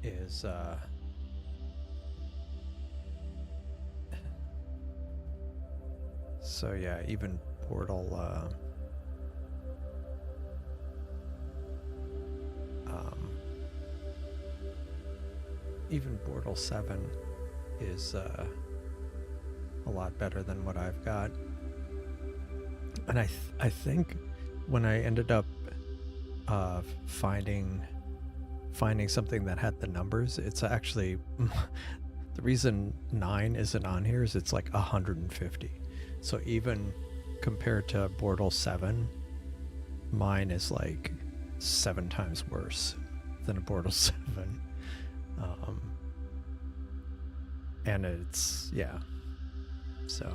is so yeah, even Portal even Portal 7 is a lot better than what I've got. And I think when I ended up finding something that had the numbers, it's actually the reason 9 isn't on here is it's like 150. So even compared to Bortle 7, mine is like 7 times worse than a Bortle 7. And it's, yeah, so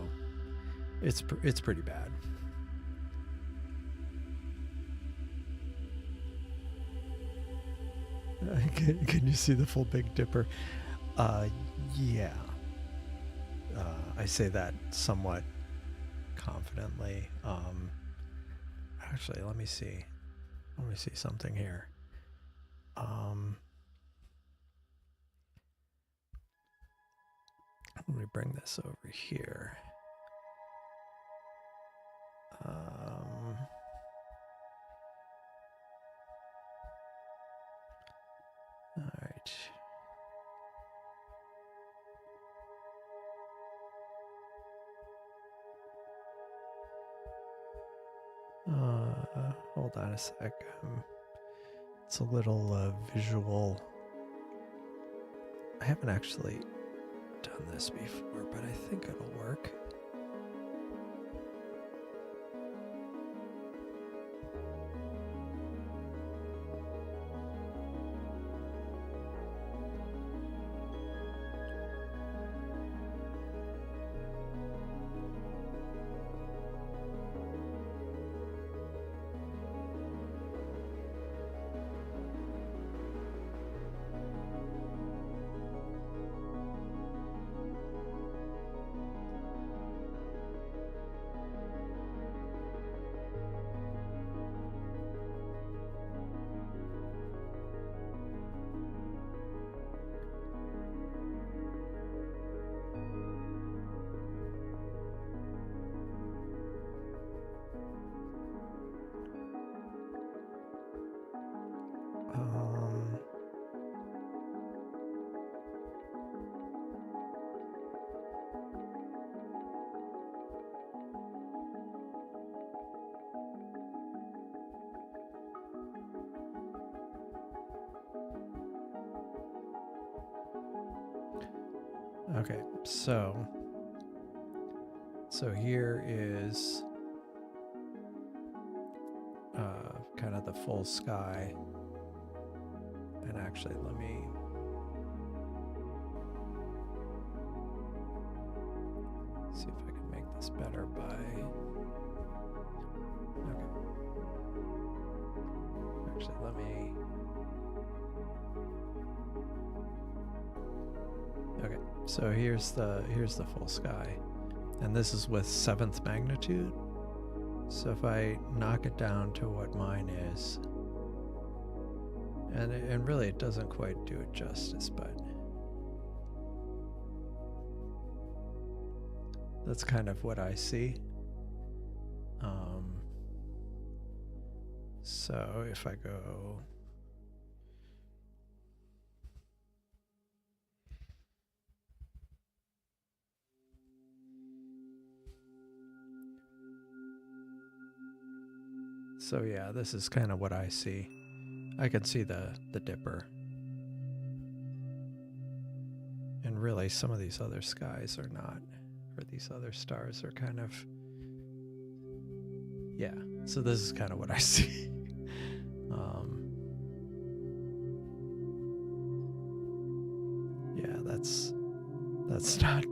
it's pretty bad. Can you see the full Big Dipper? Yeah. I say that somewhat confidently. Actually, let me see something here. Let me bring this over here. All right. Hold on a sec. It's a little visual. I haven't actually done this before, but I think it'll work. Okay, so here is kind of the full sky. And actually, let me see if I can make this better by... Okay. Actually, let me... Okay, so here's the full sky. And this is with 7th magnitude. So if I knock it down to what mine is, and really it doesn't quite do it justice, but that's kind of what I see. So if I go... So yeah, this is kind of what I see. I can see the Dipper. And really, some of these other skies are not, or these other stars are kind of... Yeah, so this is kind of what I see. Yeah, that's not,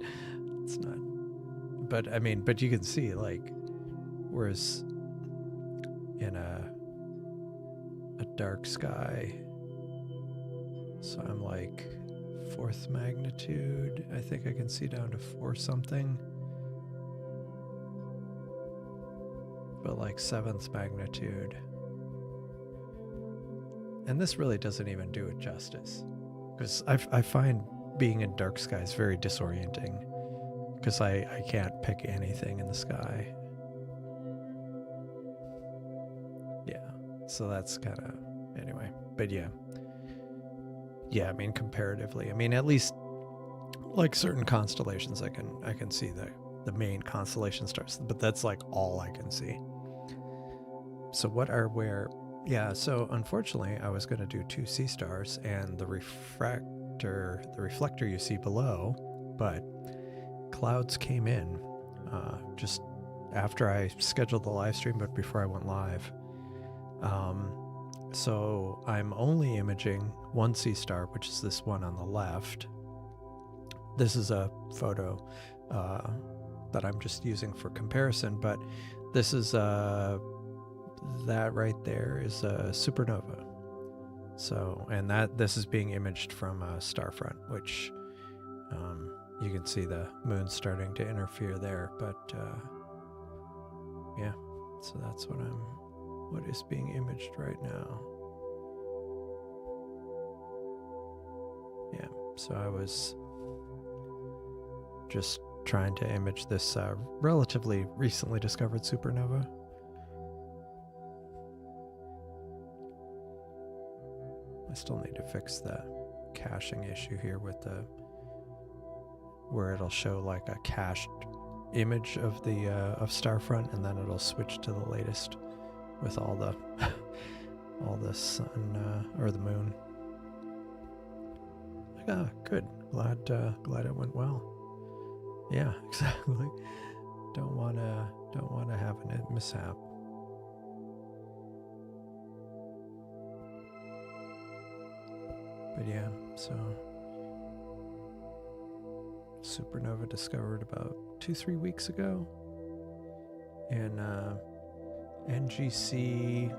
it's not, but I mean, but you can see, like, whereas in a dark sky, so I'm like 4th magnitude, I think I can see down to 4 something, but like 7th magnitude, and this really doesn't even do it justice, because I find being in dark skies very disorienting, because I can't pick anything in the sky. Yeah, so that's kind of, anyway, but yeah, I mean, comparatively, I mean, at least like certain constellations I can see the main constellation stars, but that's like all I can see. So what are where? Yeah, so unfortunately I was going to do 2 Seestars and the reflector you see below, but clouds came in just after I scheduled the live stream, but before I went live. So I'm only imaging 1 Seestar, which is this one on the left. This is a photo that I'm just using for comparison, but this is that right there is a supernova. So, and this is being imaged from a star front, which you can see the moon starting to interfere there, but yeah, so that's what is being imaged right now. Yeah, so I was just trying to image this relatively recently discovered supernova. I still need to fix the caching issue here with where it'll show like a cached image of the of Starfront, and then it'll switch to the latest with all the all the sun or the moon. Like, ah, good. Glad it went well. Yeah, exactly. Don't wanna have a mishap. But yeah, so supernova discovered about 2-3 weeks ago, and NGC.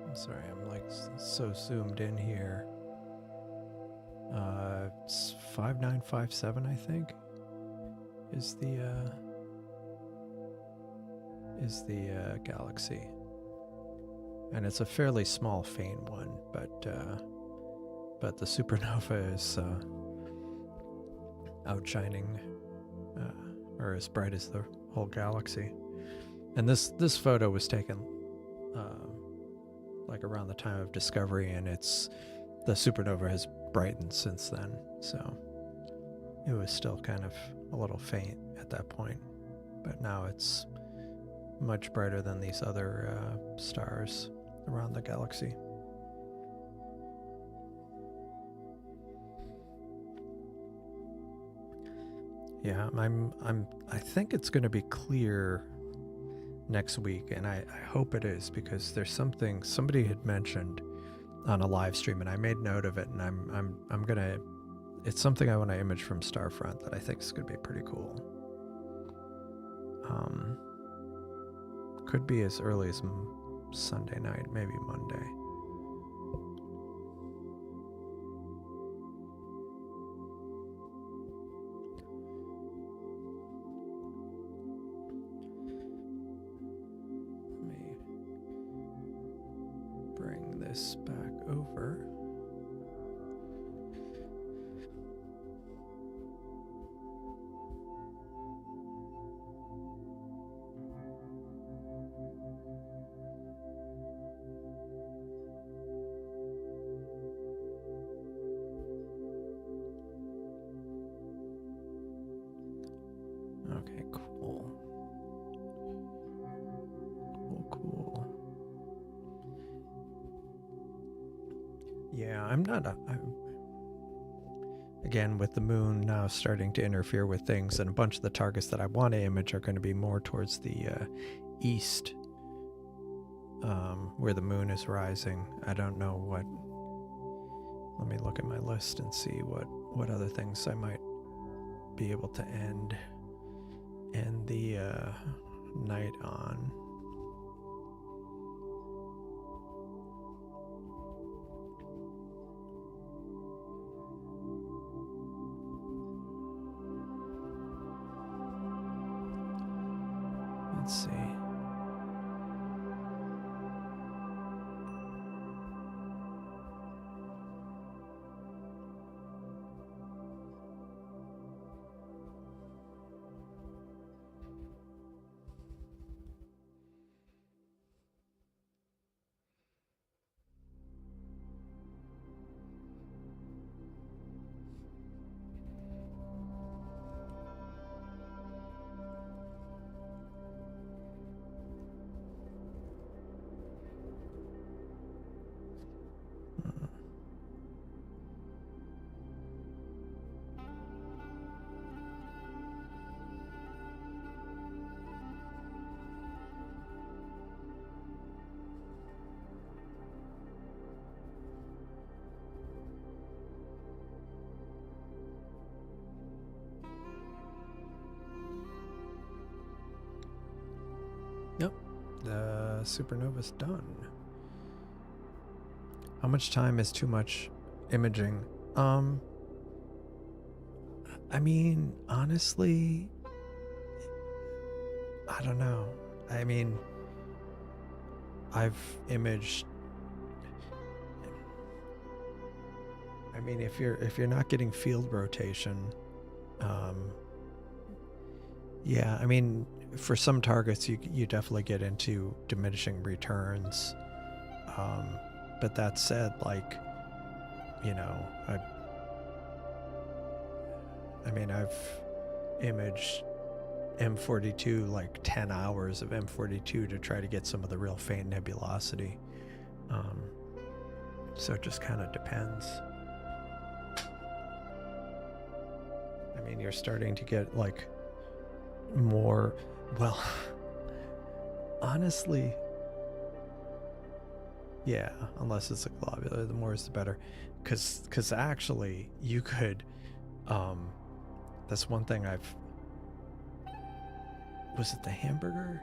I'm sorry, I'm like so zoomed in here. It's 5957, I think, is the galaxy. And it's a fairly small, faint one, but the supernova is outshining, or as bright as the whole galaxy. And this photo was taken like around the time of discovery, and the supernova has brightened since then. So it was still kind of a little faint at that point, but now it's much brighter than these other stars around the galaxy. Yeah, I think it's going to be clear next week, and I hope it is, because there's something somebody had mentioned on a live stream, and I made note of it, and I'm gonna. It's something I want to image from Starfront that I think is going to be pretty cool. Could be as early as Sunday night, maybe Monday. Let me bring this back over. Okay, cool. Cool. Yeah, again, with the moon now starting to interfere with things, and a bunch of the targets that I want to image are going to be more towards the east, where the moon is rising. I don't know what. Let me look at my list and see what other things I might be able to end the night on. Let's see. The supernova's done. How much time is too much imaging? I mean, honestly, I don't know. I mean, I've imaged. I mean, if you're not getting field rotation, yeah, I mean, for some targets, you definitely get into diminishing returns. But that said, like, you know, I mean, I've imaged M42, like 10 hours of M42 to try to get some of the real faint nebulosity. So it just kind of depends. I mean, you're starting to get like more, well, honestly, yeah, unless it's a globular, the more is the better. Because actually, you could, that's one thing I've, was it the hamburger?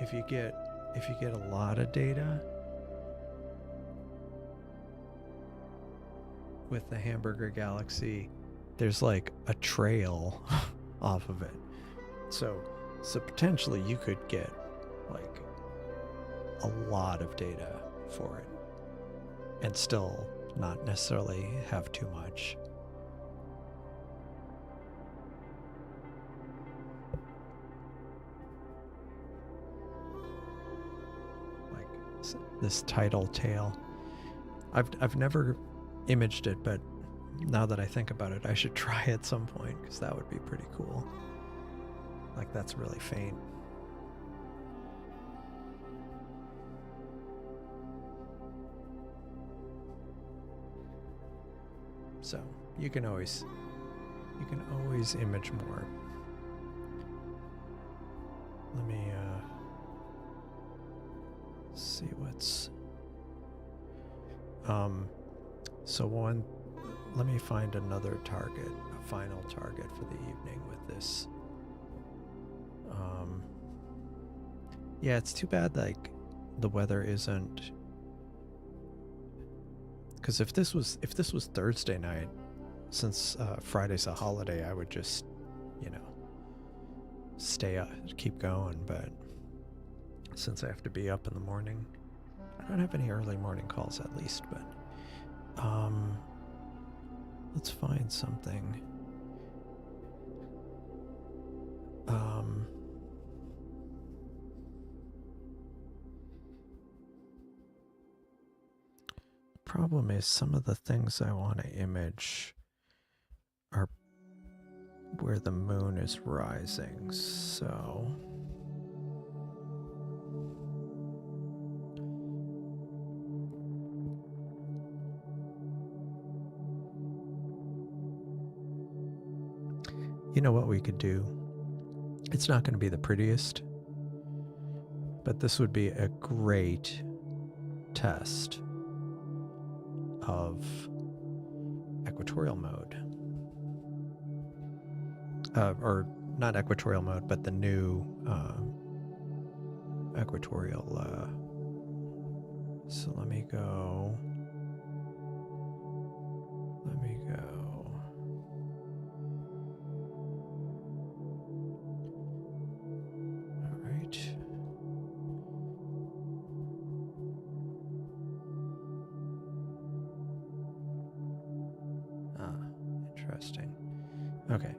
If you get a lot of data with the hamburger galaxy, there's like a trail off of it. So potentially you could get like a lot of data for it and still not necessarily have too much. Like this tidal tail. I've never imaged it, but now that I think about it, I should try at some point because that would be pretty cool. Like that's really faint. So you can always image more. Let me see what's so let me find another target, a final target for the evening with this. Yeah, it's too bad like the weather isn't, because if this was Thursday night, since Friday's a holiday, I would just, you know, stay up, keep going. But since I have to be up in the morning, I don't have any early morning calls at least. But let's find something. Problem is some of the things I want to image are where the moon is rising, so you know what we could do? It's not going to be the prettiest, but this would be a great test of equatorial mode. Or not equatorial mode, but the new equatorial. So let me go. All right. Interesting. Okay.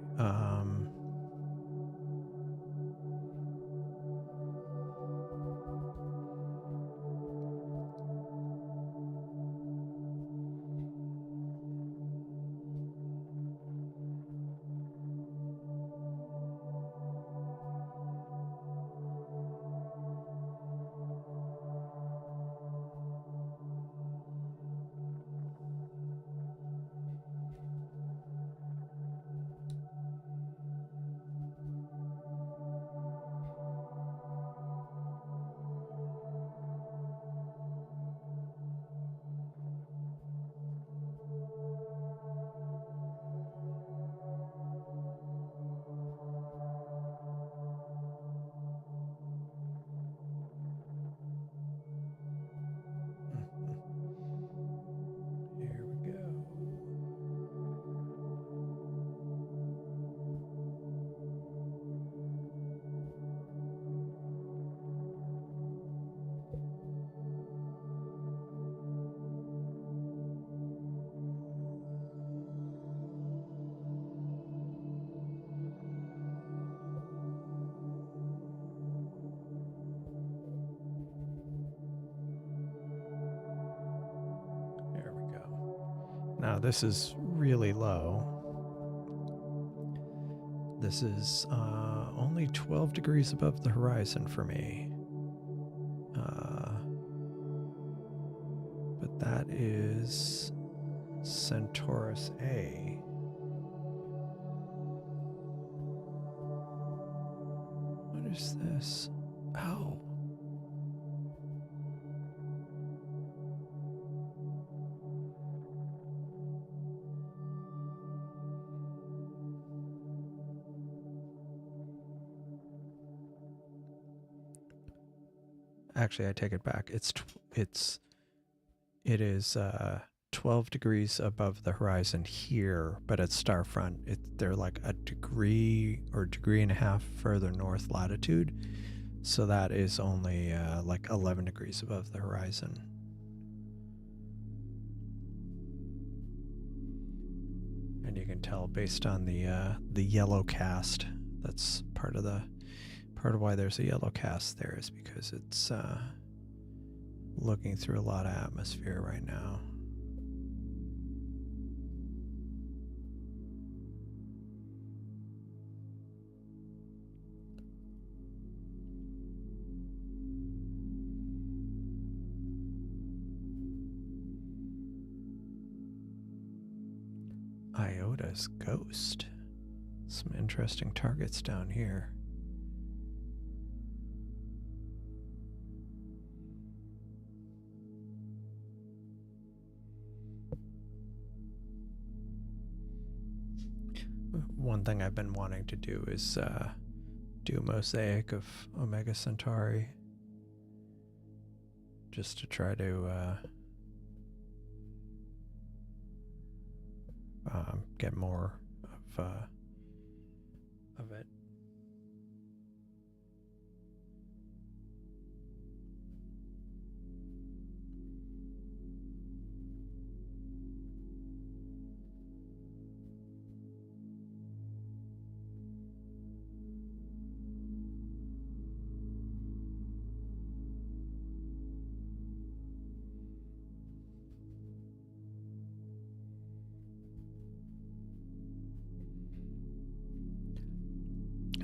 this is really low. This is only 12 degrees above the horizon for me. But that is Centaurus A. What is this? Oh. Actually, I take it back. It is 12 degrees above the horizon here, but at Starfront, they're like a degree or degree and a half further north latitude. So that is only like 11 degrees above the horizon. And you can tell based on the yellow cast. That's part of why there's a yellow cast there is because it's looking through a lot of atmosphere right now. Iota's Ghost. Some interesting targets down here. One thing I've been wanting to do is do a mosaic of Omega Centauri, just to try to get more of it.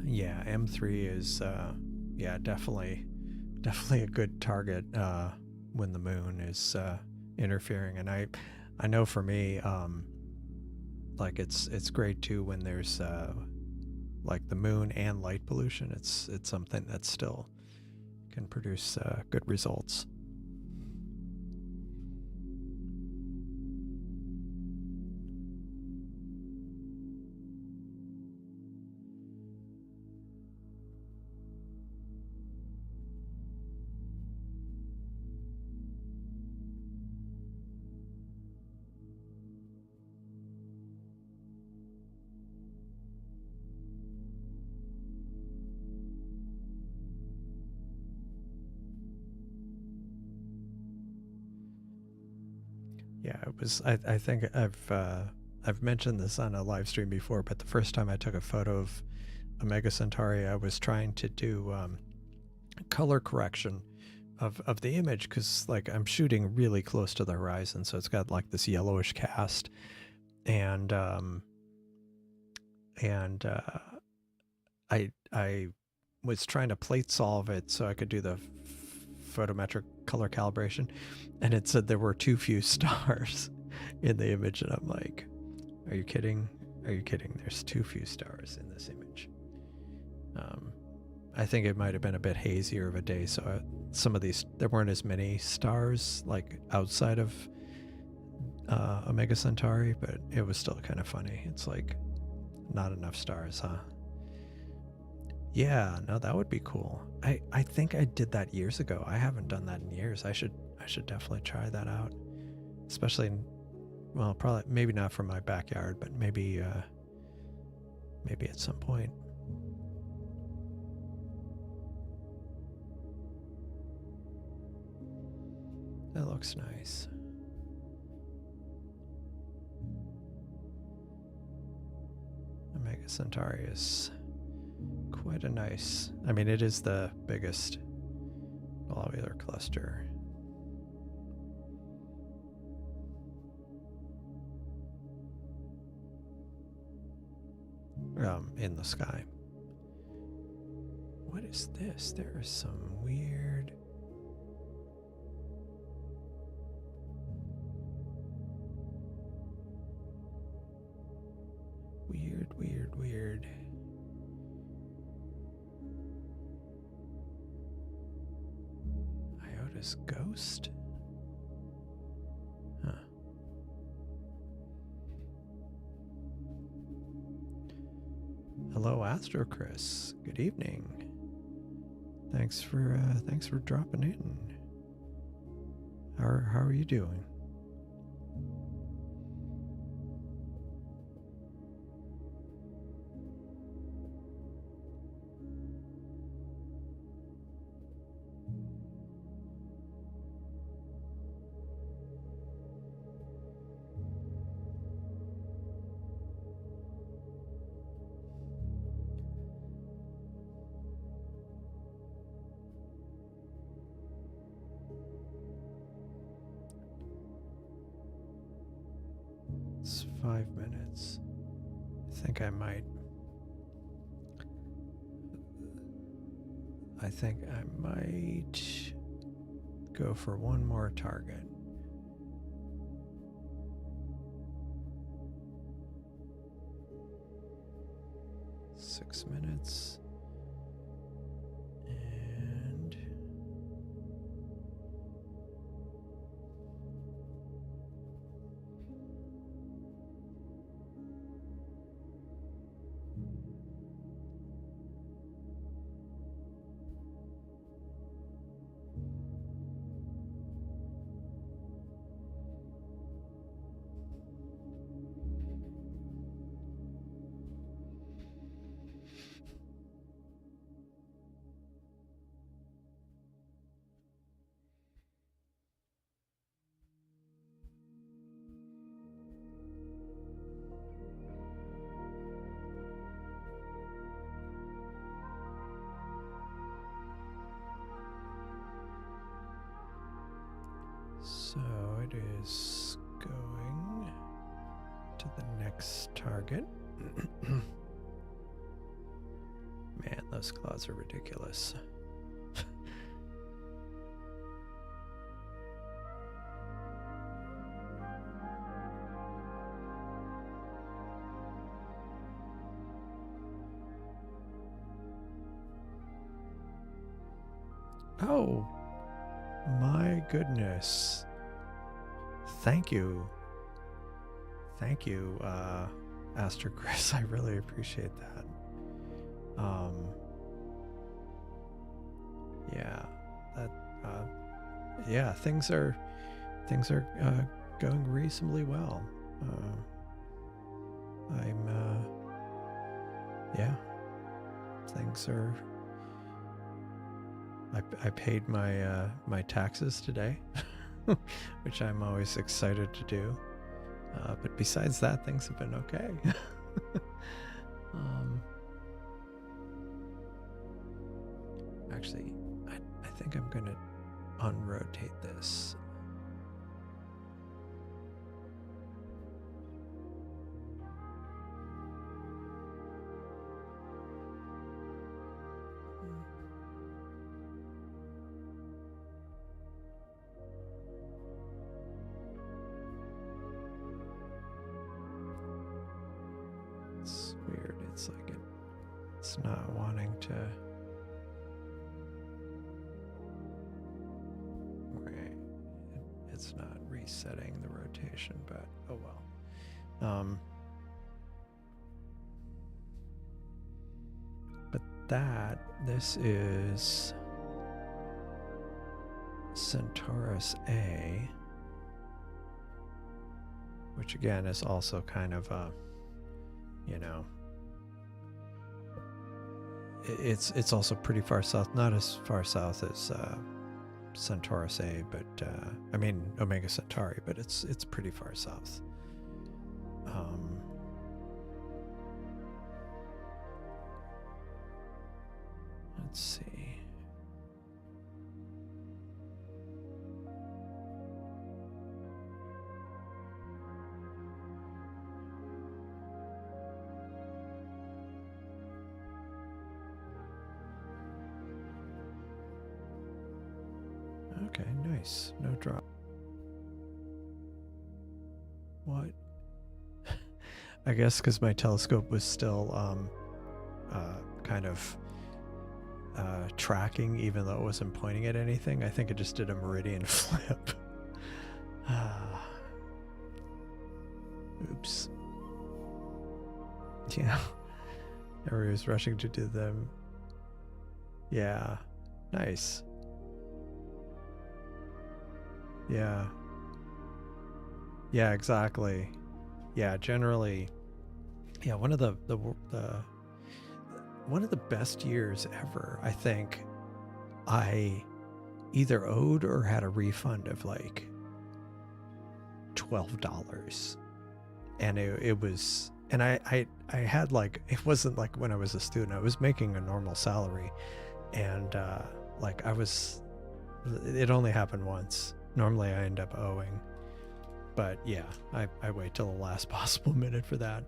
Yeah, M3 is yeah, definitely a good target when the moon is interfering. And I know for me, like it's great too when there's like the moon and light pollution. It's something that still can produce good results. Yeah, it was. I think I've mentioned this on a live stream before, but the first time I took a photo of Omega Centauri, I was trying to do color correction of the image because like I'm shooting really close to the horizon, so it's got like this yellowish cast, and I was trying to plate solve it so I could do the photometric color calibration, and it said there were too few stars in the image, and I'm like, are you kidding? Are you kidding? There's too few stars in this image. I think it might have been a bit hazier of a day, so some of these, there weren't as many stars like outside of Omega Centauri, but it was still kind of funny. It's like not enough stars, huh? Yeah, no, that would be cool. I think I did that years ago. I haven't done that in years. I should definitely try that out. Especially in, well, probably maybe not from my backyard, but maybe at some point. That looks nice. Omega Centauri is quite a nice, I mean, it is the biggest globular cluster. in the sky. What is this? There is some weird... Weird. Iota's ghost? Huh. Hello, Astro Chris. Good evening. Thanks for dropping in. How are you doing? It's 5 minutes. I think I might go for one more target. Six minutes. And so it is going to the next target. Man, those claws are ridiculous. Oh, my goodness. Thank you. Thank you, Astro Chris. I really appreciate that. Yeah, yeah, things are going reasonably well. Yeah, things are. I paid my my taxes today, which I'm always excited to do. But besides that, things have been okay. Actually, I think I'm gonna unrotate this. It's weird. It's like it's not wanting to. It's not resetting the rotation, but oh well. But this is Centaurus A, which again is also kind of a, you know, it's also pretty far south, not as far south as Centaurus A, but I mean Omega Centauri, but it's pretty far south. Let's see. Okay, nice. No drop. What? I guess because my telescope was still kind of tracking, even though it wasn't pointing at anything. I think it just did a meridian flip. Oops. Yeah. Everybody was rushing to do them. Yeah. Nice. Yeah. Yeah, exactly. Yeah, generally. Yeah, one of the one of the best years ever, I think. I either owed or had a refund of like $12. And it was, and I had like, it wasn't like when I was a student, I was making a normal salary, and like it only happened once. Normally I end up owing, but yeah, I wait till the last possible minute for that.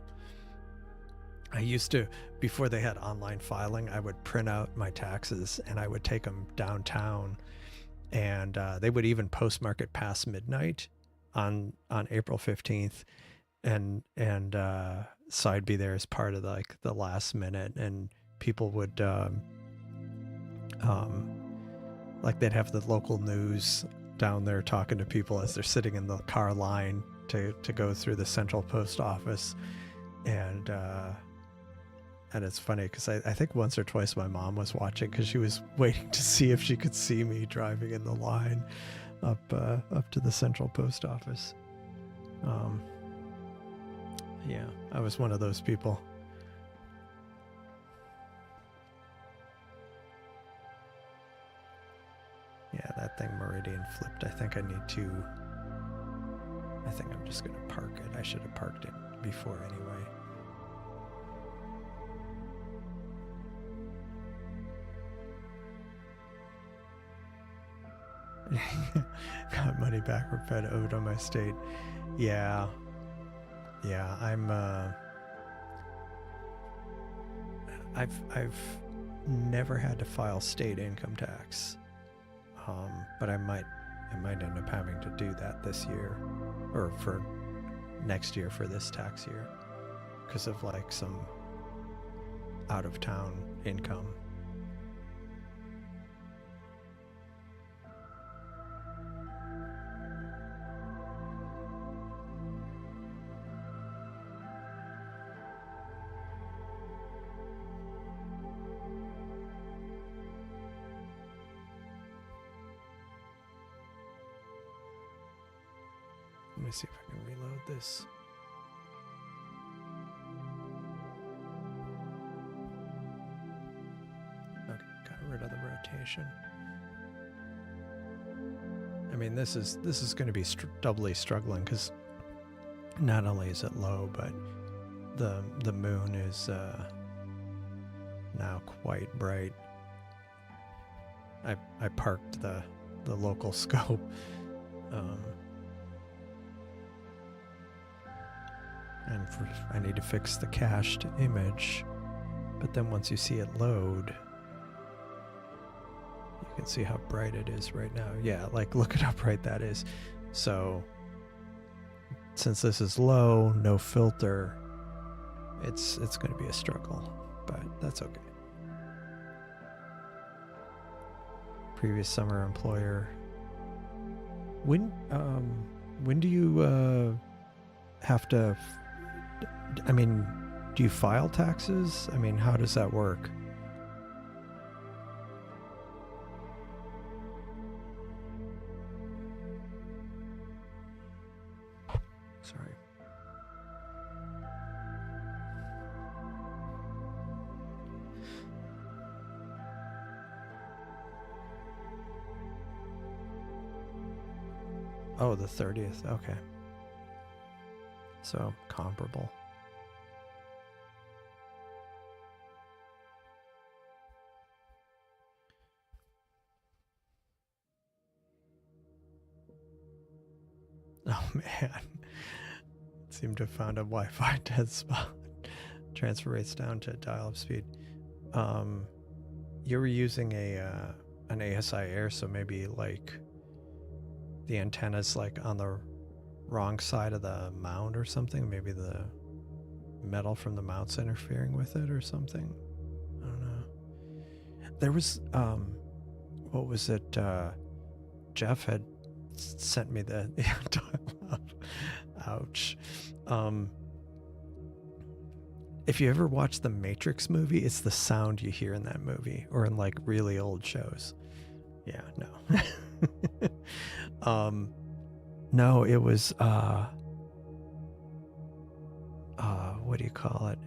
I used to, before they had online filing, I would print out my taxes and I would take them downtown, and they would even postmark it past midnight on April 15th, and so I'd be there as part of like the last minute, and people would like they'd have the local news down there talking to people as they're sitting in the car line to go through the central post office, and it's funny because I think once or twice my mom was watching because she was waiting to see if she could see me driving in the line up to the central post office. Yeah, I was one of those people. Yeah, that thing meridian flipped. I think I'm just gonna park it. I should have parked it before anyway. Got money back from Fed owed on my state. Yeah. I'm I've never had to file state income tax, but I might end up having to do that this year, or for next year, for this tax year, because of like some out of town income. Let me see if I can reload this. Okay, got rid of the rotation. I mean, this is going to be doubly struggling because not only is it low, but the moon is now quite bright. I parked the local scope. And I need to fix the cached image, but then once you see it load, you can see how bright it is right now. Yeah, like look at how bright that is. So since this is low, no filter, it's going to be a struggle, but that's okay. Previous summer employer. When do you have to? I mean, do you file taxes? I mean, how does that work? Sorry. Oh, the 30th. Okay. So comparable. Oh man, seem to have found a Wi-Fi dead spot. Transfer rates down to dial-up speed. You were using an ASI Air, so maybe like the antenna's like on the wrong side of the mount or something. Maybe the metal from the mount's interfering with it or something. I don't know. There was what was it? Jeff had sent me the ouch. If you ever watch the Matrix movie, it's the sound you hear in that movie, or in like really old shows. Yeah, no. No, it was what do you call it?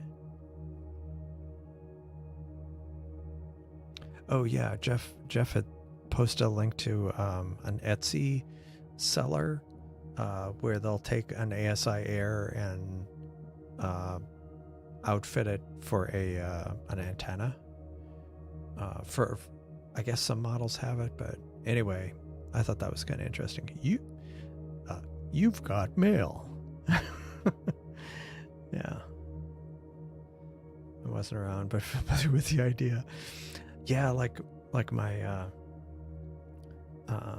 Oh yeah, Jeff had posted a link to an Etsy seller where they'll take an ASI Air and outfit it for an antenna. For I guess some models have it, but anyway, I thought that was kind of interesting. You've got mail. Yeah, I wasn't around, but familiar with the idea. Yeah, like my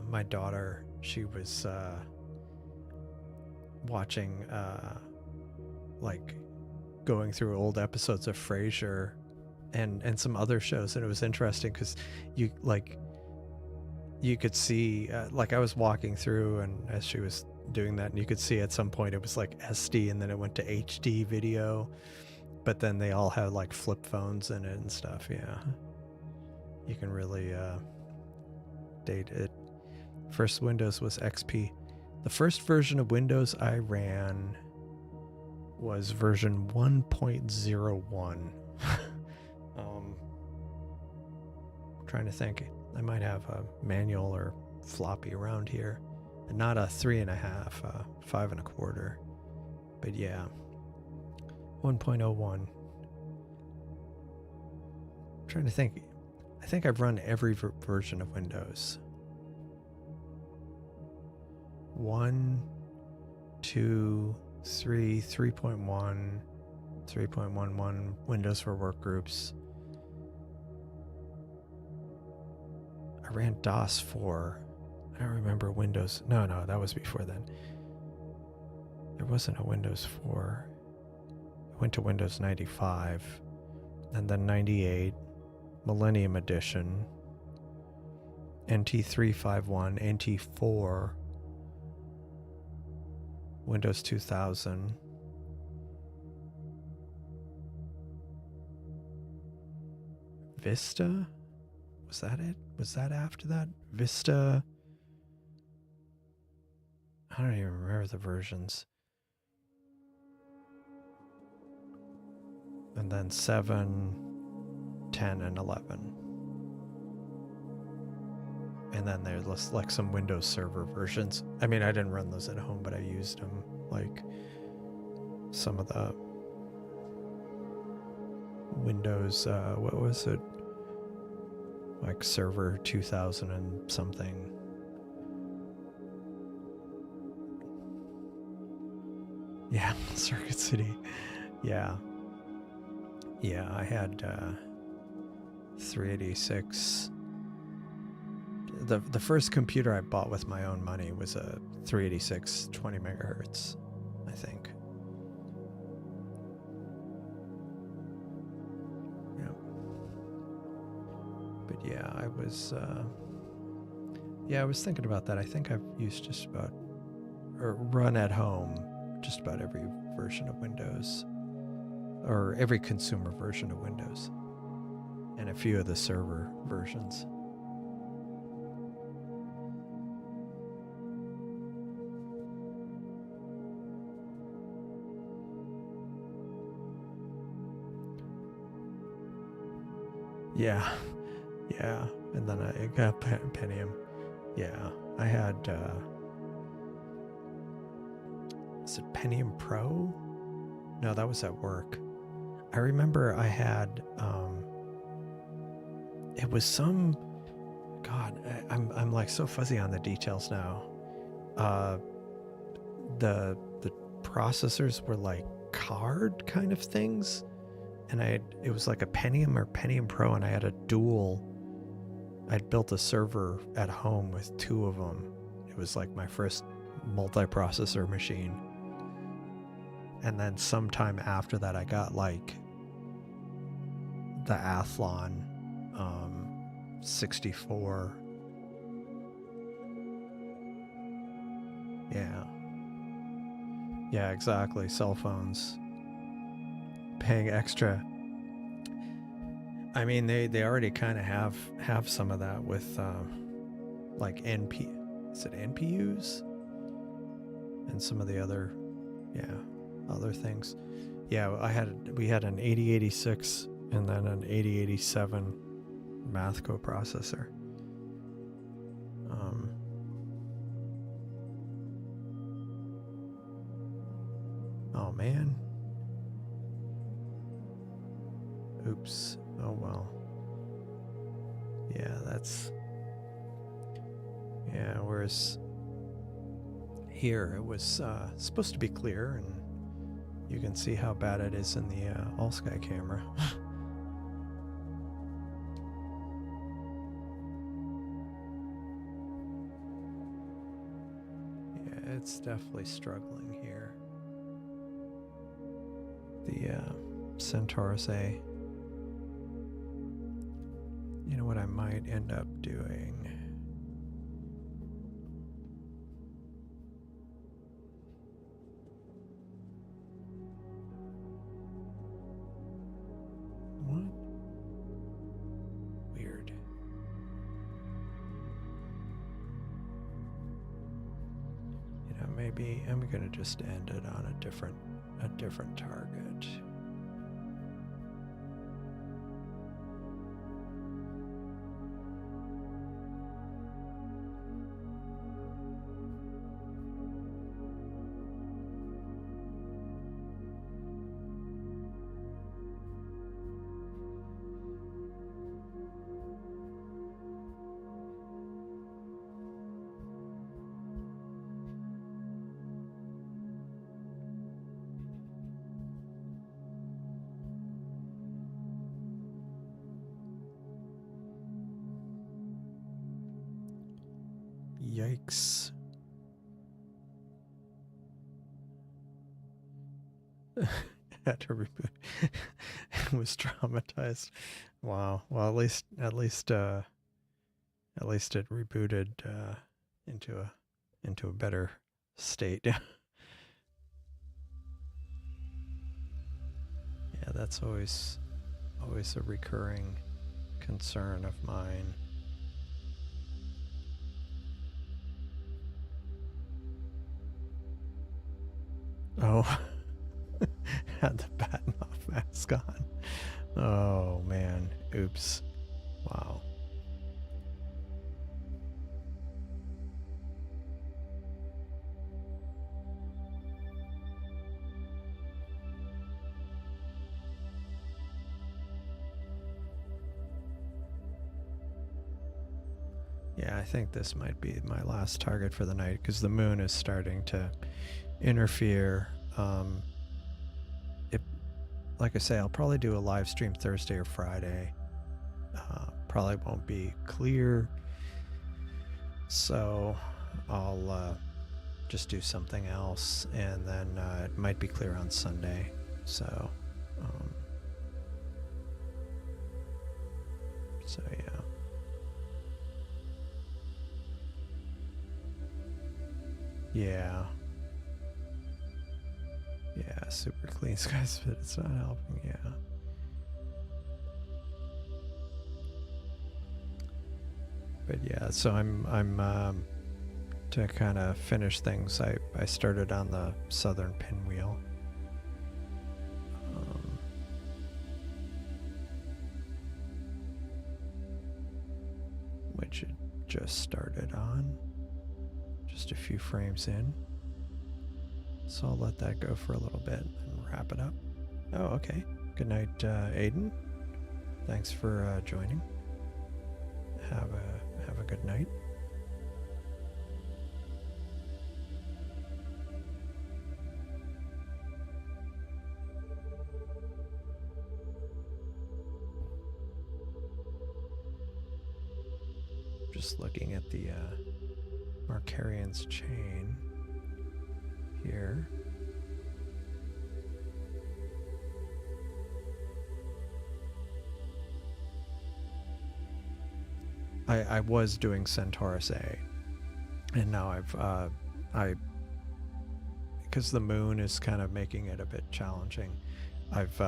my daughter, she was watching like going through old episodes of Frasier and some other shows, and it was interesting because you could see like I was walking through, and as she was doing that, and you could see at some point it was like SD and then it went to HD video, but then they all had like flip phones in it and stuff. Yeah, you can really date it. First Windows was XP. The first version of Windows I ran was version 1.01. Trying to think. I might have a manual or floppy around here. And not a 3.5, 5.25. But yeah, 1.01. Trying to think. I think I've run every version of Windows. 1, 2, 3, 3.1, 3.11, Windows for Workgroups. I ran DOS 4. I don't remember Windows. No, that was before then. There wasn't a Windows 4. I went to Windows 95, and then 98, Millennium Edition, NT351, NT4, Windows 2000, Vista? Was that it? Was that after that? Vista? I don't even remember the versions. And then 7, 10, and 11. And then there's like some Windows Server versions. I mean, I didn't run those at home, but I used them. Like some of the Windows, what was it? Like Server 2000 and something. Yeah, Circuit City. Yeah. Yeah, I had 386. The first computer I bought with my own money was a 386 20 megahertz, I think. Yeah. But yeah, I was thinking about that. I think I've used just about, or run at home, just about every version of Windows, or every consumer version of Windows, and a few of the server versions. Yeah, and then I got Pentium. Yeah, I had, is it Pentium Pro? No, that was at work. I remember I had, it was some, God, I'm like so fuzzy on the details now. The processors were like card kind of things. And it was like a Pentium or Pentium Pro, and I had a dual. I'd built a server at home with two of them. It It was like my first multiprocessor machine. And then sometime after that, I got like the Athlon 64. Yeah, exactly. Cell phones. Paying extra. I mean, they already kind of have some of that with like is it NPUs? And some of the other, other things. Yeah, we had an 8086 and then an 8087 math coprocessor. Oh man. Oops. Oh well. Whereas here it was supposed to be clear, and you can see how bad it is in the all-sky camera. Yeah, it's definitely struggling here. The Centaurus A. You know what I might end up doing? What? Weird. You know, maybe I'm gonna just end it on a different target. Yikes. Had to reboot. Was traumatized. Wow. Well, at least it rebooted into a better state. Yeah, that's always a recurring concern of mine. Oh, had the Batmoff mask on. Oh man, oops. Wow. Yeah, I think this might be my last target for the night because the moon is starting to interfere. Like I say, I'll probably do a live stream Thursday or Friday. Probably won't be clear, so I'll just do something else, and then it might be clear on Sunday. So yeah. Yeah, super clean skies, but it's not helping. Yeah. But yeah, so I'm to kind of finish things. I started on the southern pinwheel. Which it just started on. Just a few frames in. So I'll let that go for a little bit and wrap it up. Oh, okay. Good night, Aiden. Thanks for joining. Have a good night. Just looking at the Markarian's chain here. I was doing Centaurus A, and now because the moon is kind of making it a bit challenging, I've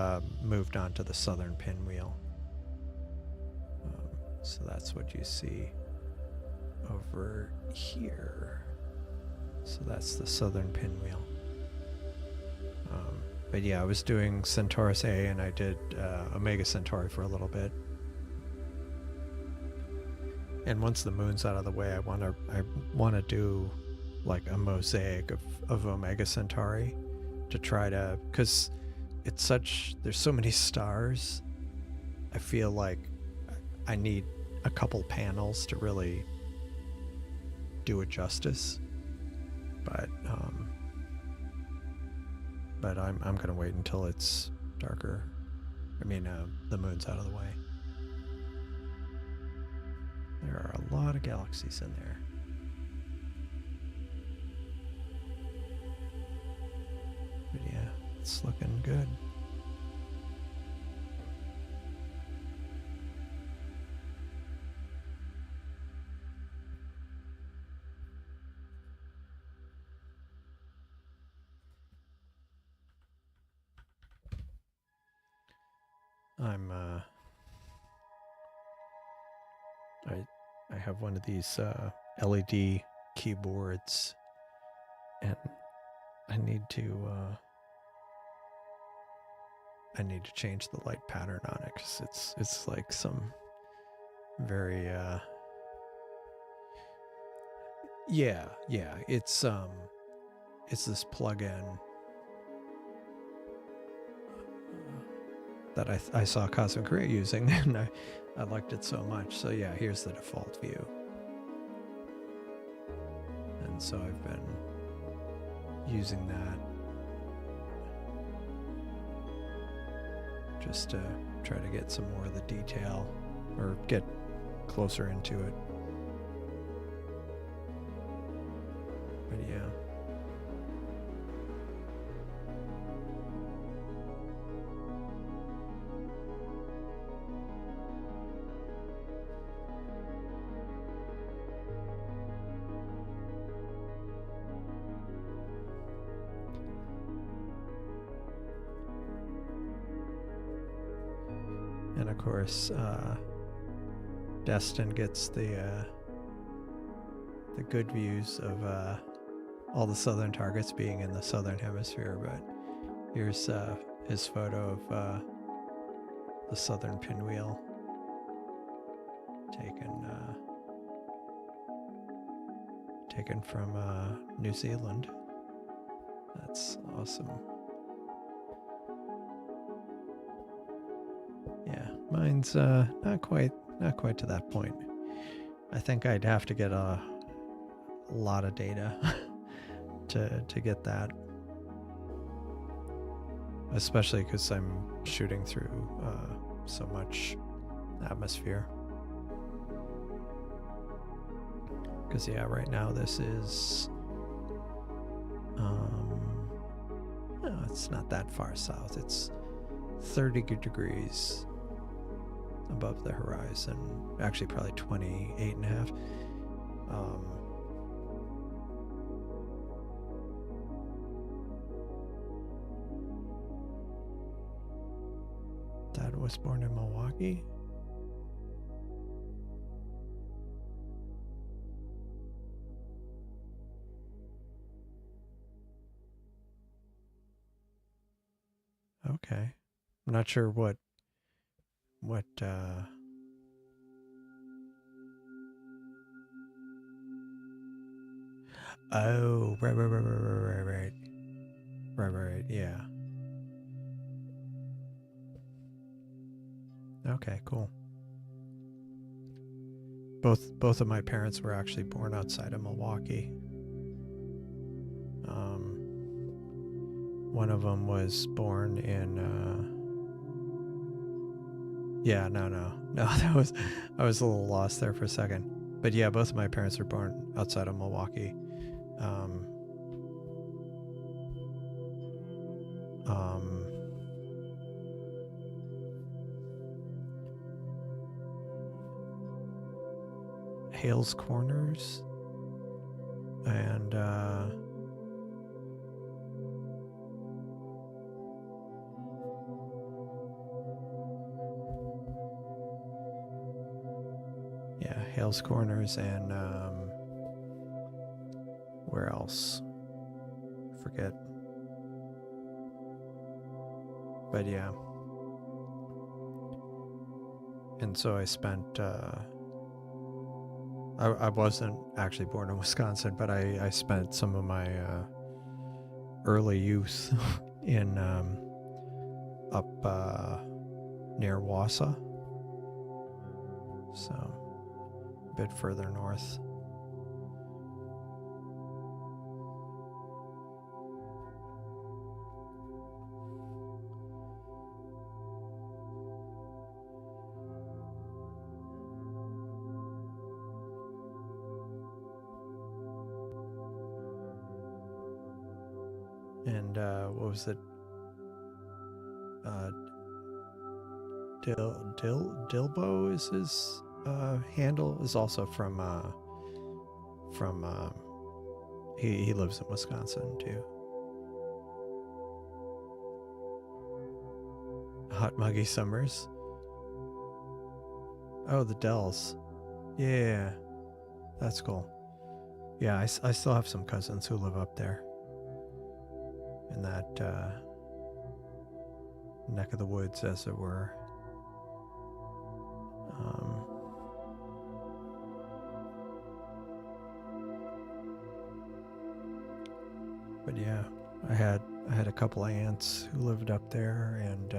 moved on to the southern pinwheel. So that's what you see over here. So that's the southern pinwheel. But yeah, I was doing Centaurus A, and I did Omega Centauri for a little bit. And once the moon's out of the way, I want to do like a mosaic of Omega Centauri to try to, because there's so many stars. I feel like I need a couple panels to really do it justice. But I'm gonna wait until it's darker. I mean, the moon's out of the way. There are a lot of galaxies in there. But yeah, it's looking good. I have one of these LED keyboards, and I need to change the light pattern on it, because it's like some very yeah, it's this plugin that I saw Cosmic Ray using, and I liked it so much. So yeah, here's the default view. And so I've been using that just to try to get some more of the detail, or get closer into it. But yeah. And of course, Destin gets the good views of all the southern targets being in the southern hemisphere. But here's his photo of the southern pinwheel taken from New Zealand. That's awesome. Yeah, mine's not quite to that point. I think I'd have to get a lot of data to get that, especially because I'm shooting through so much atmosphere. Because yeah, right now this is no, it's not that far south. It's 30 degrees above the horizon, actually probably 28 and a half. Dad was born in Milwaukee. Okay. I'm not sure what oh, right, yeah. Okay, cool. Both of my parents were actually born outside of Milwaukee. One of them was born in yeah, no, that was, I was a little lost there for a second. But yeah, both of my parents were born outside of Milwaukee. Um, um, Hales Corners and yeah, Hales Corners and where else? Forget. But yeah. And so I spent I wasn't actually born in Wisconsin, but I spent some of my early youth in up near Wausau, so a bit further north. And what was it? Dilbo is his handle. Is also from he lives in Wisconsin too. Hot Muggy Summers. Oh, the Dells. Yeah, that's cool. Yeah, I still have some cousins who live up there in that neck of the woods, as it were. But yeah, I had a couple of aunts who lived up there, and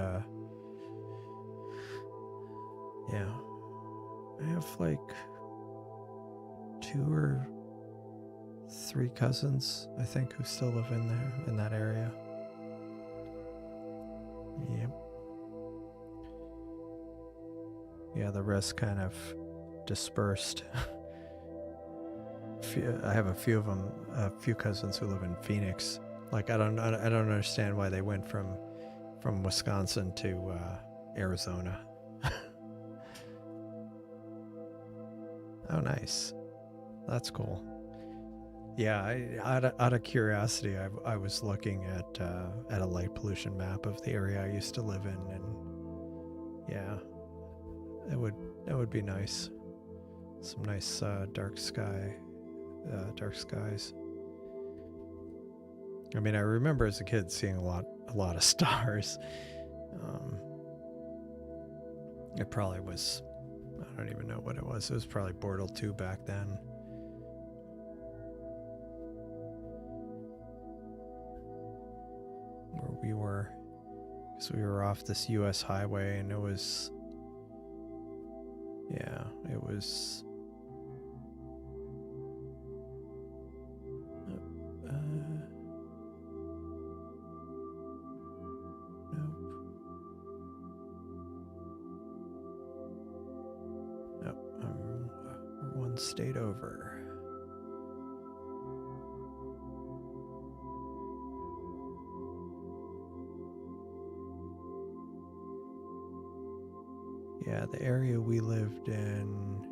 yeah, I have like 2 or 3 cousins, I think, who still live in there, in that area. Yep. Yeah, the rest kind of dispersed. I have a few of them, a few cousins who live in Phoenix. Like I don't understand why they went from Wisconsin to Arizona. Oh, nice. That's cool. Yeah, out of curiosity, I was looking at a light pollution map of the area I used to live in, and yeah, that would be nice. Some nice dark skies. I mean, I remember as a kid seeing a lot of stars. It probably was, I don't even know what it was. It was probably Bortle 2 back then. Where we were, because we were off this US highway, and it was, yeah, it was one state over. Yeah, the area we lived in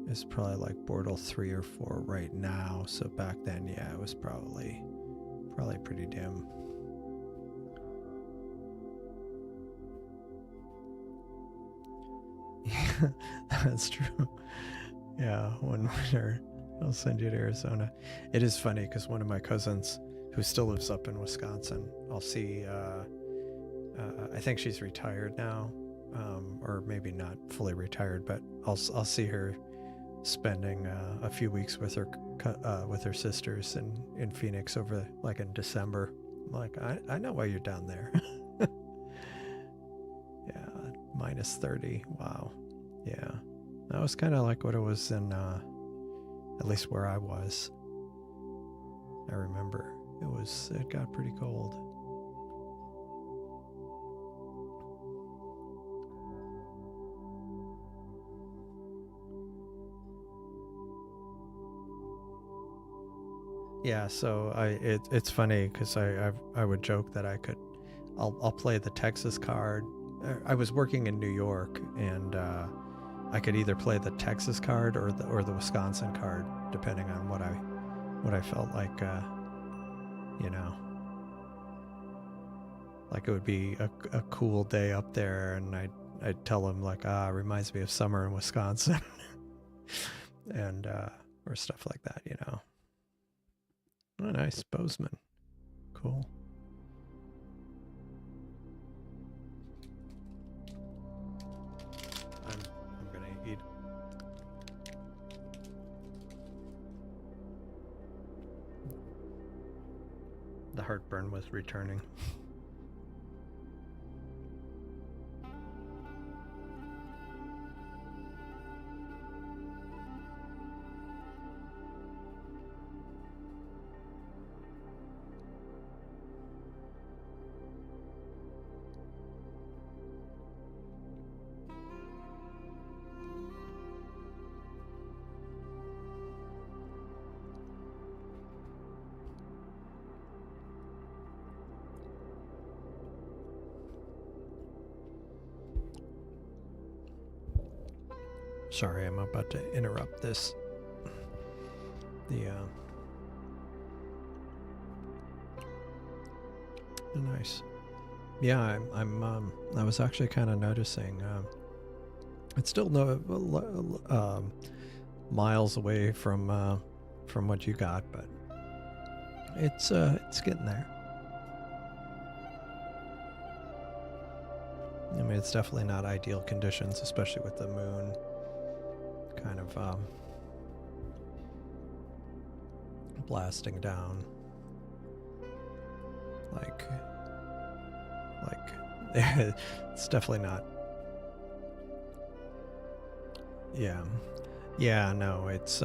is probably like Bortle 3 or 4 right now. So back then, yeah, it was probably pretty dim. Yeah, that's true. Yeah, one winter I'll send you to Arizona. It is funny because one of my cousins who still lives up in Wisconsin, I'll see, I think she's retired now, or maybe not fully retired, but I'll see her spending a few weeks with her sisters in Phoenix over like in December. I'm like, I know why you're down there. Yeah, minus 30. Wow. Yeah, that was kind of like what it was in at least where I was. I remember it got pretty cold. Yeah, so it's funny because I would joke that I'll play the Texas card. I was working in New York, and I could either play the Texas card or the Wisconsin card, depending on what I felt like. You know, like it would be a cool day up there, and I'd tell them like, it reminds me of summer in Wisconsin, and or stuff like that. You know. Oh, nice Bozeman. Cool. I'm gonna eat. The heartburn was returning. Sorry, I'm about to interrupt this. Nice. Yeah, I was actually kind of noticing. It's still miles away from what you got, but it's getting there. I mean, it's definitely not ideal conditions, especially with the moon kind of blasting down. Like it's definitely not. Yeah, no, it's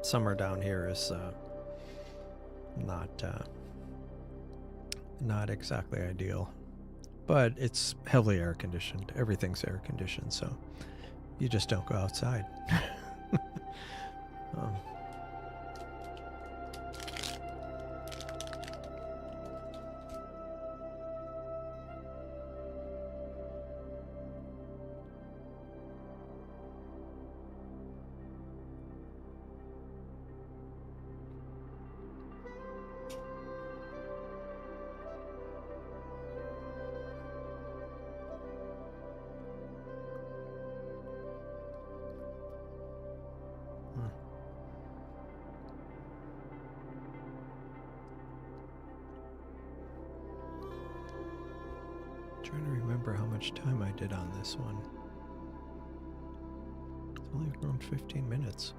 summer down here is not exactly ideal, but it's heavily air conditioned. Everything's air conditioned, so you just don't go outside. Trying to remember how much time I did on this one. It's only around 15 minutes.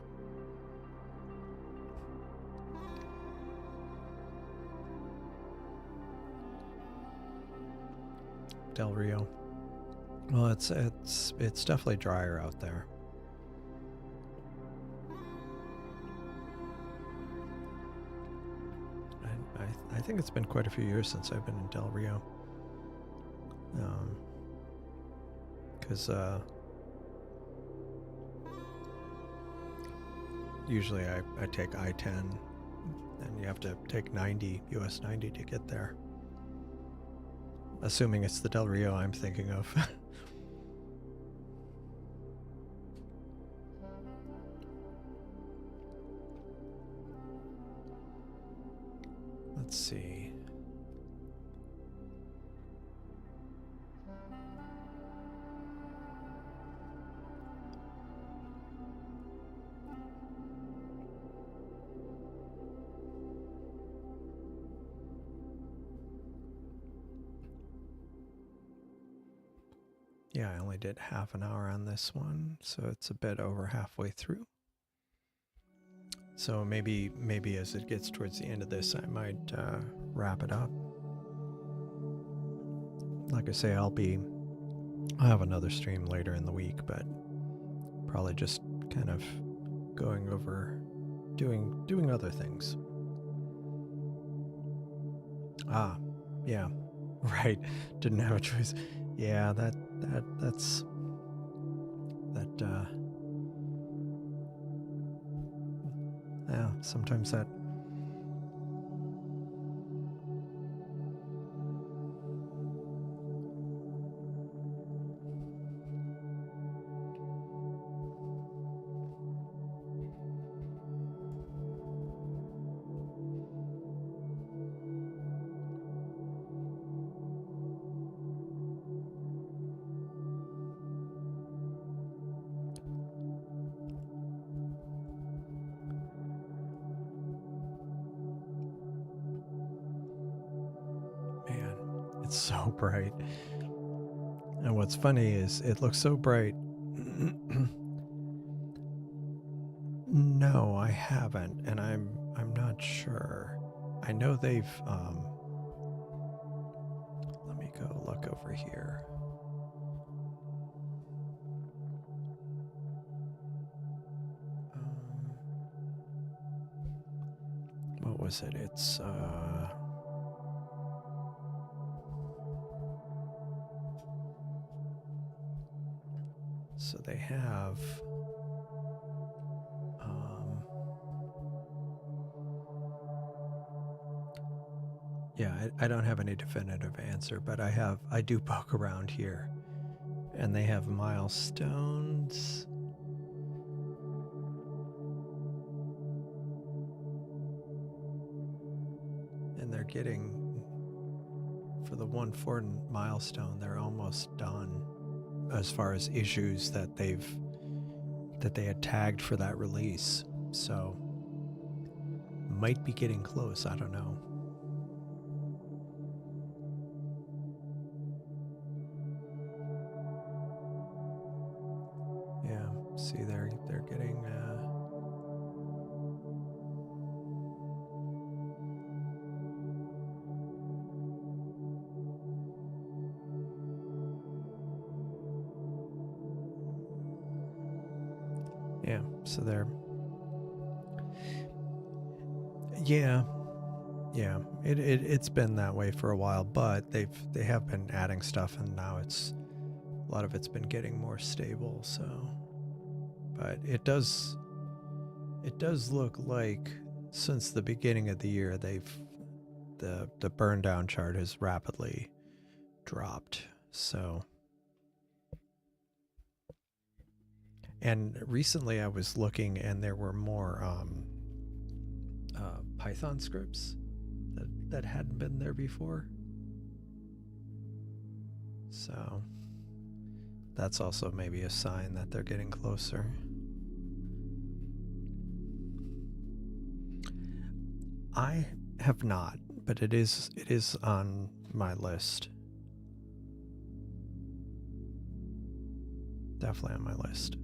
Del Rio. Well, it's definitely drier out there. I think it's been quite a few years since I've been in Del Rio. Because usually I take I-10, and you have to take US 90 to get there. Assuming it's the Del Rio I'm thinking of. Let's see. Yeah, I only did half an hour on this one, so it's a bit over halfway through. So maybe as it gets towards the end of this, I might wrap it up. Like I say, I'll have another stream later in the week, but probably just kind of going over doing other things. Yeah, right. Didn't have a choice. Yeah, that's yeah, sometimes that so bright. And what's funny is it looks so bright. No, I haven't, and I'm not sure. I know they've let me go look over here. What was it? It's so they have yeah, I don't have any definitive answer, but I do poke around here, and they have milestones. And they're getting, for the 1/4 milestone, they're almost done as far as issues that they had tagged for that release. So might be getting close, I don't know. Yeah, see they're getting yeah, so they're yeah. It's been that way for a while, but they have been adding stuff, and now a lot of it's been getting more stable. So, but it does look like since the beginning of the year the burn down chart has rapidly dropped. So, and recently I was looking, and there were more Python scripts that hadn't been there before. So that's also maybe a sign that they're getting closer. I have not, but it is on my list. Definitely on my list.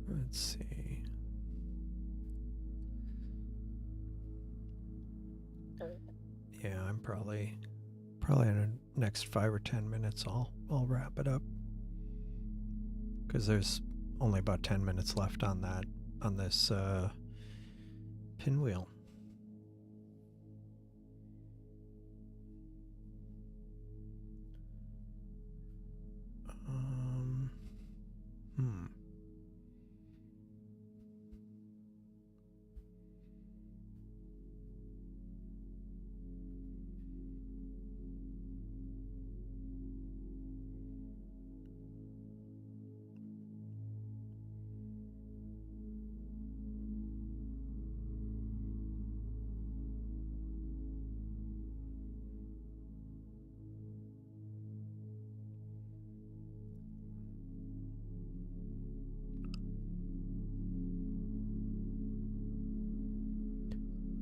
Let's see. Yeah, I'm probably in the next 5 or 10 minutes I'll wrap it up, because there's only about 10 minutes left on this pinwheel.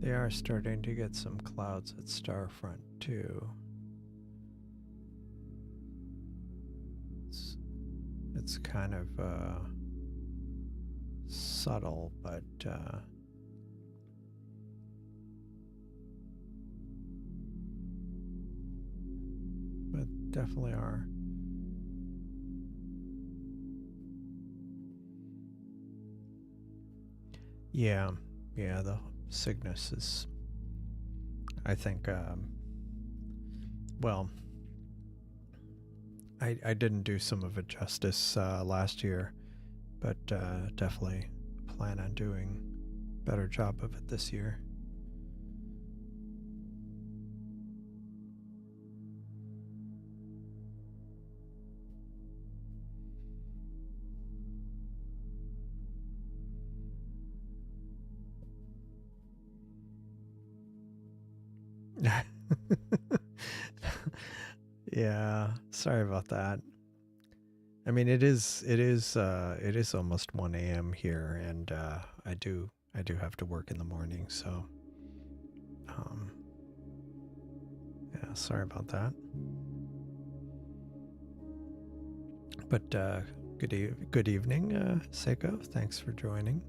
They are starting to get some clouds at Starfront too. It's kind of subtle, but definitely are. Yeah, the Cygnus is, I think, well, I didn't do some of it justice last year, but definitely plan on doing a better job of it this year. Yeah, sorry about that. I mean, it is almost 1 a.m. here, and I do have to work in the morning, so um, yeah, sorry about that. But good evening, Seiko. Thanks for joining.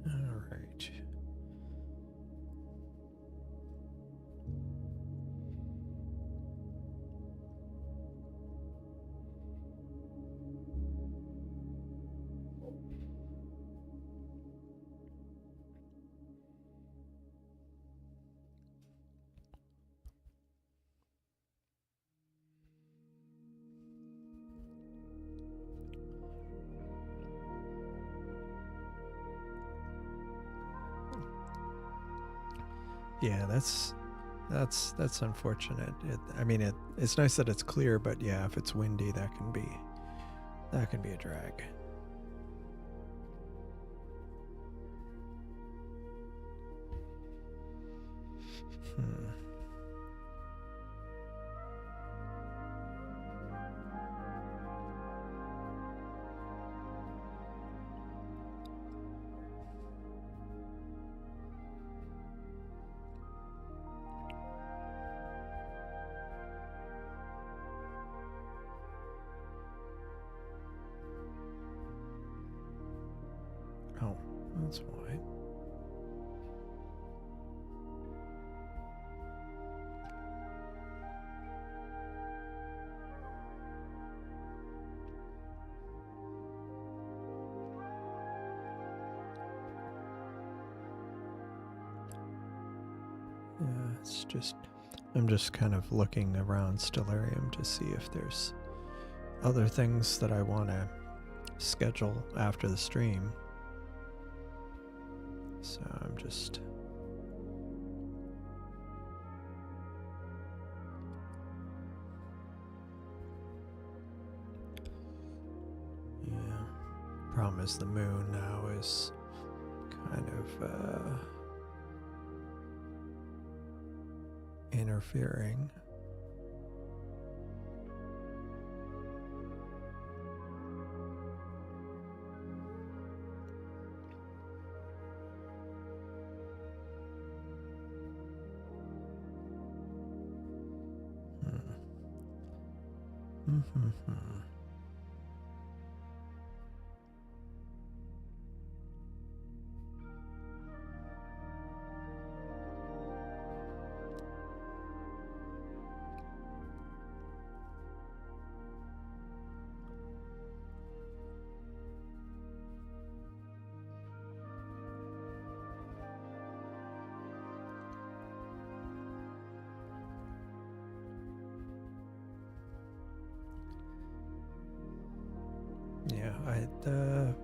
All right. Yeah, that's unfortunate. I mean, it's nice that it's clear, but yeah, if it's windy, that can be a drag. Hmm. Oh, that's why. Yeah, it's just I'm just kind of looking around Stellarium to see if there's other things that I want to schedule after the stream. So I'm just Problem is the moon now is kind of interfering. Yeah, the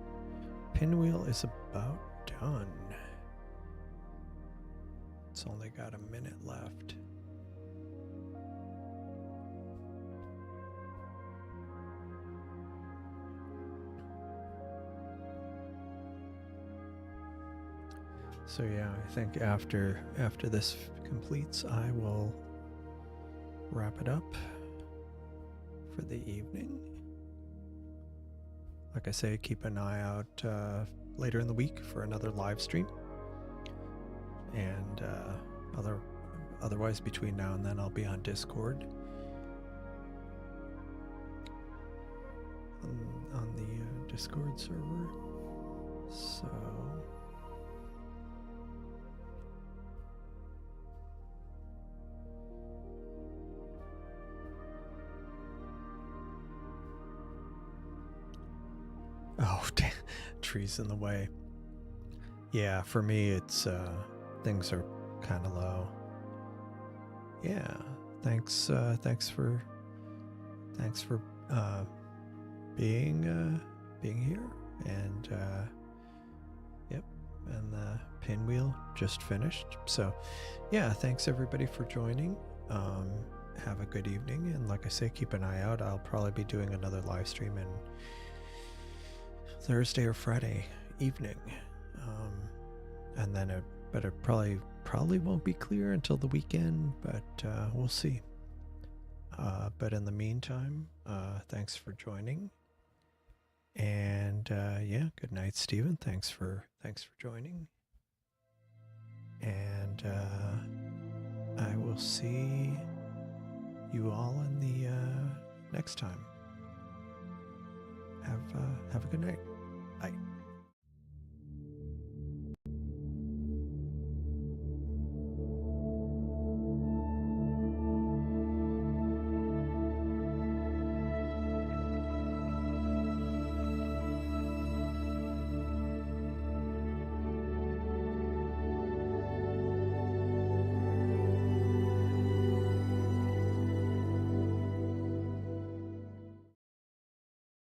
pinwheel is about done. It's only got a minute left. So yeah, I think after this completes, I will wrap it up for the evening. Like I say, keep an eye out later in the week for another live stream. And otherwise, between now and then, I'll be on Discord on the Discord server. So oh, damn. Trees in the way. Yeah, for me, it's things are kind of low. Yeah, thanks for being here, and yep, and the pinwheel just finished. So yeah, thanks everybody for joining. Have a good evening, and like I say, keep an eye out. I'll probably be doing another live stream in Thursday or Friday evening, and then it probably won't be clear until the weekend, but we'll see. But in the meantime, thanks for joining, and yeah, good night, Stephen. Thanks for joining, and I will see you all in the next time. Have a good night. Bye.